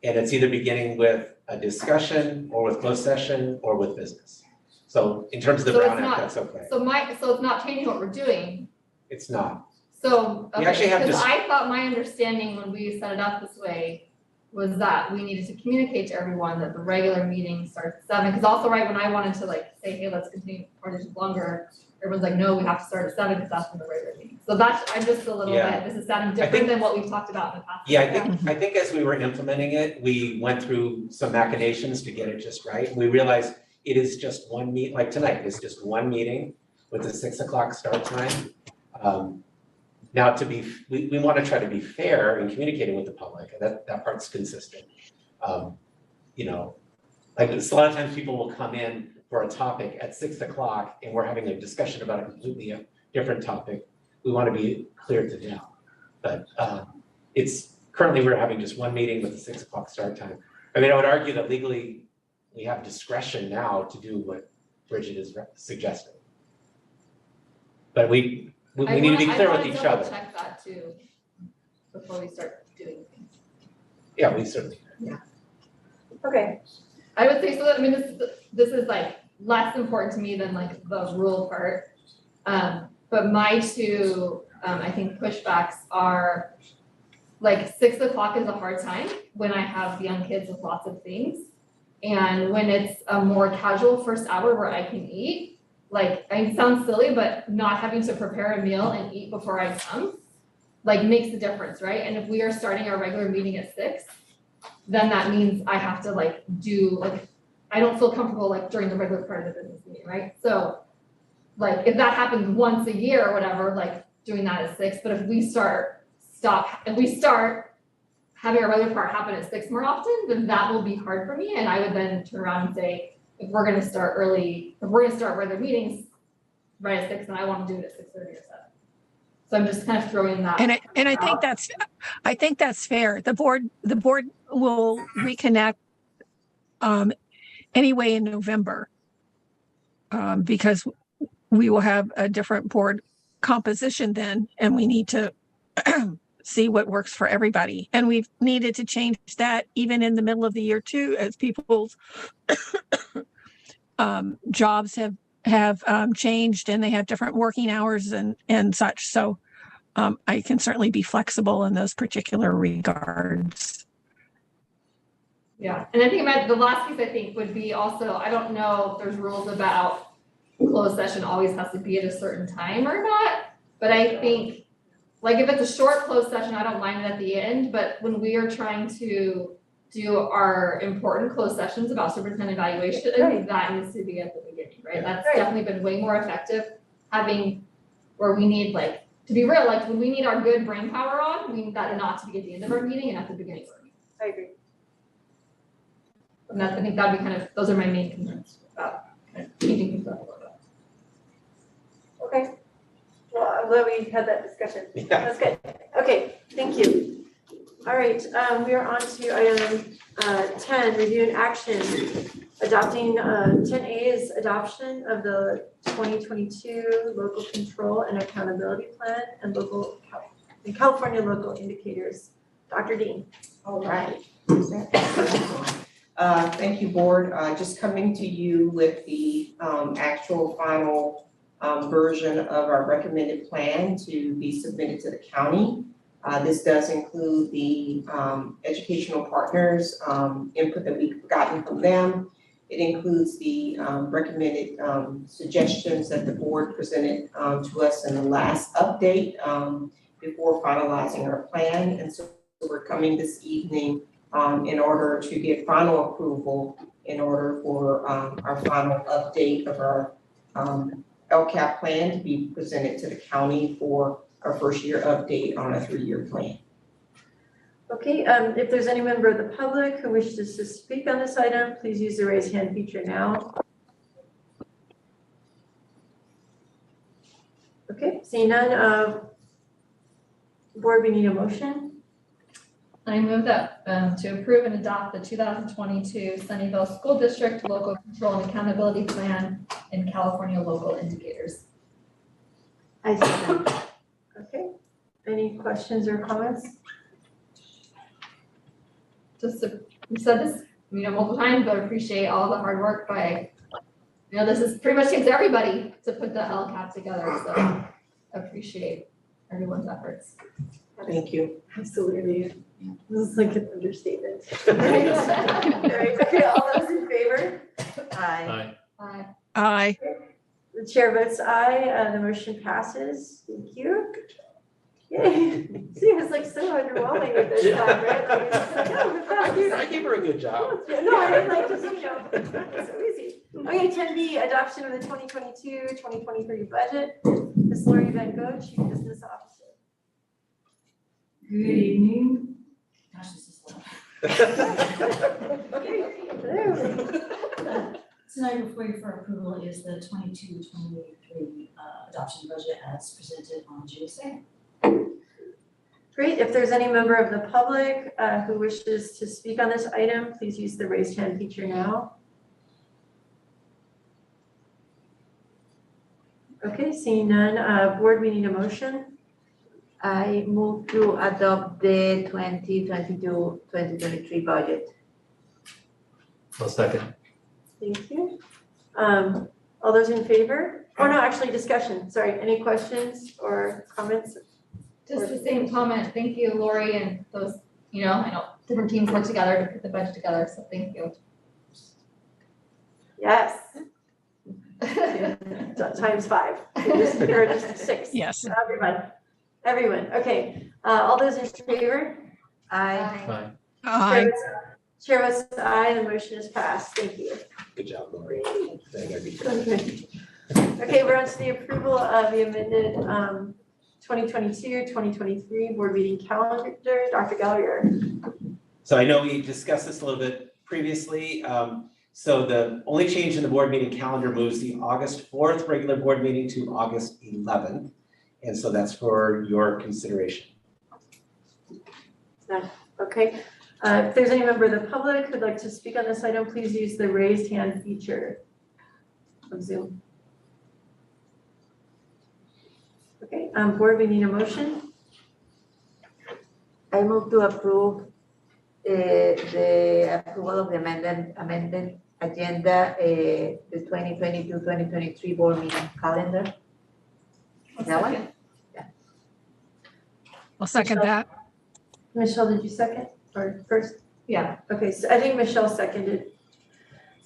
And it's either beginning with a discussion or with closed session or with business. So in terms of the Brown Act, that's okay. So it's not changing what we're doing. It's not. So, We actually have because I thought my understanding when we set it up this way was that we needed to communicate to everyone that the regular meeting starts at 7. Because also, right, when I wanted to like say, hey, let's continue for this longer, everyone's like, no, we have to start at 7 because that's when the regular meeting. So I'm just a little bit, this is sounding different than what we've talked about in the past. Yeah, I think as we were implementing it, we went through some machinations to get it just right. We realized it is just one meet, like tonight, it's just one meeting with a 6 o'clock start time. Now we want to try to be fair in communicating with the public, and that part's consistent. You know, like a lot of times people will come in for a topic at 6 o'clock and we're having a discussion about a completely different topic. We want to be clear to them. But it's currently we're having just one meeting with a 6 o'clock start time. I mean, I would argue that legally we have discretion now to do what Bridget is suggesting. But we need to be clear with each other. I want to check that too before we start doing things. Yeah, we certainly. Yeah. Okay. I would say so that, I mean, this is like less important to me than like the rule part. But my two, I think pushbacks are like 6 o'clock is a hard time when I have young kids with lots of things. And when it's a more casual first hour where I can eat, like, it sounds silly, but not having to prepare a meal and eat before I come, like makes a difference, right? And if we are starting our regular meeting at 6, then that means I have to like do, like, I don't feel comfortable like during the regular part of the business meeting, right? So like if that happens once a year or whatever, like doing that at 6, but if we start having our regular part happen at 6 more often, then that will be hard for me. And I would then turn around and say, if we're gonna start early, if we're gonna start regular meetings right at 6, then I want to do it at 6:30 or 7. So I'm just kind of throwing that. And I think that's fair. The board will reconnect anyway in November because we will have a different board composition then, and we need to see what works for everybody. And we've needed to change that even in the middle of the year too, as people's jobs have changed and they have different working hours and such. So I can certainly be flexible in those particular regards. Yeah, and I think about the last piece I think would be also, I don't know if there's rules about closed session always has to be at a certain time or not, but I think, like if it's a short closed session, I don't mind it at the end, but when we are trying to do our important closed sessions about superintendent evaluation, that needs to be at the beginning, right? That's definitely been way more effective, having, where we need like, to be real, like when we need our good brain power on, we need that not to be at the end of our meeting and at the beginning of our meeting. I agree. And that's, I think that'd be kind of, those are my main concerns about kind of changing things up a little bit. Okay. Well, I'm glad we had that discussion. Yeah. That's good. Okay, thank you. All right, we are on to item 10, review and action. Adopting 10A is adoption of the 2022 local control and accountability plan and California local indicators. Dr. Dean. All right. Thank you, board. Just coming to you with the actual final version of our recommended plan to be submitted to the county. This does include the educational partners input that we've gotten from them. It includes the recommended suggestions that the board presented to us in the last update before finalizing our plan. And so we're coming this evening in order to get final approval in order for our final update of our LCAP plan to be presented to the county for our first year update on a 3-year plan. Okay, if there's any member of the public who wishes to speak on this item, please use the raise hand feature now. Okay, seeing none, board, we need a motion. I move that to approve and adopt the 2022 Sunnyvale School District Local Control and Accountability Plan and California Local Indicators. I second. Okay, any questions or comments? Just we said this, multiple times, but appreciate all the hard work by, this is pretty much takes everybody to put the LCAP together. So appreciate everyone's efforts. Thank you. Absolutely. This is like an understatement. Right. Okay, all those in favor? Aye. Aye. Aye. The chair votes aye, the motion passes. Thank you. Yay. See, it was like so underwhelming with this time, right? Like, it's like, oh, I gave her a good job. no, I didn't like just, it's so easy. Okay, 10B, adoption of the 2022-2023 budget. Ms. Lori Van Gogh, Chief Business Officer. Good evening. Gosh, this is loud. Tonight before you for approval is the 22-23 adoption budget as presented on June 2nd. Great. If there's any member of the public who wishes to speak on this item, please use the raised hand feature now. Okay, seeing none, board, we need a motion. I move to adopt the 2022-2023 budget. I'll second. Thank you. All those in favor? Oh, no, actually discussion. Sorry, any questions or comments? Just the same comment. Thank you, Lori, and those, I know different teams work together to put the budget together, so thank you. Yes. Times 5, or just 6. Yes. Everyone. Okay. All those in favor? Aye. Aye. Chair votes aye, the motion is passed. Thank you. Good job, Lori. Okay, we're on to the approval of the amended 2022-2023 board meeting calendar. Dr. Gallagher. So I know we discussed this a little bit previously. So the only change in the board meeting calendar moves the August 4th regular board meeting to August 11th. And so that's for your consideration. Okay. If there's any member of the public who'd like to speak on this item, please use the raised hand feature of Zoom. Okay, board, we need a motion. I move to approve the approval of the amended agenda, the 2022-2023 board meeting calendar. That one? Yeah. I'll second Michelle? that. Michelle, did you second or first? Yeah, Okay, so I think Michelle seconded.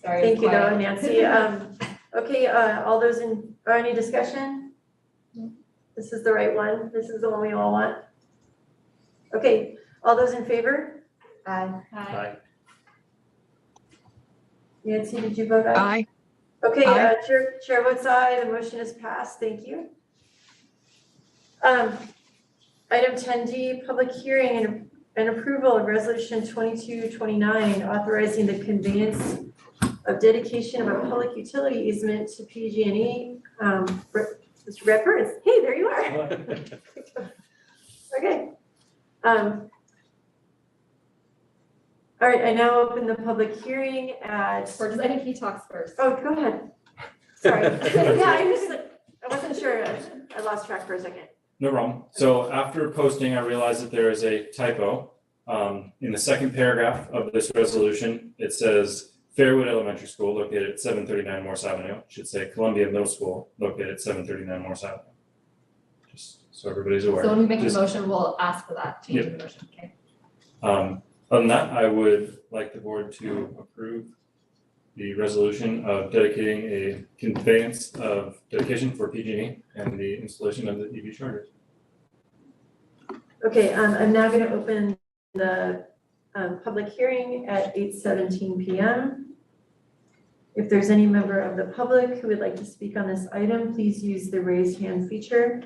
sorry. Thank you, quiet. though, Nancy. Okay, all those or any discussion? This is the right one. This is the one we all want. Okay, all those in favor? Aye. Hi. Nancy, did you vote aye? Aye. Okay, Aye. chair votes aye. The motion is passed. Thank you. Item 10D, public hearing and approval of resolution 2229, authorizing the conveyance of dedication of a public utility easement to PG&E. Mr. Redford, hey, there you are. Okay. All right, I now open the public hearing at. Or I think he talks first. Oh, go ahead. Sorry. Yeah, I wasn't sure. I lost track for a second. No problem. So after posting, I realized that there is a typo. In the second paragraph of this resolution, it says Fairwood Elementary School located at 739 Morse Avenue. It should say Columbia Middle School located at 739 Morse Avenue. Just so everybody's aware. So when we make the motion, we'll ask for that change in the motion, okay? Other than that, I would like the board to approve the resolution of dedicating a conveyance of dedication for PG&E and the installation of the EV chargers. Okay, I'm now going to open the public hearing at 8:17 p.m. If there's any member of the public who would like to speak on this item, please use the raise hand feature.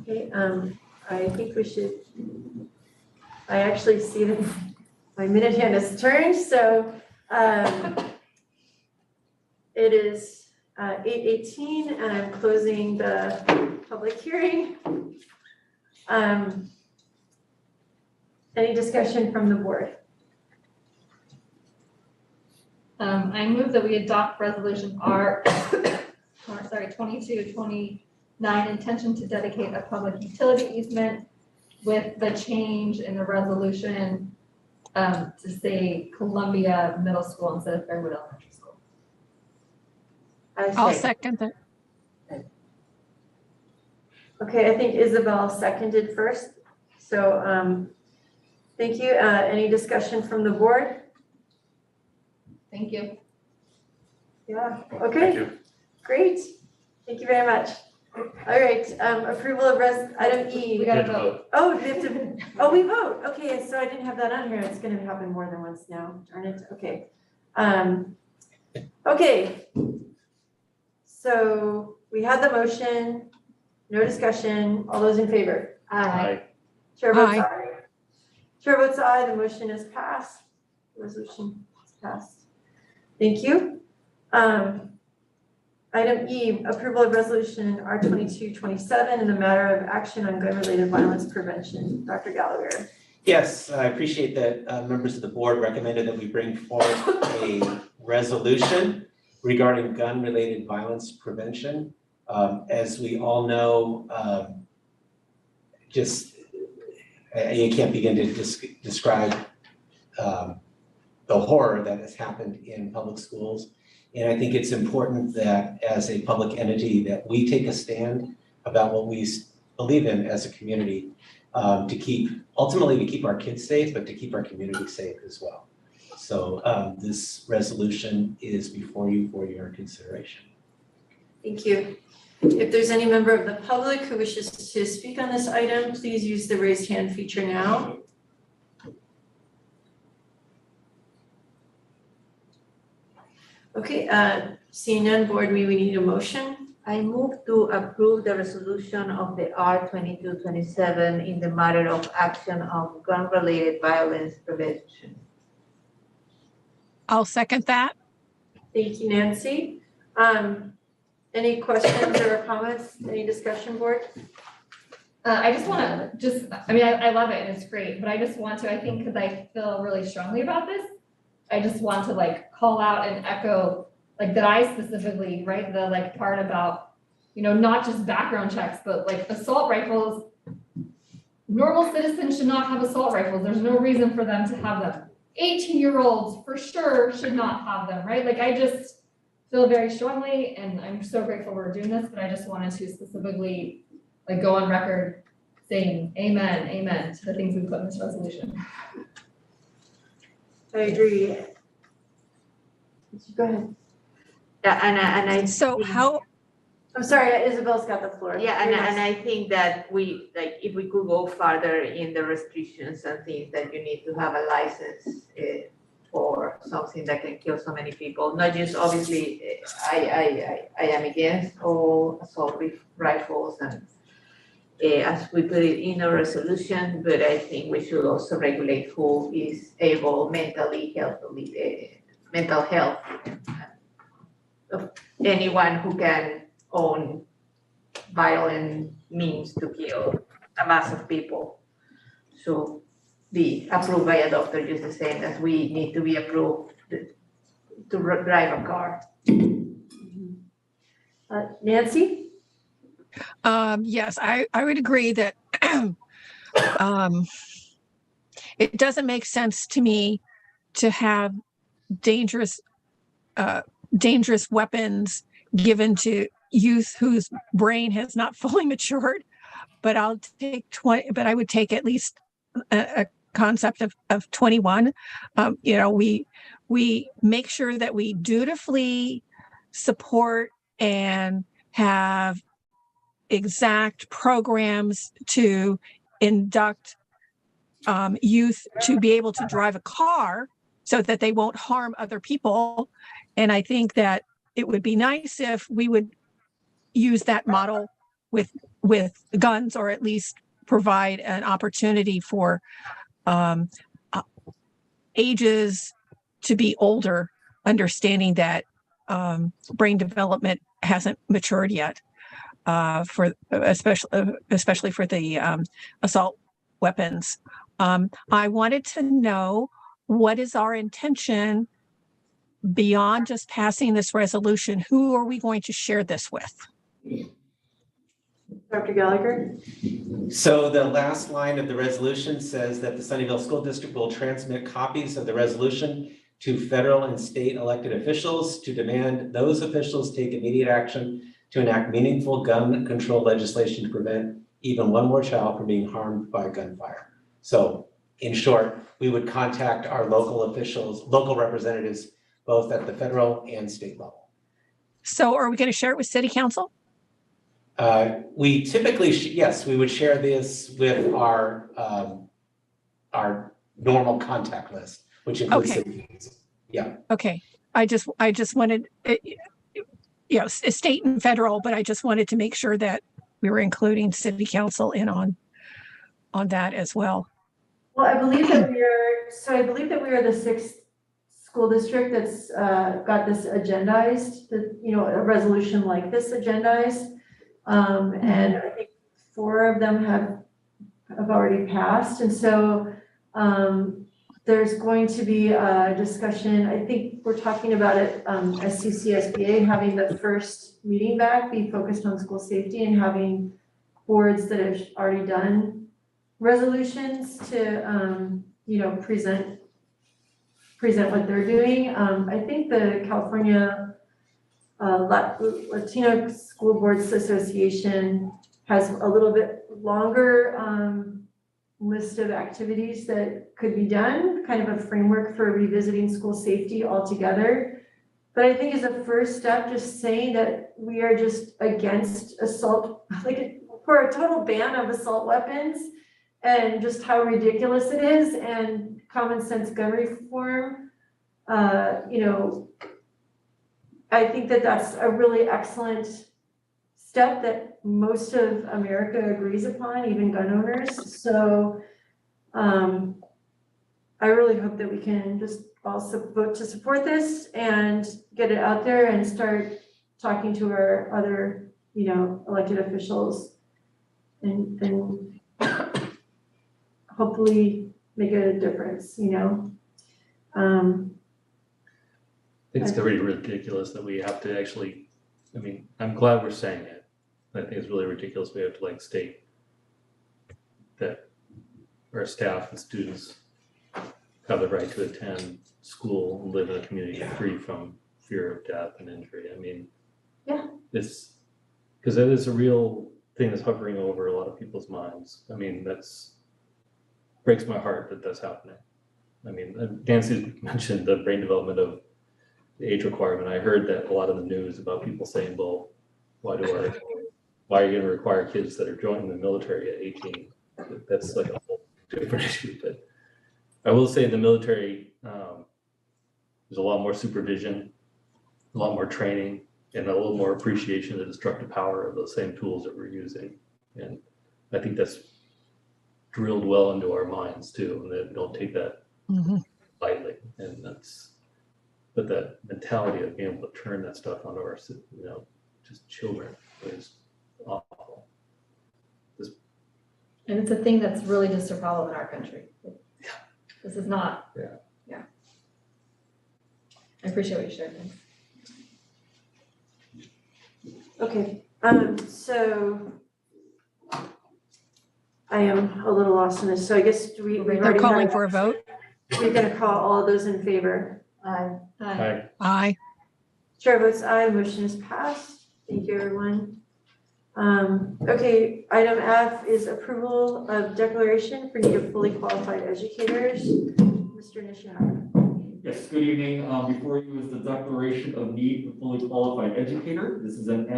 Okay, I think we should, I actually see that my minute hand is turned, so it is 8:18 and I'm closing the public hearing. Any discussion from the board? I move that we adopt resolution 2229, intention to dedicate a public utility easement with the change in the resolution to say Columbia Middle School instead of Fairwood Elementary School. I'll second that. Okay, I think Isabel seconded first. So thank you. Any discussion from the board? Thank you. Yeah, okay, great. Thank you very much. All right, approval of item E. We gotta vote. Oh, we have to, oh, we vote. Okay, so I didn't have that on here. It's gonna happen more than once now. Darn it, okay. Okay. So we had the motion, no discussion. All those in favor? Aye. Chair votes aye. Chair votes aye, the motion is passed. Resolution is passed. Thank you. Item E, approval of resolution R2227 in the matter of action on gun-related violence prevention. Dr. Gallagher. Yes, I appreciate that members of the board recommended that we bring forth a resolution regarding gun-related violence prevention. As we all know, you can't begin to describe the horror that has happened in public schools. And I think it's important that as a public entity that we take a stand about what we believe in as a community ultimately to keep our kids safe, but to keep our community safe as well. So this resolution is before you for your consideration. Thank you. If there's any member of the public who wishes to speak on this item, please use the raised hand feature now. Okay, seeing none, board, we need a motion. I move to approve the resolution of the R2227 in the matter of action on gun-related violence prevention. I'll second that. Thank you, Nancy. Any questions or comments? Any discussion, board? I just want to I love it and it's great, but I just want to, I think, because I feel really strongly about this, I just want to call out and echo that I specifically, right, the part about, not just background checks, but assault rifles. Normal citizens should not have assault rifles. There's no reason for them to have them. 18-year-olds for sure should not have them, right? feel very strongly, and I'm so grateful we're doing this, but I just wanted to specifically like go on record saying amen to the things we put in this resolution. I agree. Go ahead. Yeah, and I. So think- how, I'm sorry, Isabel's got the floor. Yeah, You're and next. I think that we, like, if we could go further in the restrictions and things that you need to have a license for something that can kill so many people, not just obviously, I am against all assault rifles and as we put it in a resolution, but I think we should also regulate who is able mental health of anyone who can own violent means to kill a mass of people. So be approved by a doctor just the same as we need to be approved to drive a car. Nancy? yes, I would agree that it doesn't make sense to me to have dangerous weapons given to youth whose brain has not fully matured. But I would take at least a concept of 21. We make sure that we dutifully support and have exact programs to induct youth to be able to drive a car so that they won't harm other people. And I think that it would be nice if we would use that model with guns, or at least provide an opportunity for ages to be older, understanding that brain development hasn't matured yet, for especially for the assault weapons. I wanted to know, what is our intention beyond just passing this resolution? Who are we going to share this with? Dr. Gallagher? So the last line of the resolution says that the Sunnyvale School District will transmit copies of the resolution to federal and state elected officials to demand those officials take immediate action to enact meaningful gun control legislation to prevent even one more child from being harmed by gunfire. So in short, we would contact our local officials, local representatives, both at the federal and state level. So are we going to share it with City Council? We typically, yes, we would share this with our normal contact list, which includes city council. Yeah. Okay. I just wanted, state and federal, but I just wanted to make sure that we were including City Council in on that as well. Well, I believe that we are the sixth school district that's got this agendized, a resolution like this agendized. And I think 4 of them have already passed. And so there's going to be a discussion. I think we're talking about it, SCCSBA having the first meeting back be focused on school safety, and having boards that have already done resolutions to, present what they're doing. I think the California Latino School Boards Association has a little bit longer list of activities that could be done, kind of a framework for revisiting school safety altogether. But I think as a first step, just saying that we are just against assault, for a total ban of assault weapons, and just how ridiculous it is, and common sense gun reform, I think that that's a really excellent step that most of America agrees upon, even gun owners. So I really hope that we can just also vote to support this and get it out there and start talking to our other, elected officials, and hopefully make a difference, I think it's very ridiculous that we have to actually, I'm glad we're saying it. I think it's really ridiculous we have to state that our staff and students have the right to attend school and live in a community free from fear of death and injury. I mean, Yeah. it's because that is a real thing that's hovering over a lot of people's minds. I mean, that's breaks my heart that that's happening. I mean, Nancy mentioned the brain development of the age requirement. I heard that a lot of the news about people saying, well, why are you going to require kids that are joining the military at 18? That's like a whole different issue. But I will say in the military, there's a lot more supervision, a lot more training, and a little more appreciation of the destructive power of those same tools that we're using. And I think that's drilled well into our minds too, and that we don't take that lightly. And but that mentality of being able to turn that stuff onto our, just children is awful. And it's a thing that's really just a problem in our country. This is not. Yeah. I appreciate what you shared. Thanks. Okay, so I am a little lost in this, so I guess They're calling for a vote. We're gonna call all those in favor. Aye. Aye. Aye. Chair votes aye, motion is passed. Thank you, everyone. Okay, item F is approval of declaration for need of fully qualified educators. Mr. Nishihara. Yes, good evening. Before you is the declaration of need for fully qualified educator. This is an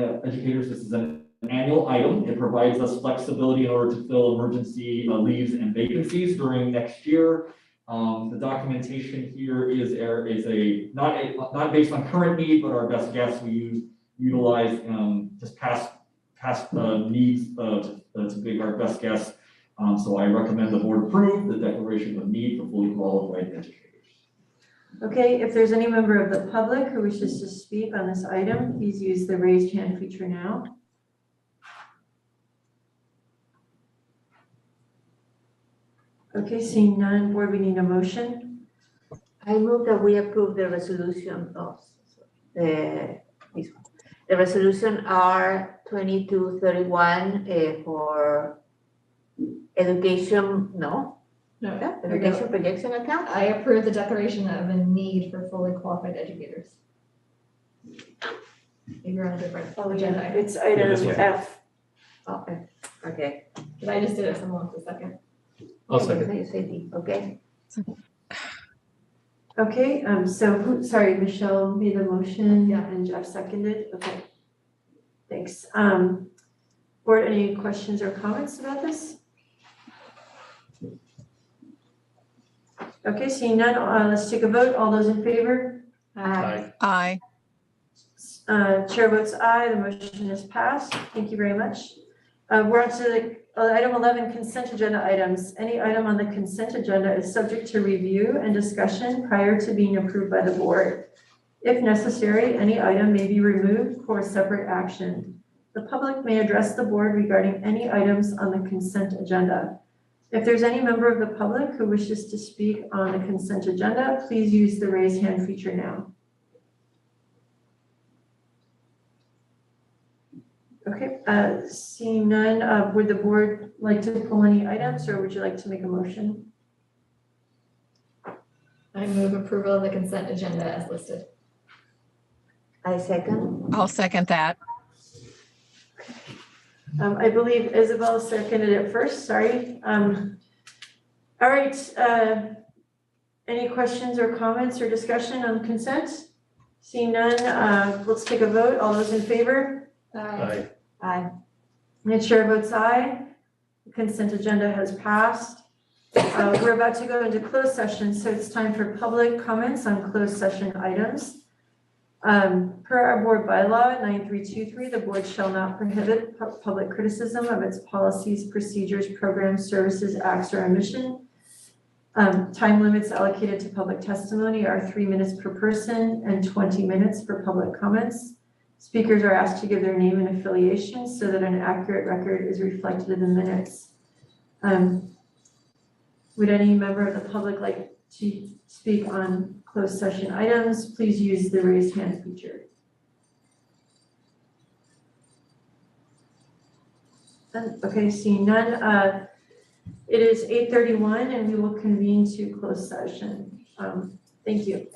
annual item. It provides us flexibility in order to fill emergency leaves and vacancies during next year. The documentation here is not based on current need, but our best guess. We utilize just past needs to be our best guess. So I recommend the board approve the declaration of need for fully qualified educators. Okay, if there's any member of the public who wishes to speak on this item, please use the raised hand feature now. Okay, seeing none, board, we need a motion. I move that we approve the resolution of this one. The resolution R2231 for education, education projection account. I approve the declaration of a need for fully qualified educators. Maybe you're on a different agenda. It's item F. Oh, okay. But I just did it, someone wants a second. I'll second. You say D, okay. Okay, sorry, Michelle made the motion and Jeff seconded. Okay, thanks. Board, any questions or comments about this? Okay, seeing none, let's take a vote. All those in favor? Aye. Aye. Chair votes aye, the motion is passed. Thank you very much. We're on to the item 11, consent agenda items. Any item on the consent agenda is subject to review and discussion prior to being approved by the board. If necessary, any item may be removed for separate action. The public may address the board regarding any items on the consent agenda. If there's any member of the public who wishes to speak on the consent agenda, please use the raise hand feature now. Okay, seeing none, would the board like to pull any items or would you like to make a motion? I move approval of the consent agenda as listed. I second. I'll second that. I believe Isabel seconded it first, sorry. All right, any questions or comments or discussion on consent? Seeing none, let's take a vote. All those in favor? Aye. Aye. And the chair votes aye. The consent agenda has passed. We're about to go into closed session, so it's time for public comments on closed session items. Per our board bylaw 9323, the board shall not prohibit public criticism of its policies, procedures, programs, services, acts, or omission. Time limits allocated to public testimony are 3 minutes per person and 20 minutes for public comments. Speakers are asked to give their name and affiliation so that an accurate record is reflected in the minutes. Would any member of the public like to speak on closed session items? Please use the raise hand feature. Okay, seeing none. It is 8:31 and we will convene to closed session. Thank you.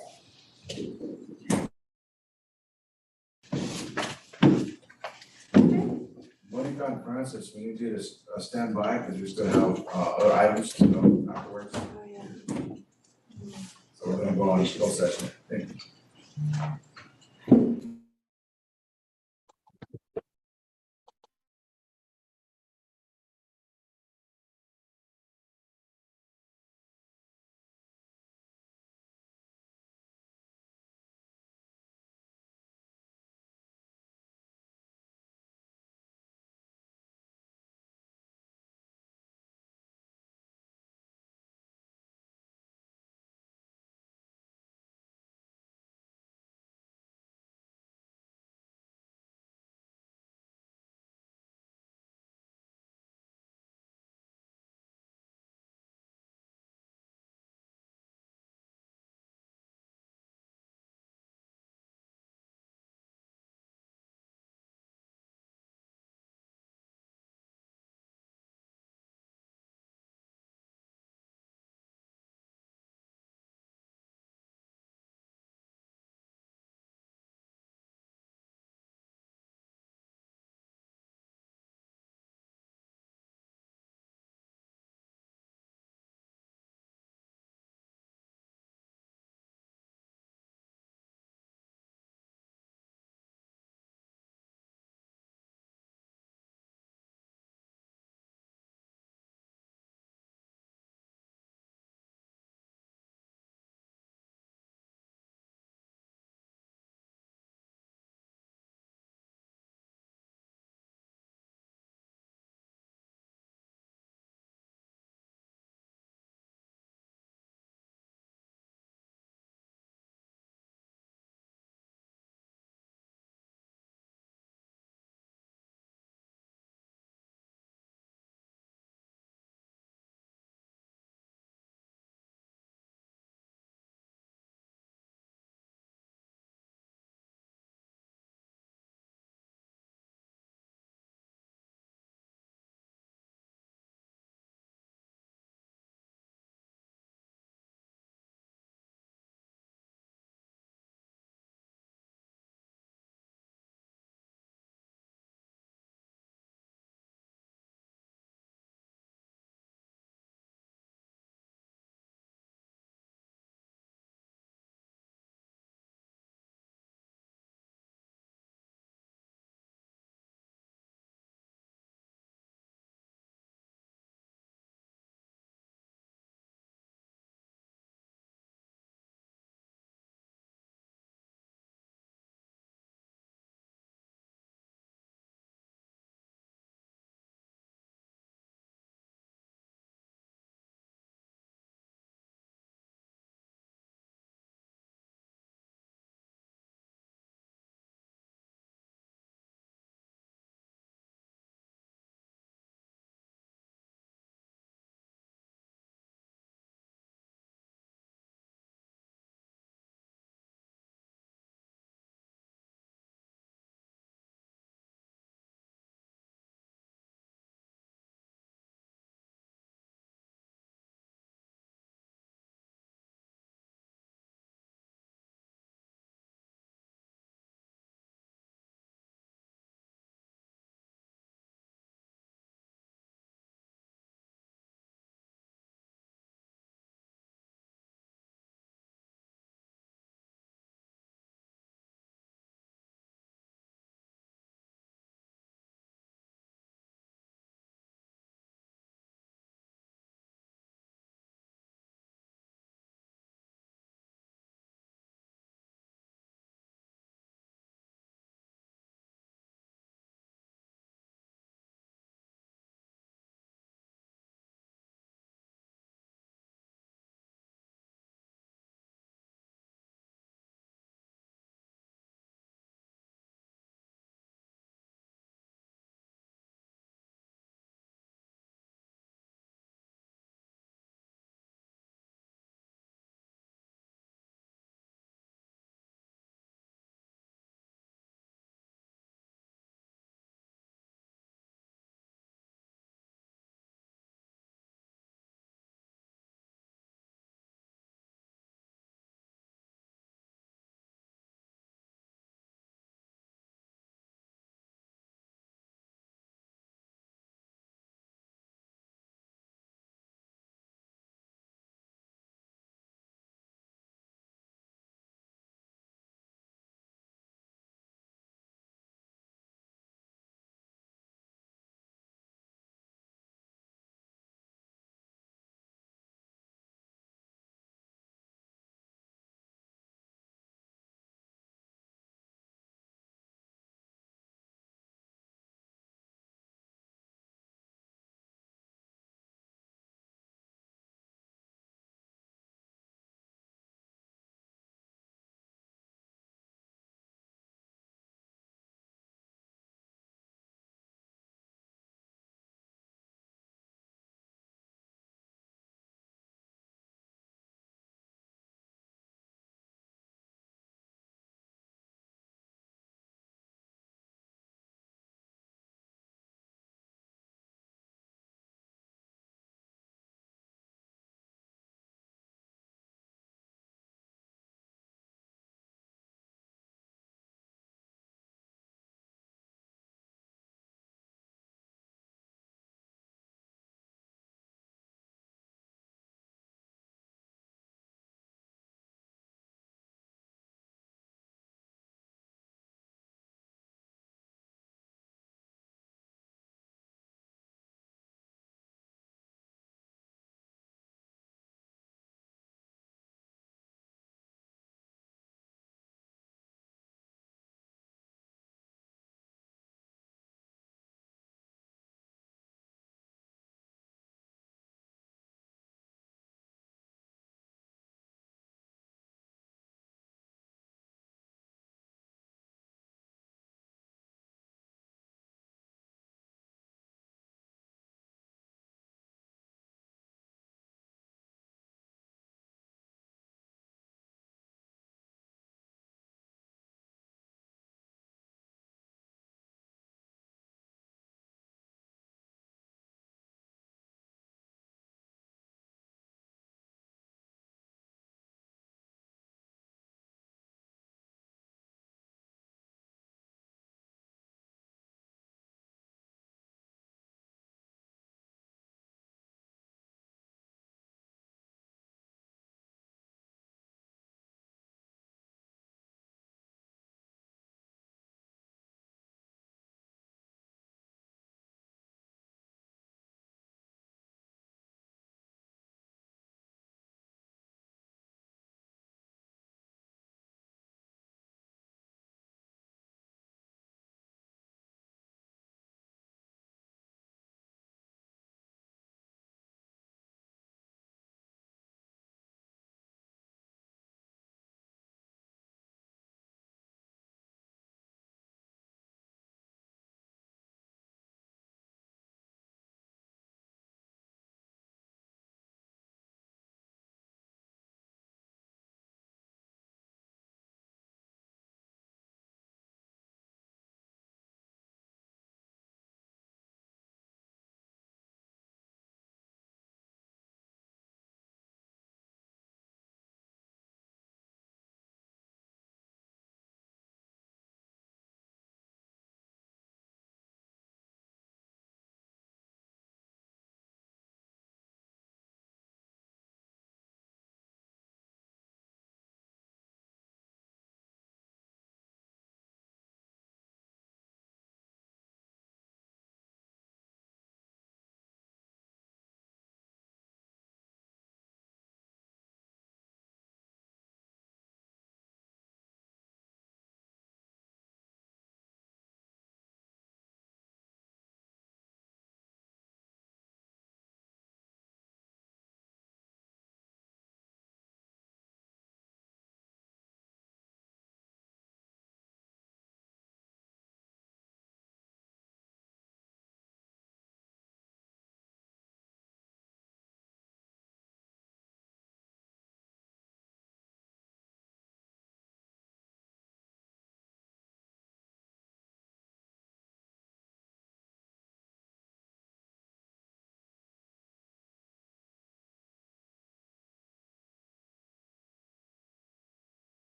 Monica and Francis, we need you to stand by because you're still have other items to go afterwards. So we're gonna go on to closed session. Thank you.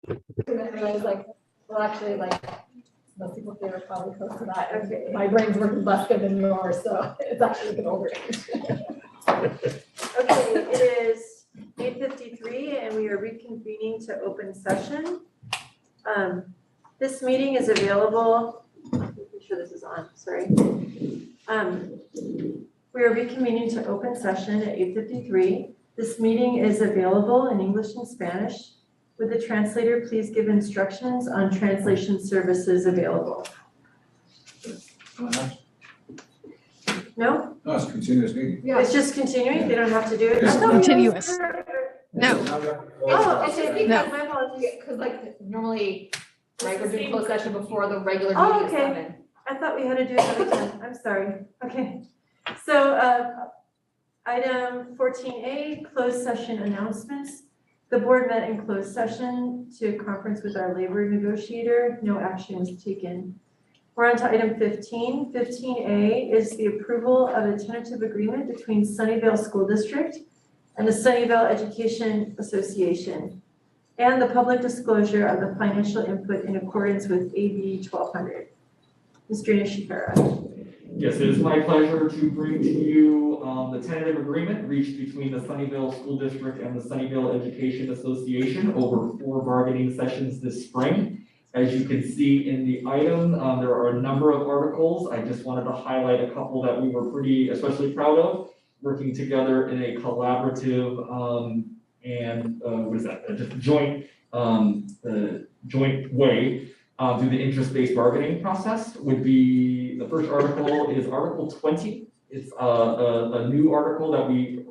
didn't realize like, well, actually, like, most people here are probably close to that. Okay. My brain's working less good than yours, so it's actually an older age. Okay, it is 8:53 and we are reconvening to open session. This meeting is available, I'm sure this is on, sorry. We are reconvening to open session at 8:53. This meeting is available in English and Spanish. Would the translator please give instructions on translation services available? No? No, it's continuous meeting. Yeah. It's just continuing? They don't have to do it? It's I thought we continuous. were- No. Oh, it's just because No. my apologies, because like normally, right, we're doing closed session before the regular Oh, meeting is okay. 7. I thought we had to do it another time. I'm sorry. Okay. So, item 14A, closed session announcements. The board met in closed session to conference with our labor negotiator. No action was taken. We're on to item 15. 15A is the approval of a tentative agreement between Sunnyvale School District and the Sunnyvale Education Association, and the public disclosure of the financial input in accordance with AB 1200. Mr. Nishikara. Yes, it is my pleasure to bring to you the tentative agreement reached between the Sunnyvale School District and the Sunnyvale Education Association over 4 bargaining sessions this spring. As you can see in the item, there are a number of articles. I just wanted to highlight a couple that we were especially proud of, working together in a collaborative just joint way through the interest-based bargaining process. Would be, the first article is Article 20. It's a new article that we,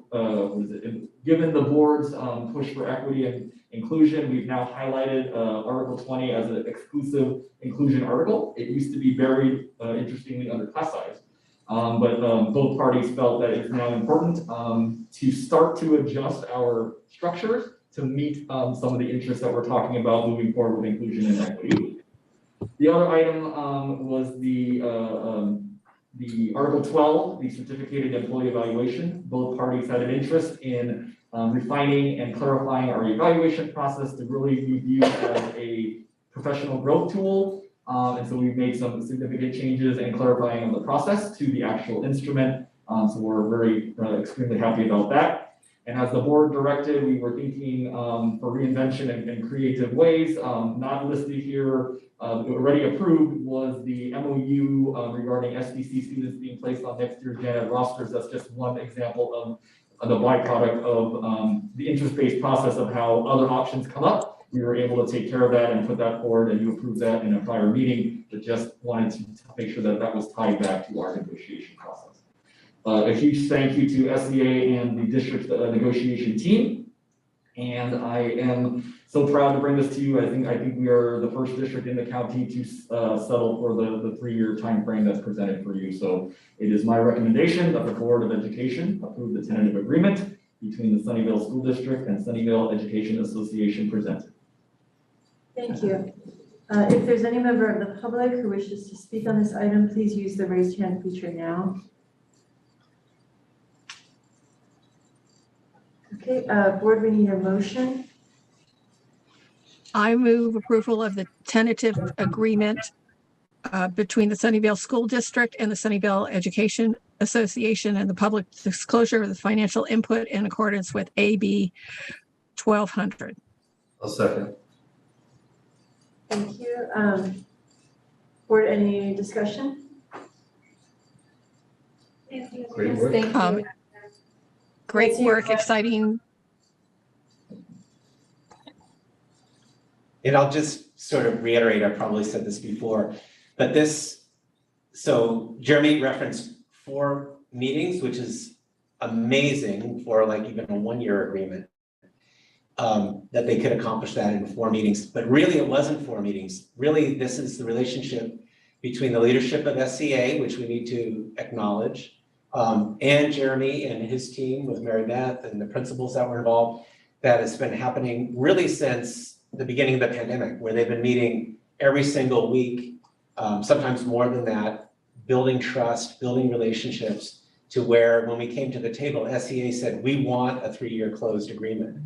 given the board's push for equity and inclusion, we've now highlighted Article 20 as an exclusive inclusion article. It used to be buried, interestingly, under class size. But both parties felt that it's now important to start to adjust our structures to meet some of the interests that we're talking about moving forward with inclusion and equity. The other item was the Article 12, the certificated employee evaluation. Both parties had an interest in refining and clarifying our evaluation process to really be viewed as a professional growth tool. And so we've made some significant changes and clarifying of the process to the actual instrument. So we're very extremely happy about that. And as the board directed, we were thinking for reinvention and creative ways. Not listed here, already approved was the MOU regarding SBC students being placed on next year's Gen Ed rosters. That's just one example of the byproduct of the interest-based process of how other options come up. We were able to take care of that and put that forward, and you approved that in a prior meeting, but just wanted to make sure that that was tied back to our negotiation process. A huge thank you to SEA and the district negotiation team. And I am so proud to bring this to you. I think we are the first district in the county to settle for the 3-year time frame that's presented for you. So it is my recommendation that the Board of Education approve the tentative agreement between the Sunnyvale School District and Sunnyvale Education Association presented. Thank you. If there's any member of the public who wishes to speak on this item, please use the raised hand feature now. Okay, board, we need a motion. I move approval of the tentative agreement between the Sunnyvale School District and the Sunnyvale Education Association and the public disclosure of the financial input in accordance with AB 1200. I'll second. Thank you. Board, any discussion? Great work. Thank you. Great work, exciting. And I'll just sort of reiterate, I probably said this before, but so Jeremy referenced 4 meetings, which is amazing for like even a 1-year agreement, that they could accomplish that in 4 meetings. But really it wasn't 4 meetings. Really, this is the relationship between the leadership of SCA, which we need to acknowledge, and Jeremy and his team with Mary Beth and the principals that were involved, that has been happening really since the beginning of the pandemic, where they've been meeting every single week, sometimes more than that, building trust, building relationships, to where when we came to the table, SEA said, we want a 3-year closed agreement,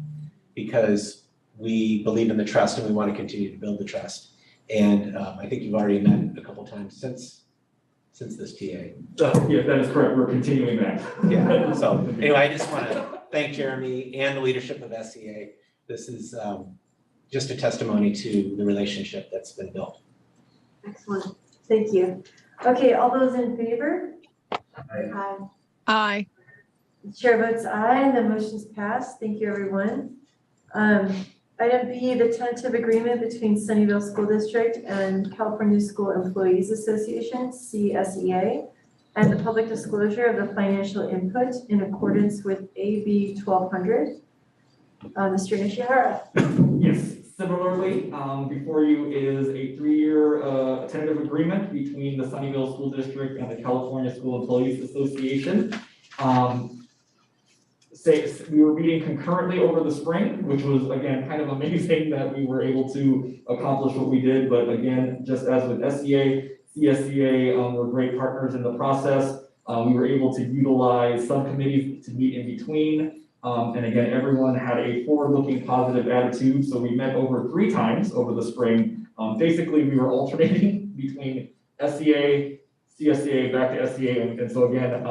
because we believe in the trust and we want to continue to build the trust. And I think you've already met a couple times since this TA. Yeah, that is correct. We're continuing that. Yeah, so anyway, I just want to thank Jeremy and the leadership of SCA. This is just a testimony to the relationship that's been built. Excellent, thank you. Okay, all those in favor? Aye. Aye. Chair votes aye, the motion's passed. Thank you, everyone. Item B, the tentative agreement between Sunnyvale School District and California School Employees Association, CSEA, and the public disclosure of the financial input in accordance with AB 1200. Mr. Nishihara. Yes, similarly, before you is a 3-year tentative agreement between the Sunnyvale School District and the California School Employees Association. We were meeting concurrently over the spring, which was, again, kind of amazing that we were able to accomplish what we did. But again, just as with SCA, CSCA were great partners in the process. We were able to utilize subcommittees to meet in between. And again, everyone had a forward-looking positive attitude. So we met over 3 times over the spring. Basically, we were alternating between SCA, CSCA, back to SCA. And so again,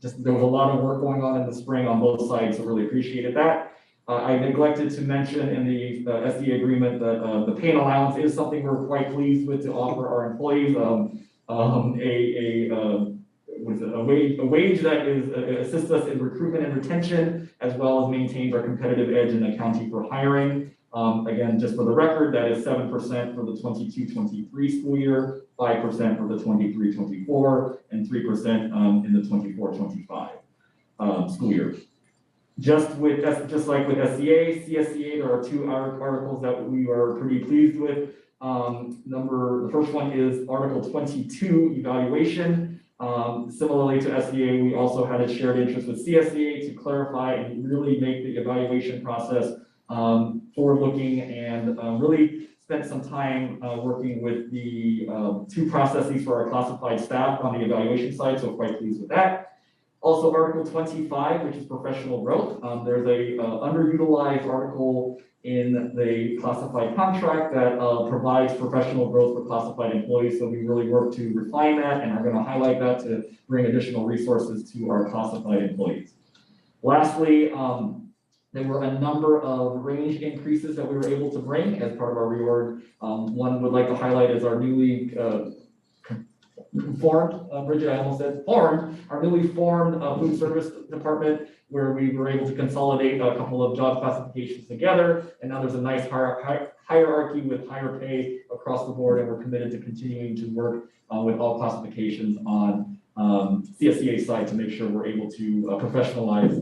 just there was a lot of work going on in the spring on both sides, so really appreciated that. I neglected to mention in the SCA agreement that the pay and allowance is something we're quite pleased with to offer our employees. A wage that is assists us in recruitment and retention, as well as maintains our competitive edge in the county for hiring. Again, just for the record, that is 7% for the 22-23 school year, 5% for the 23-24, and 3% in the 24-25 school year. Just like with SCA, CSCA, there are 2 articles that we are pretty pleased with. The first one is Article 22, evaluation. Similarly to SCA, we also had a shared interest with CSCA to clarify and really make the evaluation process forward-looking, and really spent some time working with the 2 processes for our classified staff on the evaluation side, so quite pleased with that. Also, Article 25, which is professional growth. There's a underutilized article in the classified contract that provides professional growth for classified employees, so we really work to refine that and are going to highlight that to bring additional resources to our classified employees. Lastly, there were a number of range increases that we were able to bring as part of our reorg. One would like to highlight is our newly formed, Bridget, I almost said formed, our newly formed food service department, where we were able to consolidate a couple of job classifications together. And now there's a nice hierarchy with higher pay across the board, and we're committed to continuing to work with all classifications on CSCA side to make sure we're able to professionalize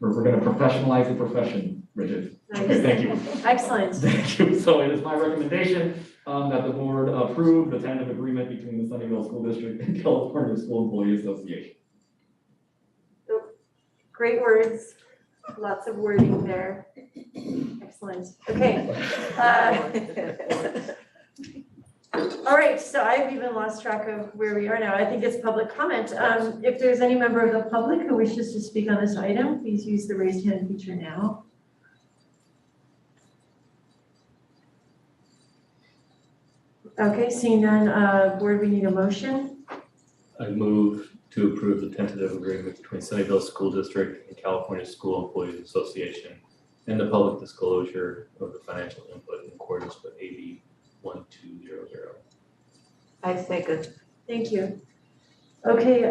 we're going to professionalize the profession, Bridget. Nice. Okay, thank you. Excellent. Thank you. So it is my recommendation that the board approve the tentative agreement between the Sunnyvale School District and California School Employees Association. Great words, lots of wording there. Excellent. Okay. All right, so I've even lost track of where we are now. I think it's public comment. If there's any member of the public who wishes to speak on this item, please use the raise hand feature now. Okay, seeing none, board, we need a motion. I move to approve the tentative agreement between Sunnyvale School District and California School Employees Association and the public disclosure of the financial input in accordance with AB 1200. I second. Thank you. Okay,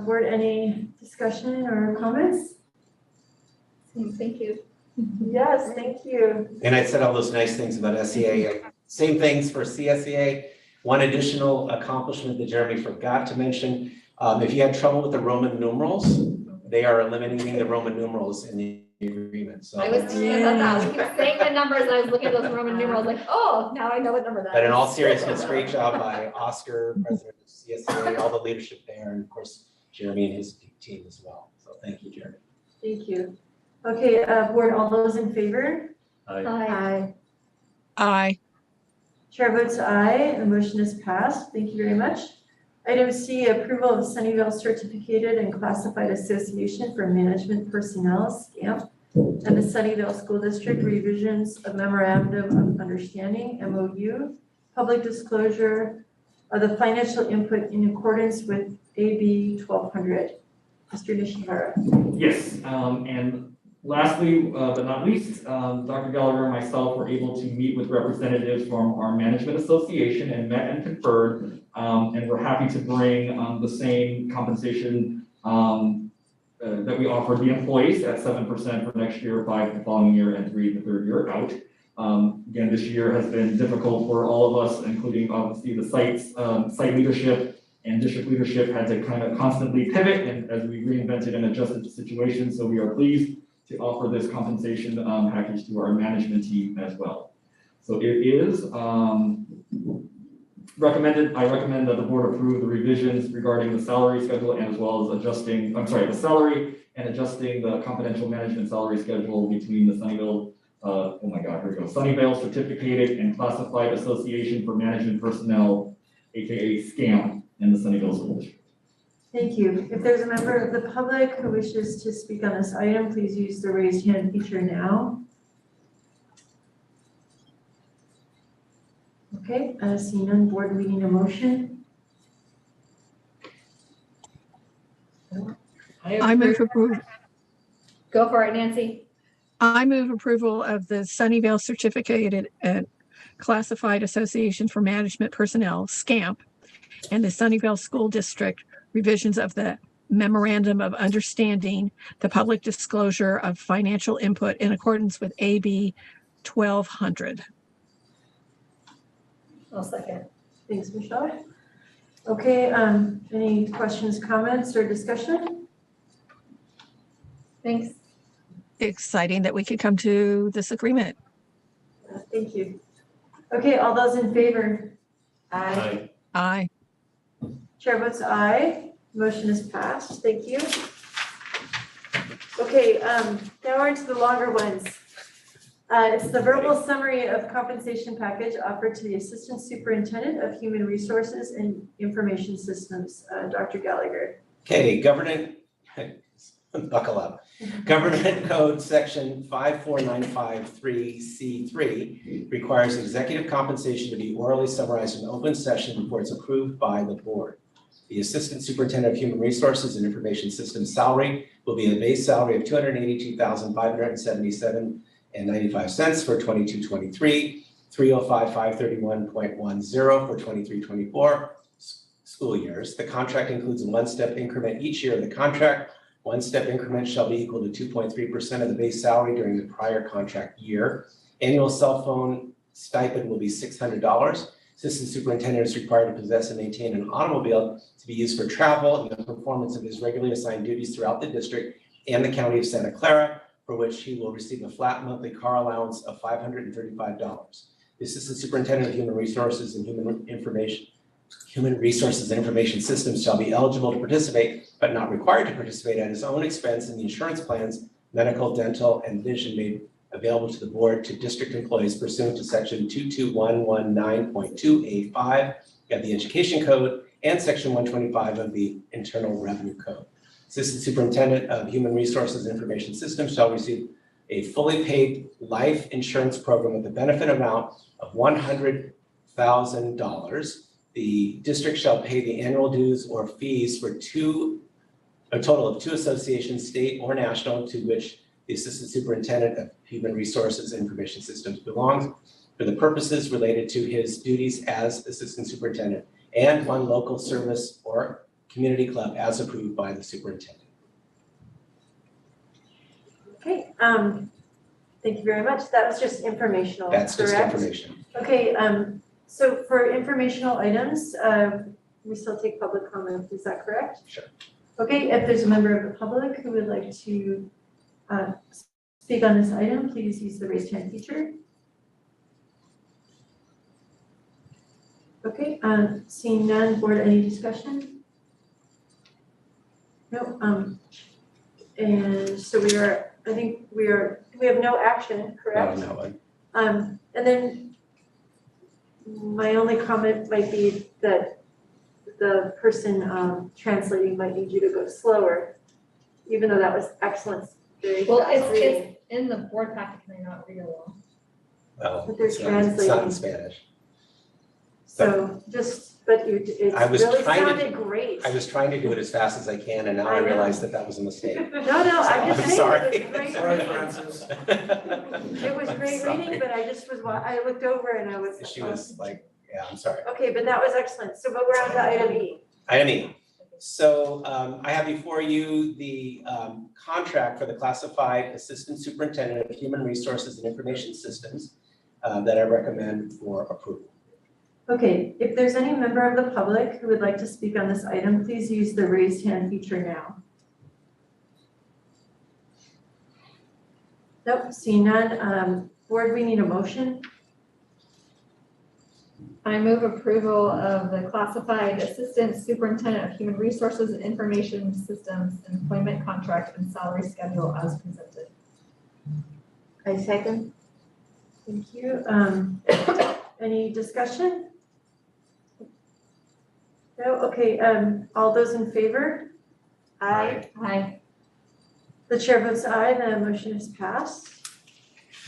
board, any discussion or comments? Thank you. Yes, thank you. And I said all those nice things about SCA. Same things for CSCA. One additional accomplishment that Jeremy forgot to mention, if you had trouble with the Roman numerals, they are eliminating the Roman numerals in the agreement. So I was thinking about that. I kept saying the numbers and I was looking at those Roman numerals like, oh, now I know what number that is. But in all seriousness, great job by Oscar, president of CSCA, all the leadership there, and of course, Jeremy and his team as well. So thank you, Jeremy. Thank you. Okay, board, all those in favor? Aye. Aye. Aye. Chair votes aye, the motion is passed. Thank you very much. Item C, approval of Sunnyvale Certificated and Classified Association for Management Personnel, SCAMP, and the Sunnyvale School District revisions of Memorandum of Understanding, MOU, public disclosure of the financial input in accordance with AB 1200. Mr. Nishihara. Yes, and lastly, but not least, Dr. Gallagher and myself were able to meet with representatives from our management association and met and conferred, and we're happy to bring the same compensation that we offered the employees at 7% for next year, 5% the following year, and 3% the third year out. Again, this year has been difficult for all of us, including obviously the site leadership and district leadership had to kind of constantly pivot and as we reinvented and adjusted the situation. So we are pleased to offer this compensation package to our management team as well. So it is recommended, I recommend that the board approve the revisions regarding the salary schedule and as well as adjusting, the salary and adjusting the confidential management salary schedule between the Sunnyvale, Sunnyvale Certificated and Classified Association for Management Personnel, aka SCAMP, and the Sunnyvale School District. Thank you. If there's a member of the public who wishes to speak on this item, please use the raised hand feature now. Okay, seeing none, board needing a motion. I move approval. Go for it, Nancy. I move approval of the Sunnyvale Certificated and Classified Association for Management Personnel, SCAMP, and the Sunnyvale School District revisions of the Memorandum of Understanding, the public disclosure of financial input in accordance with AB 1200. I'll second. Thanks, Michelle. Okay, any questions, comments, or discussion? Thanks. Exciting that we could come to this agreement. Thank you. Okay, all those in favor? Aye. Aye. Chair votes aye. Motion is passed. Thank you. Okay, now we're into the longer ones. It's the verbal summary of compensation package offered to the Assistant Superintendent of Human Resources and Information Systems, Dr. Gallagher. Okay, buckle up. Government Code Section 54953C3 requires executive compensation to be orally summarized in open session before it's approved by the board. The Assistant Superintendent of Human Resources and Information Systems salary will be a base salary of $282,577.95 for 22-23, $305,531.10 for 23-24 school years. The contract includes a one-step increment each year of the contract. One-step increment shall be equal to 2.3% of the base salary during the prior contract year. Annual cell phone stipend will be $600. Assistant Superintendent is required to possess and maintain an automobile to be used for travel and the performance of his regularly assigned duties throughout the district and the county of Santa Clara, for which he will receive a flat monthly car allowance of $535. The Assistant Superintendent of Human Resources and Human Resources and Information Systems shall be eligible to participate, but not required to participate at his own expense in the insurance plans, medical, dental, and vision made available to the board to district employees pursuant to section 22119.2A5 of the Education Code and section 125 of the Internal Revenue Code. Assistant Superintendent of Human Resources and Information Systems shall receive a fully paid life insurance program with a benefit amount of $100,000. The district shall pay the annual dues or fees for a total of 2 associations, state or national, to which the Assistant Superintendent of Human Resources and Information Systems belongs for the purposes related to his duties as Assistant Superintendent, and 1 local service or community club as approved by the superintendent. Okay, thank you very much. That was just informational, That's correct? just information. Okay, so for informational items, we still take public comment, is that correct? Sure. Okay, if there's a member of the public who would like to speak on this item, please use the raised hand feature. Okay, seeing none, board, any discussion? No, and so we have no action, correct? No. And then my only comment might be that the person translating might need you to go slower, even though that was excellent. Very Well, fast reading. in the board packet, can I not read along? Well, But they're it's not in translating. Spanish. So just, but it I was really trying to- sounded great. I was trying to do it as fast as I can, and now I I know. realized that was a mistake. No, So I'm just saying, sorry. it was great Sorry, reading. Francis. It was I'm great sorry. reading, but I just was, I looked over and I was. She was like, yeah, I'm sorry. Okay, but that was excellent. So, but we're on to item E. Item E. So I have before you the contract for the classified assistant superintendent of human resources and information systems that I recommend for approval. Okay, if there's any member of the public who would like to speak on this item, please use the raised hand feature now. Nope, seeing none. Board, we need a motion. I move approval of the classified assistant superintendent of human resources and information systems employment contract and salary schedule as presented. I second. Thank you. Any discussion? No, okay, all those in favor? Aye. Aye. The chair votes aye, the motion is passed.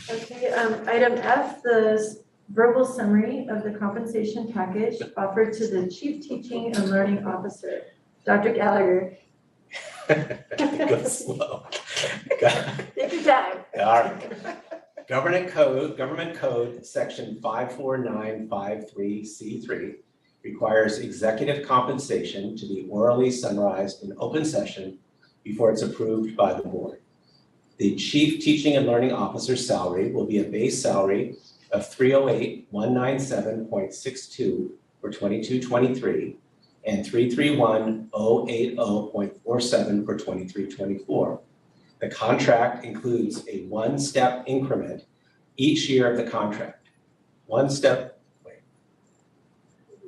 Okay, item F, the verbal summary of the compensation package offered to the Chief Teaching and Learning Officer, Dr. Gallagher. Go slow. Take your time. All right. Government Code, Section 54953C3 requires executive compensation to be orally summarized in open session before it's approved by the board. The Chief Teaching and Learning Officer's salary will be a base salary of $308,197.62 for 22-23 and $331,080.47 for 23-24. The contract includes a one-step increment each year of the contract.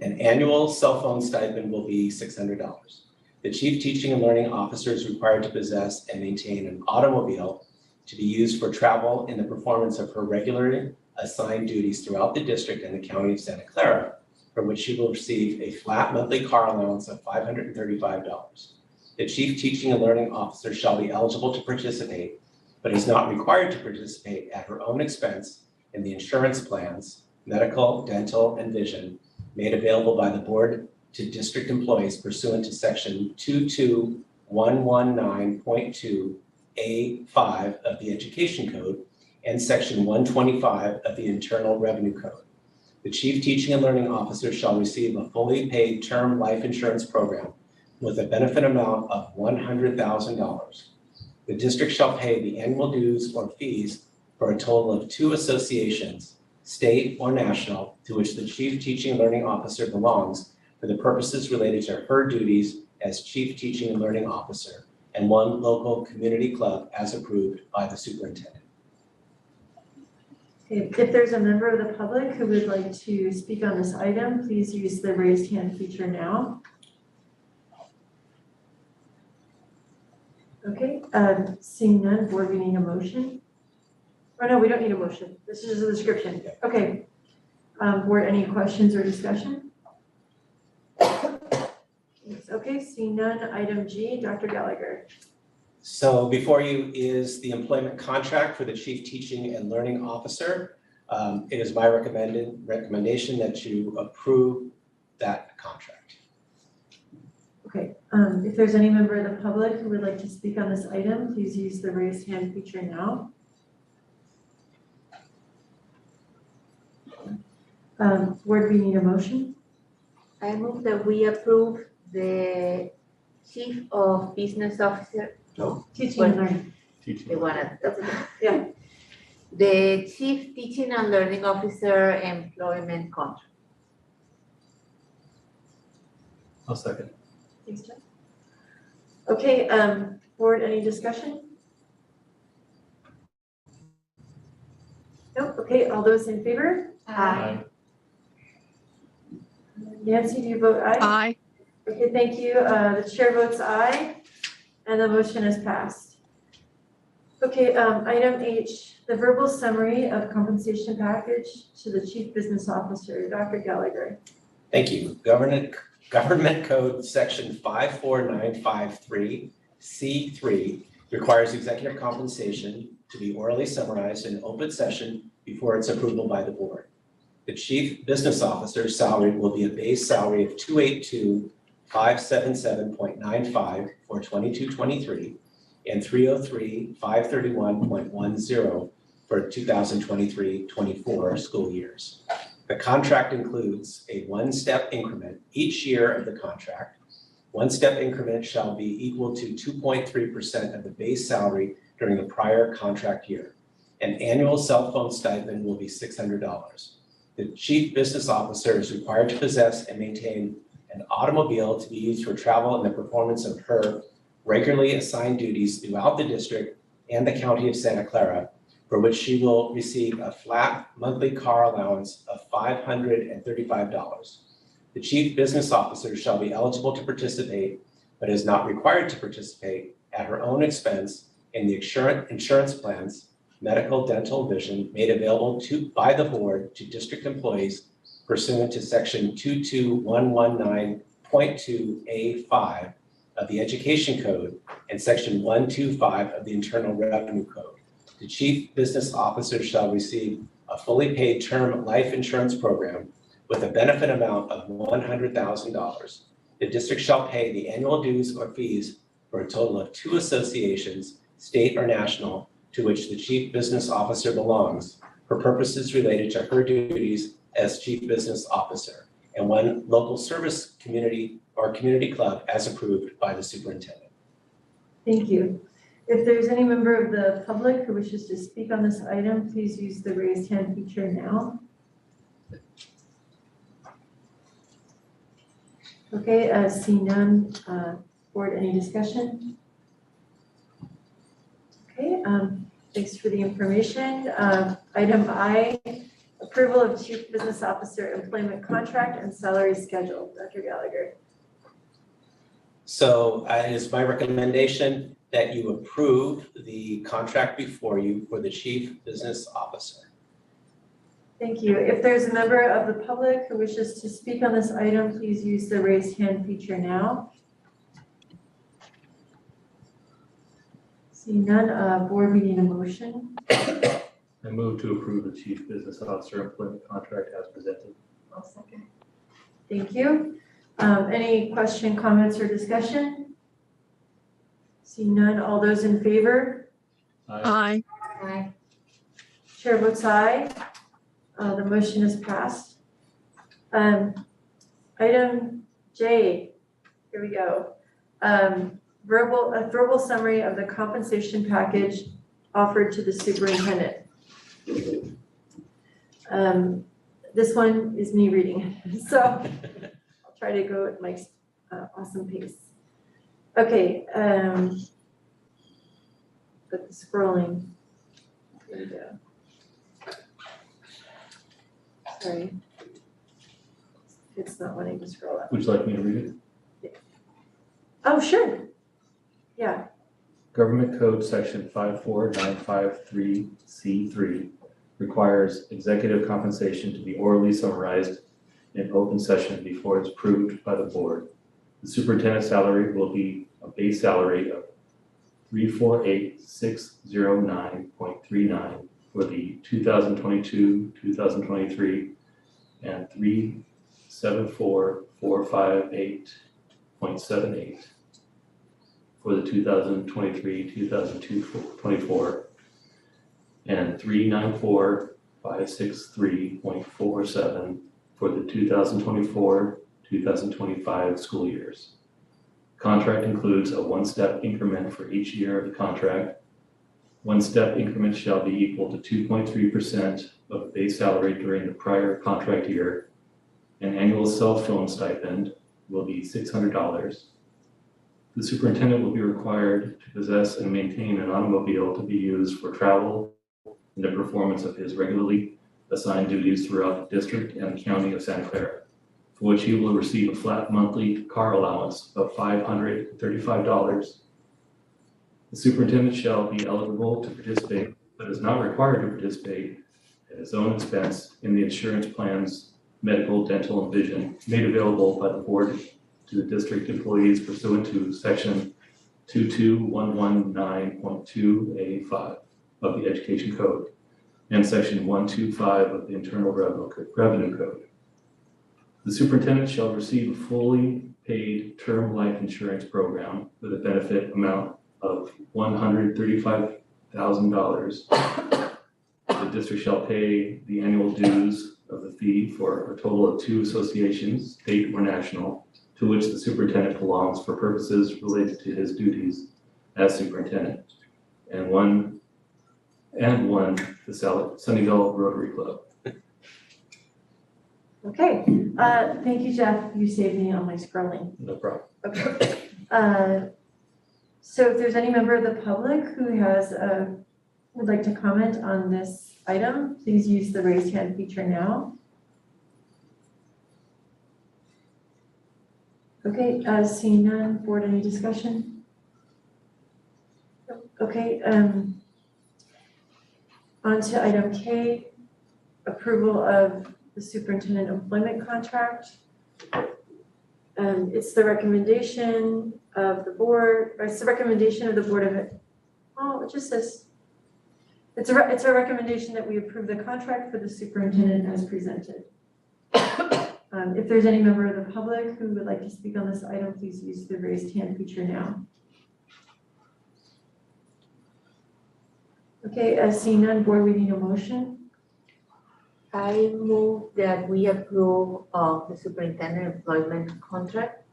An annual cell phone stipend will be $600. The Chief Teaching and Learning Officer is required to possess and maintain an automobile to be used for travel in the performance of her regularly assigned duties throughout the district and the county of Santa Clara, for which she will receive a flat monthly car allowance of $535. The Chief Teaching and Learning Officer shall be eligible to participate, but is not required to participate at her own expense in the insurance plans, medical, dental, and vision made available by the board to district employees pursuant to section 22119.2A5 of the Education Code and section 125 of the Internal Revenue Code. The Chief Teaching and Learning Officer shall receive a fully paid term life insurance program with a benefit amount of $100,000. The district shall pay the annual dues or fees for a total of 2 associations, state or national, to which the Chief Teaching and Learning Officer belongs for the purposes related to her duties as Chief Teaching and Learning Officer, and 1 local community club as approved by the superintendent. Okay, if there's a member of the public who would like to speak on this item, please use the raised hand feature now. Okay, seeing none, board, we need a motion. Oh, no, we don't need a motion. This is a description. Okay. Board, any questions or discussion? Okay, seeing none, item G, Dr. Gallagher. So before you is the employment contract for the Chief Teaching and Learning Officer. It is my recommendation that you approve that contract. Okay, if there's any member of the public who would like to speak on this item, please use the raised hand feature now. Board, we need a motion. I move that we approve the Chief of Business Officer. No. Teaching and Learning. The one at the, Yeah. the Chief Teaching and Learning Officer employment contract. I'll second. Thanks, Jeff. Okay, board, any discussion? Nope, okay, all those in favor? Aye. Nancy, do you vote aye? Aye. Okay, thank you. The chair votes aye, and the motion is passed. Okay, item H, the verbal summary of compensation package to the Chief Business Officer, Dr. Gallagher. Thank you. Government Code Section 54953C3 requires executive compensation to be orally summarized in open session before its approval by the board. The chief business officer's salary will be a base salary of $282,577.95 for 22-23 and $303,531.10 for 2023-24 school years. The contract includes a one-step increment each year of the contract. One-step increment shall be equal to 2.3% of the base salary during the prior contract year. An annual cell phone stipend will be $600. The chief business officer is required to possess and maintain an automobile to be used for travel and the performance of her regularly assigned duties throughout the district and the county of Santa Clara, for which she will receive a flat monthly car allowance of $535. The chief business officer shall be eligible to participate, but is not required to participate at her own expense in the insurance plans, medical, dental, vision made available by the board to district employees pursuant to section 22119.2A5 of the Education Code and section 125 of the Internal Revenue Code. The chief business officer shall receive a fully paid term life insurance program with a benefit amount of $100,000. The district shall pay the annual dues or fees for a total of 2 associations, state or national, to which the chief business officer belongs for purposes related to her duties as chief business officer, and 1 local service community or community club as approved by the superintendent. Thank you. If there's any member of the public who wishes to speak on this item, please use the raised hand feature now. Okay, see none. Board, any discussion? Okay, thanks for the information. Item I, approval of chief business officer employment contract and salary schedule. Dr. Gallagher. So it is my recommendation that you approve the contract before you for the chief business officer. Thank you. If there's a member of the public who wishes to speak on this item, please use the raised hand feature now. Seeing none, board meeting a motion. I move to approve the chief business officer employment contract as presented. I'll second. Thank you. Any question, comments, or discussion? Seeing none, all those in favor? Aye. Aye. Chair votes aye. The motion is passed. Item J, here we go. A verbal summary of the compensation package offered to the superintendent. This one is me reading, so I'll try to go at my awesome pace. Okay, but the scrolling, there we go. Sorry, it's not wanting to scroll up. Would you like me to read it? Oh, sure. Yeah. Government Code Section 54953C3 requires executive compensation to be orally summarized in open session before it's approved by the board. The superintendent's salary will be a base salary of $348,609.39 for the 2022-2023 and $374,458.78 for the 2023-2024 and $394,563.47 for the 2024-2025 school years. Contract includes a one-step increment for each year of the contract. One-step increment shall be equal to 2.3% of the base salary during the prior contract year. An annual cell phone stipend will be $600. The superintendent will be required to possess and maintain an automobile to be used for travel and the performance of his regularly assigned duties throughout the district and the county of Santa Clara, for which he will receive a flat monthly car allowance of $535. The superintendent shall be eligible to participate, but is not required to participate at his own expense in the insurance plans, medical, dental, and vision made available by the board to the district employees pursuant to section 22119.2A5 of the Education Code and Section 125 of the Internal Revenue Code. The superintendent shall receive a fully paid term life insurance program with a benefit amount of $135,000. The district shall pay the annual dues of the fee for a total of 2 associations, state or national, to which the superintendent belongs for purposes related to his duties as superintendent, and one the Sunnyvale Rotary Club. Okay, thank you, Jeff. You saved me on my scrolling. No problem. Okay. So if there's any member of the public who has would like to comment on this item, please use the raise hand feature now. Okay, seeing none, board, any discussion? Okay, on to item K, approval of the superintendent employment contract. It's the recommendation of the board, or it's the recommendation of the board of it. Oh, it just says, it's a recommendation that we approve the contract for the superintendent as presented. If there's any member of the public who would like to speak on this item, please use the raised hand feature now. Okay, seeing none, board, we need a motion. I move that we approve the superintendent employment contract.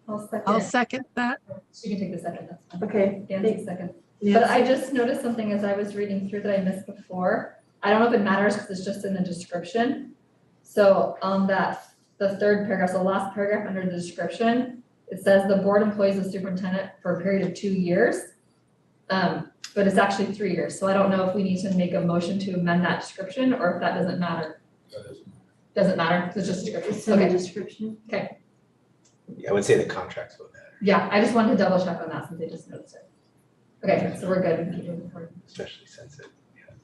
I'll second that. She can take the second, that's fine. Okay. Nancy second. Nancy. But I just noticed something as I was reading through that I missed before. I don't know if it matters because it's just in the description. So on the third paragraph, the last paragraph under the description, it says the board employs the superintendent for a period of 2 years. But it's actually 3 years. So I don't know if we need to make a motion to amend that description or if that doesn't matter. Doesn't matter, it's just a description. It's in the description. Okay, Yeah, I would say the contracts will matter, yeah, I just wanted to double check on that since I just noticed it. Okay, so we're good. especially since it.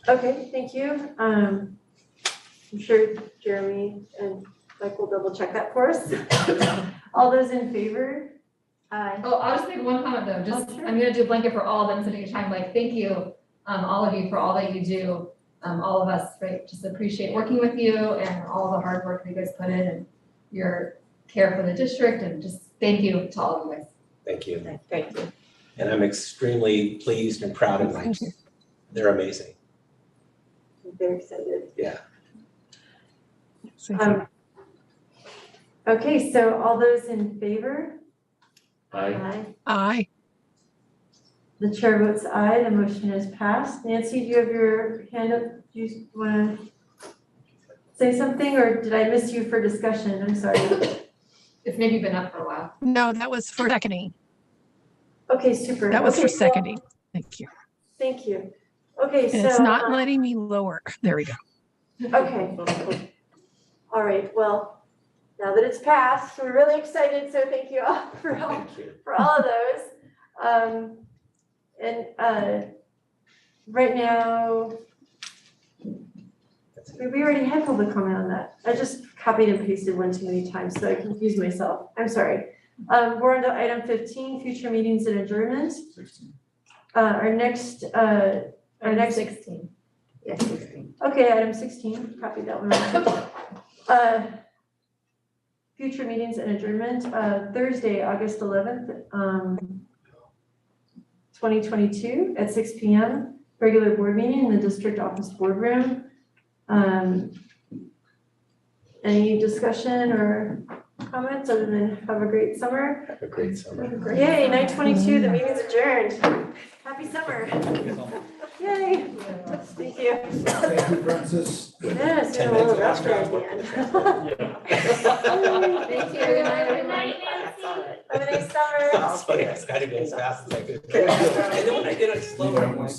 Okay, thank you. I'm sure Jeremy and Mike will double check that for us. All those in favor? Aye. Oh, I'll just make one comment though, just, I'm gonna do a blanket for all of them, so take your time, like, thank you, all of you for all that you do. All of us, right, just appreciate working with you and all the hard work you guys put in and your care for the district, and just thank you to all of you guys. Thank you. Thank you. And I'm extremely pleased and proud of my, they're amazing. I'm very excited. Yeah. Okay, so all those in favor? Aye. Aye. The chair votes aye, the motion is passed. Nancy, do you have your hand up? Do you want to say something, or did I miss you for discussion? I'm sorry. It's maybe been up for a while. No, that was for seconding. Okay, super. That was Okay, for well, seconding. Thank you. Thank you. Okay, And it's so, not letting me lower. There we go. okay. All right, well, now that it's passed, we're really excited, so thank you all for all of those. Right now, we already had public comment on that. I just copied and pasted one too many times, so I confused myself. I'm sorry. We're on to item 15, future meetings and adjournments. 16. Our next 16. Yes, 16. Okay, item 16, copy that one. Future meetings and adjournment, Thursday, August 11th, 2022 at 6 p.m. Regular board meeting in the district office boardroom. Any discussion or comments other than have a great summer? Have a great summer. Yay, 9:22, the meeting's adjourned. Happy summer. Yay. Thank you. Thank you, Francis. Yes, you're a little rough there at the end. Thank you. Good night, everyone. Have a nice summer. It's funny, I started as fast as I could. And then when I did it slower, I'm like,